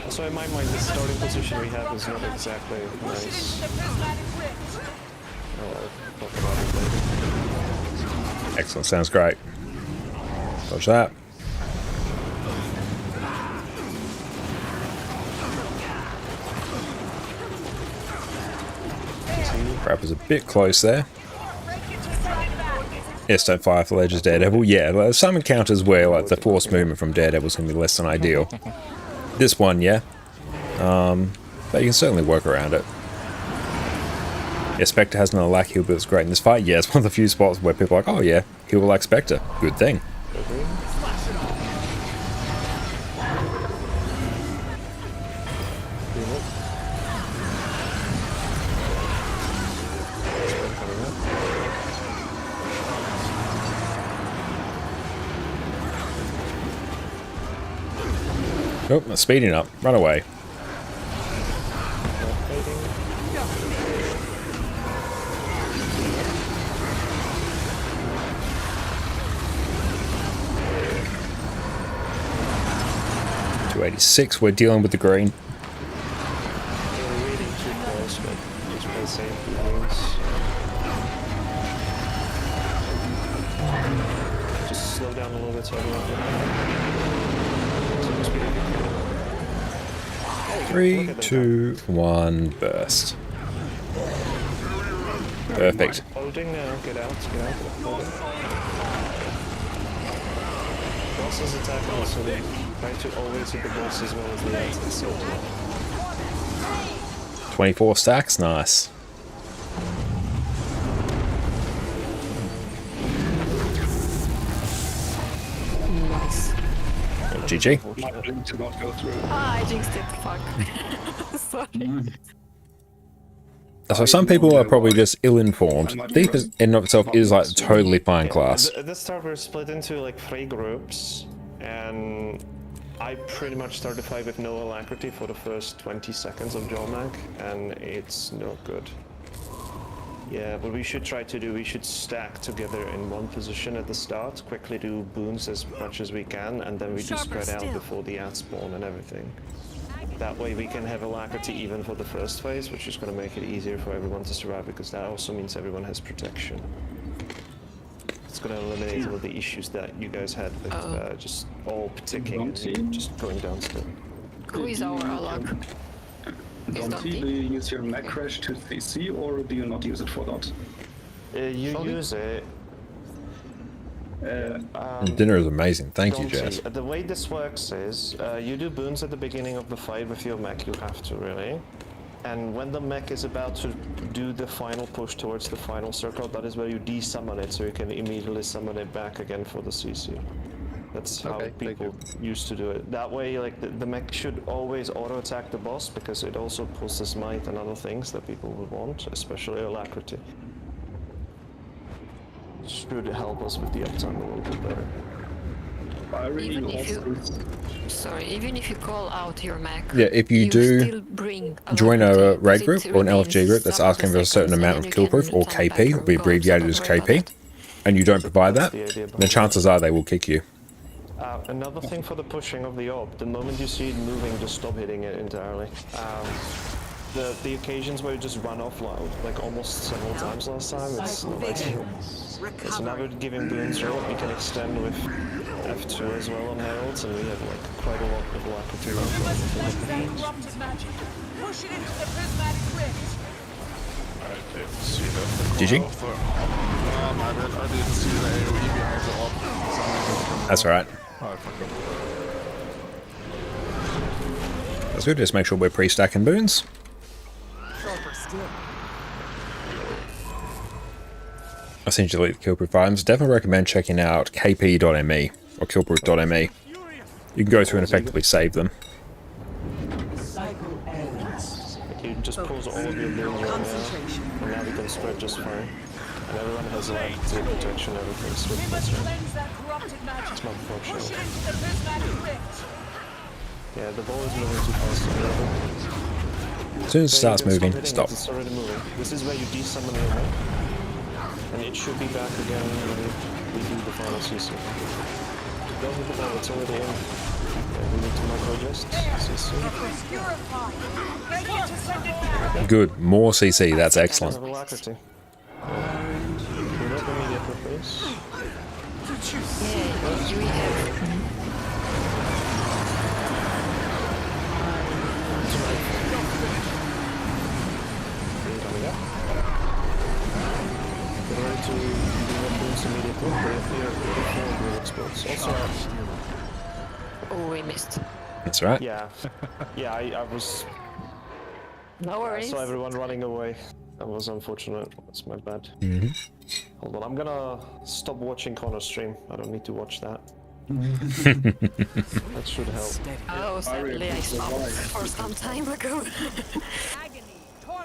Also, in my mind, the starting position we have is not exactly nice. I'll talk about it later. Excellent, sounds great. Dodge that. Crap was a bit close there. Yes, don't fire for Ledger's Daredevil. Yeah, like, some encounters where like the force movement from Daredevil is going to be less than ideal. This one, yeah. But you can certainly work around it. Yeah, Spectre has another lack heal, but it's great in this fight. Yeah, it's one of the few spots where people are like, oh yeah, heal like Spectre. Good thing. Nope, oh, speeding up. Run away. .286, we're dealing with the green. Just slow down a little bit so everyone 3, 2, 1, burst. Perfect. Holding now, get out. Bosses attack also, try to always hit the boss as well as the outside. 24 stacks, nice. Nice. GG. I jinxed it, fuck. Sorry. So some people are probably just ill-informed. Thief in and of itself is like a totally fine class. At the start we're split into like 3 groups, and I pretty much start the fight with no alacrity for the first 20 seconds of Jawmac, and it's not good. Yeah, what we should try to do, we should stack together in one position at the start, quickly do boons as much as we can, and then we just spread out before the ad spawn and everything. That way we can have alacrity even for the first phase, which is going to make it easier for everyone to survive, because that also means everyone has protection. It's going to eliminate all of the issues that you guys had with just all ticking and just going down still. Who is our Alak? Do you use your mech crash to CC, or do you not use it for that? You use it. Dinner is amazing. Thank you, Jazz. The way this works is, you do boons at the beginning of the fight with your mech, you have to really. And when the mech is about to do the final push towards the final circle, that is where you de-summon it, so you can immediately summon it back again for the CC. That's how people used to do it. That way, like, the mech should always auto-attack the boss, because it also pulls the smite and other things that people would want, especially alacrity. Should help us with the uptime a little bit better. Even if you, even if you call out your mech, yeah, if you do join a raid group or an LFG group that's asking for a certain amount of kill proof, or KP, will be abbreviated as KP, and you don't provide that, then chances are they will kick you. Another thing for the pushing of the orb, the moment you see it moving, just stop hitting it entirely. the occasions where you just run off like almost several times last time, it's not ideal. So now we're giving boons, right? We can extend with F2 as well on heralds, and we have like quite a lot of alacrity. Push it into the prismatic rift. I didn't see that. Did you? I didn't see the AoE behind the orb. That's alright. Oh, I forgot. That's good. Just make sure we're pre-stacking boons. I seem to delete the killproof items. Definitely recommend checking out kp.me or killproof.me. You can go through and effectively save them. You just pulls all of your boons right now, and now we can spread just fine. And everyone has like the protection, everything's good. That's right. It's not fortunate. Yeah, the ball is moving too fast. As soon as it starts moving, stop. It's already moving. This is where you desummon your mech. And it should be back again when we do the final CC. Don't hit the ball, it's already in. Yeah, we need to micro-adjust CC. Good. More CC. That's excellent. Alacrity. We let the media put base. Yeah, you have. Get ready to do what booms immediately. They explodes. Also, Oh, we missed. That's right. yeah, I was. No I worries. saw everyone running away. That was unfortunate. That's my bad. Hold on, I'm gonna stop watching Connor stream. I don't need to watch that. That should help. Oh, sadly I stopped for some time ago.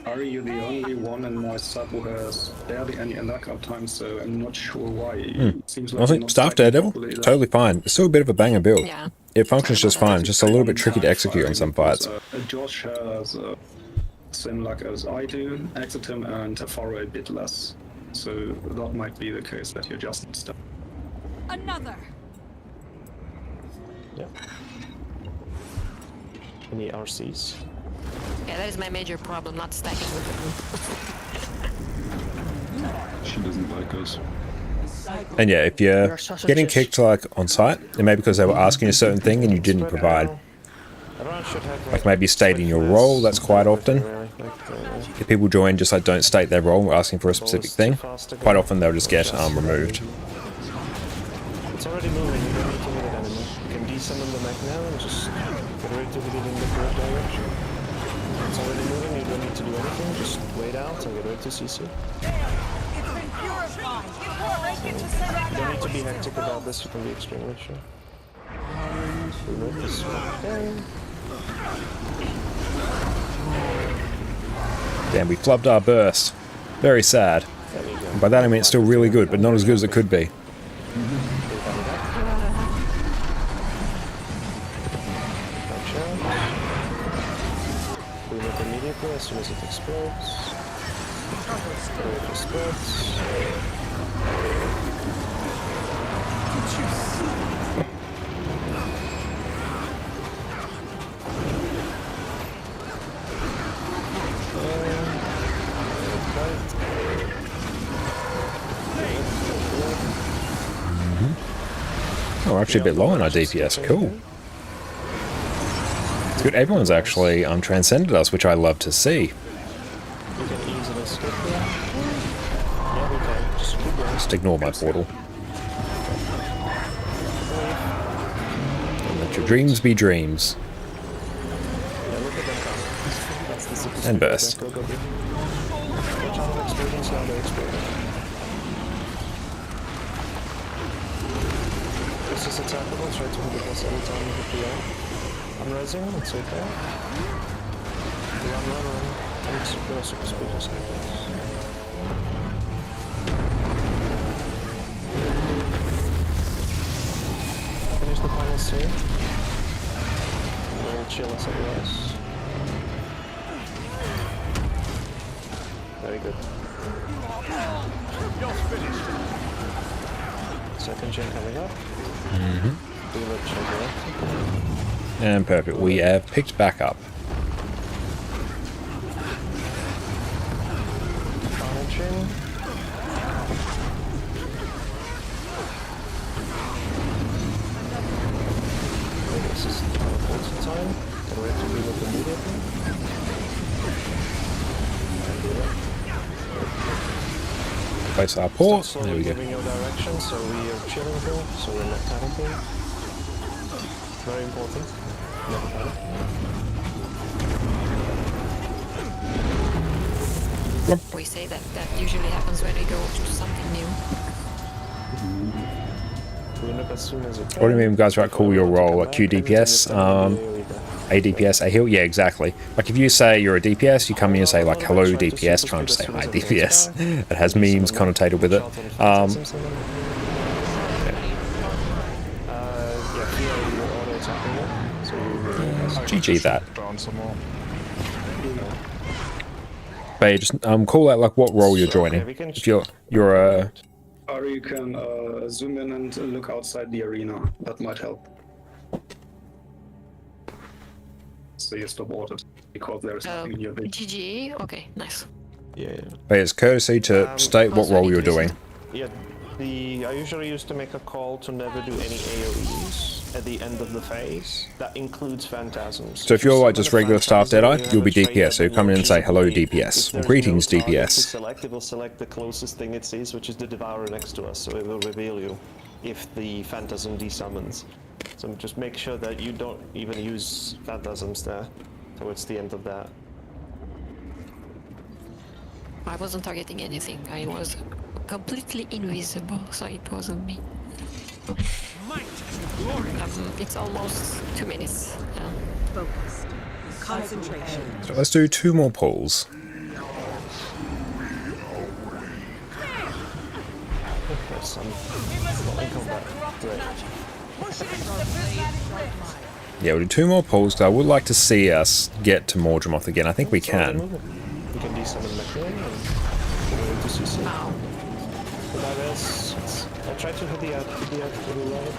Are you the only one in my sub who has barely any attack uptime, so I'm not sure why. It seems like I think Staff Daredevil, totally fine. It's still a bit of a banger build. Yeah. It functions just fine, just a little bit tricky to execute on some fights. Josh has same luck as I do, exit him and Tafaro a bit less. So that might be the case that you're just stuck. Another. Yeah. Any RCs? Yeah, that is my major problem, not stacking with them. She doesn't like us. And yeah, if you're We're sausages. getting kicked like on site, it may be because they were asking a certain thing and you didn't provide. Everyone should have Like maybe stating your role, that's quite often. Like, If people join just like don't state their role and we're asking for a specific thing, quite often they'll just get removed. it's already moving, you don't need to hit it anymore. You can desummon the mech now and just get ready to hit it in the correct direction. It's already moving, you don't need to do anything, just wait out and get ready to CC. You don't need to be hectic about this, you can be extremely chill. Remove this one. Damn, we flubbed our burst. Very sad. And by that I mean it's still really good, but not as good as it could be. Remove immediately as soon as it explodes. It explodes. Oh, we're actually a bit low on our DPS. Cool. It's good. Everyone's actually transcended us, which I love to see. We can easily skip that. Yeah, we can. Just keep going. Just ignore my portal. And let your dreams be dreams. Yeah, look at them come. That's the super And speed burst. of that. Go. Watch out of explosions, now they're exploding. This is attackable, try to hit the boss every time you hit the air. I'm resing, it's okay. Run. I'm super speed just like this. Finish the final scene. We'll chill us otherwise. Very good. Second gen coming up. Reload check left. And perfect. We have picked back up. direction. This is teleport time. Get ready to reload immediately. Place our port. Start There we slowly go. moving your direction, so we are chilling here, so we're not panicking. Very important. Never panic. We say that usually happens when we go to something new. Clean up as soon as you can. What do you mean, guys? Right, call your role a Q DPS, A DPS, A heal. Yeah, exactly. Like if you say you're a DPS, you come in and say like hello DPS, trying to say hi DPS. It has memes connotated with it. GG that. Down some more. But yeah, just call out like what role you're joining. If you're a Or you can zoom in and look outside the arena. That might help. So you stop aborted because there is nothing in your vision. GG. Okay, nice. Yeah. but it's courtesy to state what role you're doing. Yeah, I usually used to make a call to never do any AoEs at the end of the phase. That includes phantasms. So if you're like just regular staff Deadeye, you'll be DPS. So you come in and say hello DPS or greetings DPS. It will select the closest thing it sees, which is the Devourer next to us. So it will reveal you if the phantasm desummons. So just make sure that you don't even use phantasms there towards the end of that. I wasn't targeting anything. I was completely invisible, so it wasn't me. It's almost 2 minutes. Focused. Concentration. So let's do 2 more polls. Yeah, we'll do 2 more polls. I would like to see us get to Mordremoth again. I think we can. We can desummon Mechanic and to CC. I'll try to hit the out to the right.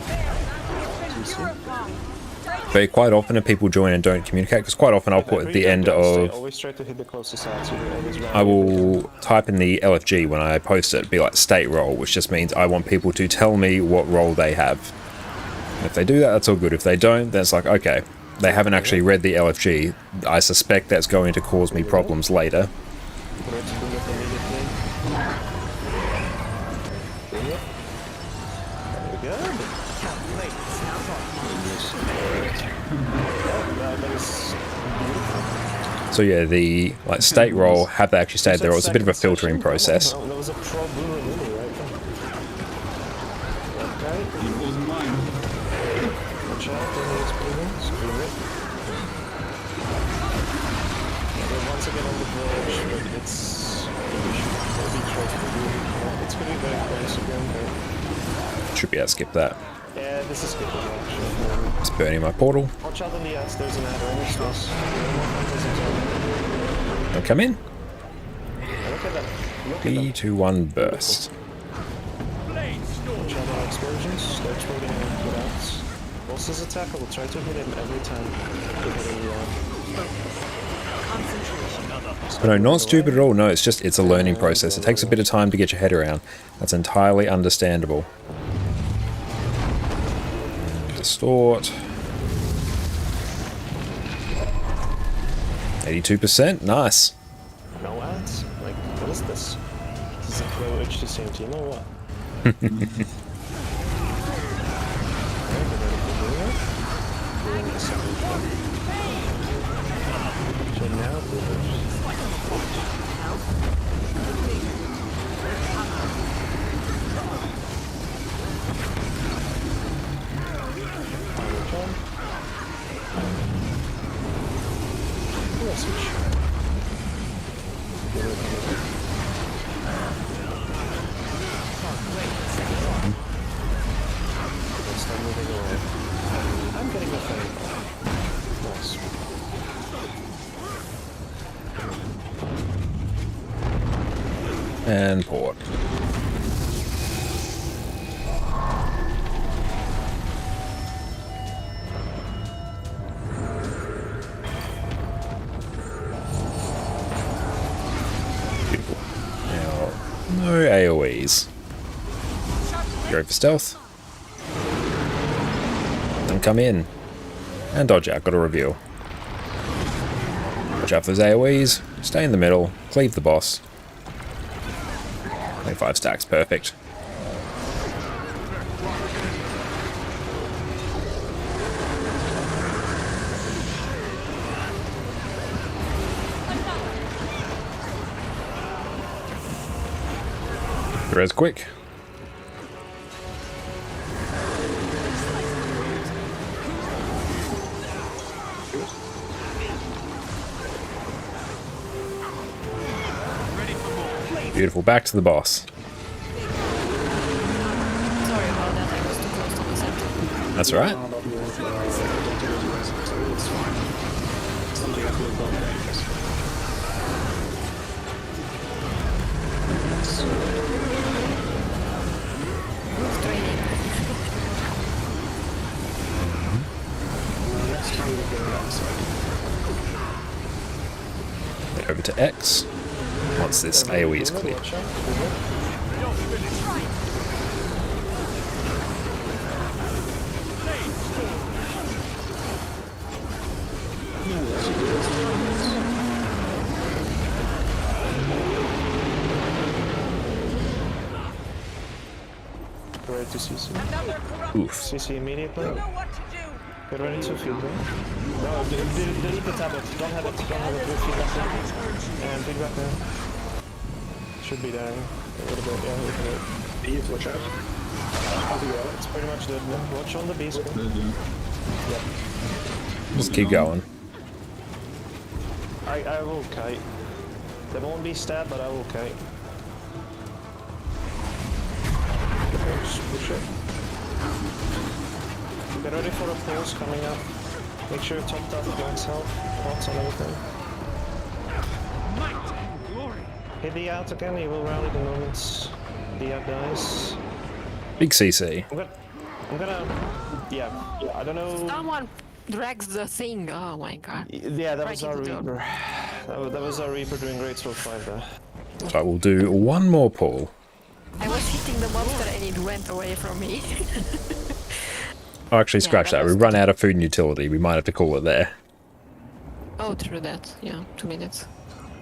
But quite often if people join and don't communicate, because quite often I'll put at the end of... Always try to hit the closest side, so always I will type in the LFG when I post it, be like state role, which just means I want people to tell me what role they have. And if they do that, that's all good. If they don't, then it's like, okay, they haven't actually read the LFG. I suspect that's going to cause me problems later. So yeah, the like state role, have they actually stayed there? It was a bit of a filtering process. There was a Prog right there. Okay. It was mine. Watch out, there is experience. Once again on the bridge, but it's going to be very close again. Should be able to skip that. Yeah, this is skippable actually. It's burning my portal. Watch out on the S, there's an adder next to us. Don't come in. Look at that. 3, 2, 1, burst. Watch out on explosions, start exploding and get out. Boss's attack, I will try to hit him every time. But no, not stupid at all. No, it's just, it's a learning process. It takes a bit of time to get your head around. That's entirely understandable. Distort. 82%, nice. No ads? Like, what is this? Is this a pro HTCM team or what? So now I'm getting a phone call. Nice. And port. Beautiful. Now, Go for stealth. Then come in. And dodge out, got a reveal. Watch out for those AoEs. Stay in the middle. Cleave the boss. 25 stacks, perfect. Res quick. Beautiful, back to the boss. Sorry about that, I was too close to the center. That's alright. Something I feel about that. Next time we go outside. Head over to X. Once this AoE is clear. Ready to CC. Oof. CC immediately. Get ready to feed them. No, delete the tablet. Don't have it. Don't have it. Do feedback there. And feedback there. Should be there. A little bit, yeah, a little bit. Bees, watch out. It's pretty much dead. Watch on the beast. Yep. Just keep going. I will kite. They won't be stabbed, but I will kite. Push it. Get ready for the pulse coming up. Make sure you're topped up against health, pots and everything. Hit the out again, he will rally the moment the out dies. Big CC. I'm gonna yeah, I don't know. Someone drags the thing. Oh my god. Yeah, that Right was our into the Reaper. That was our Reaper doing great so 5 there. So we'll do one more pull. I was hitting the monster and it went away from me. Oh, actually, scratch that. We run out of food and utility. We might have to call it there. Oh, true that. Yeah, 2 minutes.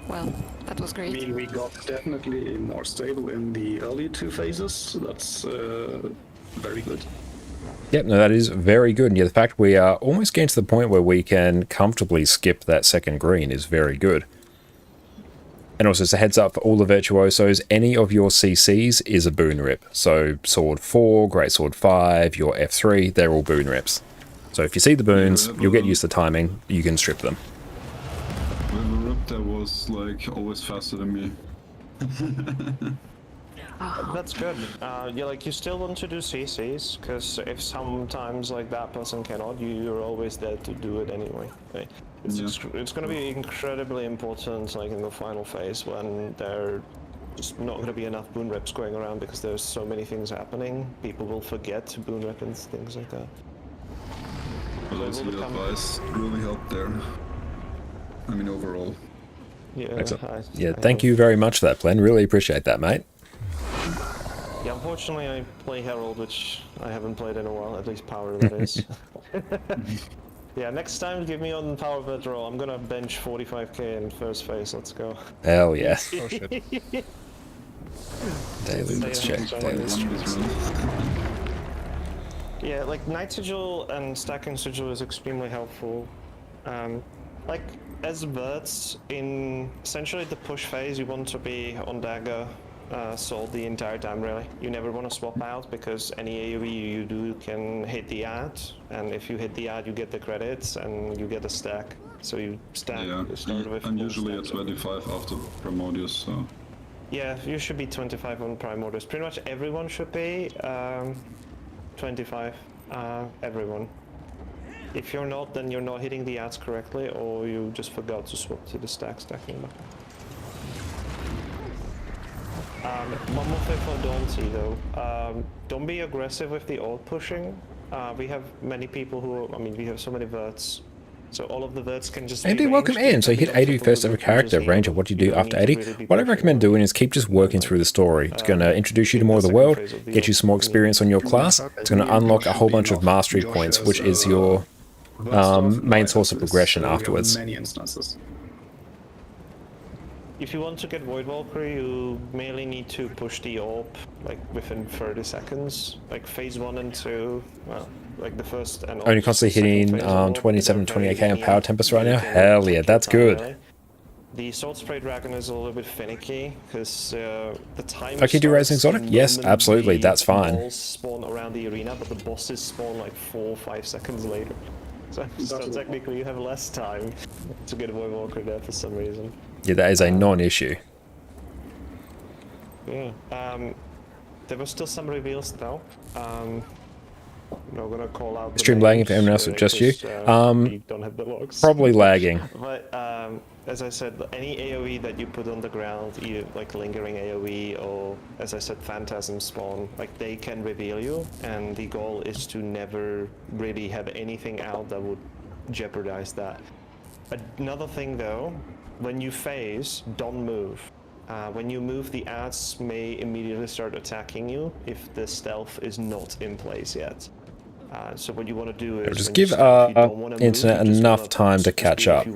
Well, that was I great. mean, we got definitely more stable in the early 2 phases. That's very good. Yep, no, that is very good. And yeah, the fact we are almost getting to the point where we can comfortably skip that second green is very good. And also, it's a heads up for all the virtuosos, any of your CCs is a boon rip. So Sword 4, Great Sword 5, your F3, they're all boon rips. So if you see the boons, you'll get used to the timing, you can strip them. We have a rip that was like always faster than me. That's good. Yeah, like you still want to do CCs, because if sometimes like that person cannot, you're always there to do it anyway. Right? It's going to be incredibly important, like in the final phase, when there just not going to be enough boon reps going around because there's so many things happening. People will forget to boon rep and things like that. But also the advice really helped there. I mean, overall. Yeah, Yeah, thank you very much for that, Glenn. Really appreciate that, mate. Yeah, unfortunately I play Herald, which I haven't played in a while, at least Power, that is. Yeah, next time give me on Power Patrol. I'm gonna bench 45k in first phase, let's go. Hell yeah. Oh shit. Daily, let's check. Daily streams. Yeah, like Night Sigil and stacking Sigil is extremely helpful. Like, as birds, in essentially the push phase, you want to be on dagger sword the entire time, really. You never want to swap out, because any AoE you do can hit the ad, and if you hit the ad, you get the credits, and you get a stack. So you stack, Yeah, you start with I'm full usually at stacks. 25 after Primordius, so... Yeah, you should be 25 on Primordius. Pretty much everyone should be 25. Everyone. If you're not, then you're not hitting the ads correctly, or you just forgot to swap to the stacking back. One more thing for Daunty though. Don't be aggressive with the ult pushing. We have many people who, I mean, we have so many verts So all of the words can just Andy, be welcome ranged, in. So you hit 80 first of a character. Range of what you do after 80. What I recommend doing is keep just working through the story. It's going to introduce you to more of the world, get you some more experience on your class. It's going to unlock a whole bunch of mastery points, which is your main source of progression afterwards. Many instances. If you want to get Voidwalker, you merely need to push the orb like within 30 seconds. Like phase 1 and 2, well, like the first and Only constantly hitting 27, 28k on Power Tempest right now? Hell yeah, that's good. The Sword Spray Dragon is a little bit finicky because the time. Okay, do Rising Exotic? Yes, absolutely, that's fine. Balls spawn around the arena, but the bosses spawn like 4 or 5 seconds later. So technically, you have less time to get Voidwalker there for some reason. Yeah, that is a non-issue. Yeah. There were still some reveals though. I'm not gonna call out. Stream lagging for everyone else but just you. You don't have the logs. Probably lagging. But as I said, any AoE that you put on the ground, either like lingering AoE or, as I said, phantasm spawn, like they can reveal you, and the goal is to never really have anything out that would jeopardize that. Another thing though, when you phase, don't move. When you move, the ads may immediately start attacking you if the stealth is not in place yet. So what you want to do is just give our internet enough time to catch up.